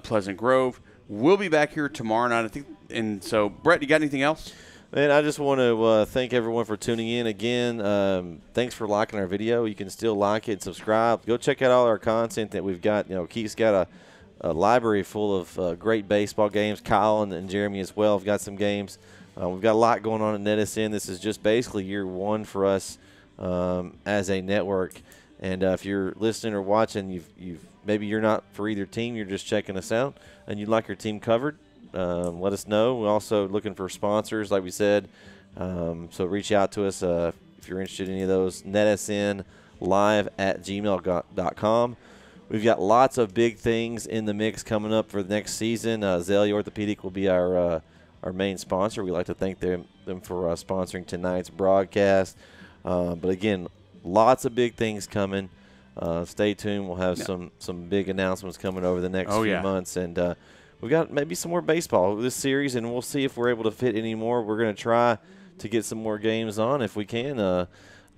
Pleasant Grove. We'll be back here tomorrow night, I think. And so, Brett, you got anything else? Man, I just want to thank everyone for tuning in again. Thanks for liking our video. You can still like it and subscribe. Go check out all our content that we've got. You know, Keith's got a library full of great baseball games. Kyle and Jeremy as well have got some games. We've got a lot going on at NETsn. This is just basically year 1 for us as a network. And if you're listening or watching, maybe you're not for either team, you're just checking us out, and you'd like your team covered, let us know. We're also looking for sponsors, like we said. So reach out to us if you're interested in any of those. netsnlive@gmail.com. We've got lots of big things in the mix coming up for the next season. Azalea Orthopedic will be our main sponsor. We'd like to thank them for sponsoring tonight's broadcast. But again, lots of big things coming. Stay tuned. We'll have some big announcements coming over the next few months. And we've got maybe some more baseball this series, and we'll see if we're able to fit any more. We're going to try to get some more games on if we can.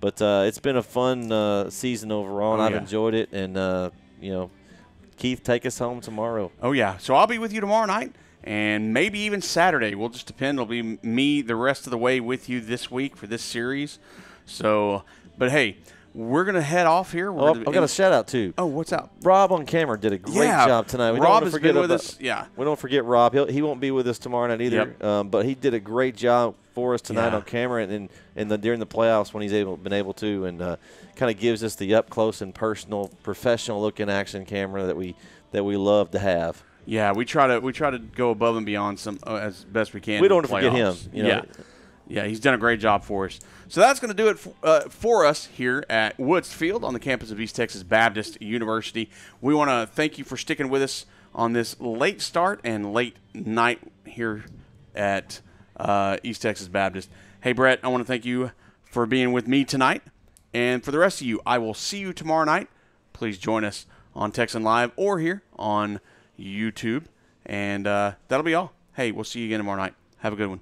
But it's been a fun season overall, and I've enjoyed it. And, you know, Keith, take us home tomorrow. Oh, yeah. So I'll be with you tomorrow night and maybe even Saturday. We'll just depend. It'll be me the rest of the way with you this week for this series. So, but, hey, we're going to head off here. I've got a shout-out, too. Oh, what's up? Rob on camera did a great job tonight. Rob has been with us. Yeah. We don't forget Rob. He won't be with us tomorrow night either. Yep. But he did a great job for us tonight on camera and during the playoffs when he's been able to, and kind of gives us the up-close and personal, professional-looking action camera that we love to have. Yeah, we try to go above and beyond some as best we can. We don't want to forget him. You know? Yeah, he's done a great job for us. So that's going to do it for us here at Woods Field on the campus of East Texas Baptist University. We want to thank you for sticking with us on this late start and late night here at East Texas Baptist. Hey, Brett, I want to thank you for being with me tonight. And for the rest of you, I will see you tomorrow night. Please join us on NETsn Live or here on YouTube. And that'll be all. Hey, we'll see you again tomorrow night. Have a good one.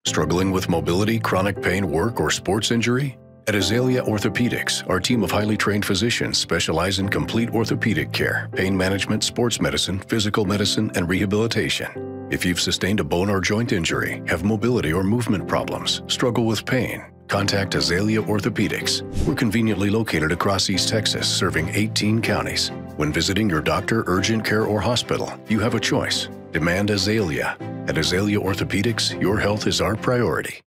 Struggling with mobility, chronic pain, work, or sports injury? At Azalea Orthopedics, our team of highly trained physicians specialize in complete orthopedic care, pain management, sports medicine, physical medicine, and rehabilitation. If you've sustained a bone or joint injury, have mobility or movement problems, struggle with pain, contact Azalea Orthopedics. We're conveniently located across East Texas, serving 18 counties. When visiting your doctor, urgent care, or hospital, you have a choice. Demand Azalea. At Azalea Orthopedics, your health is our priority.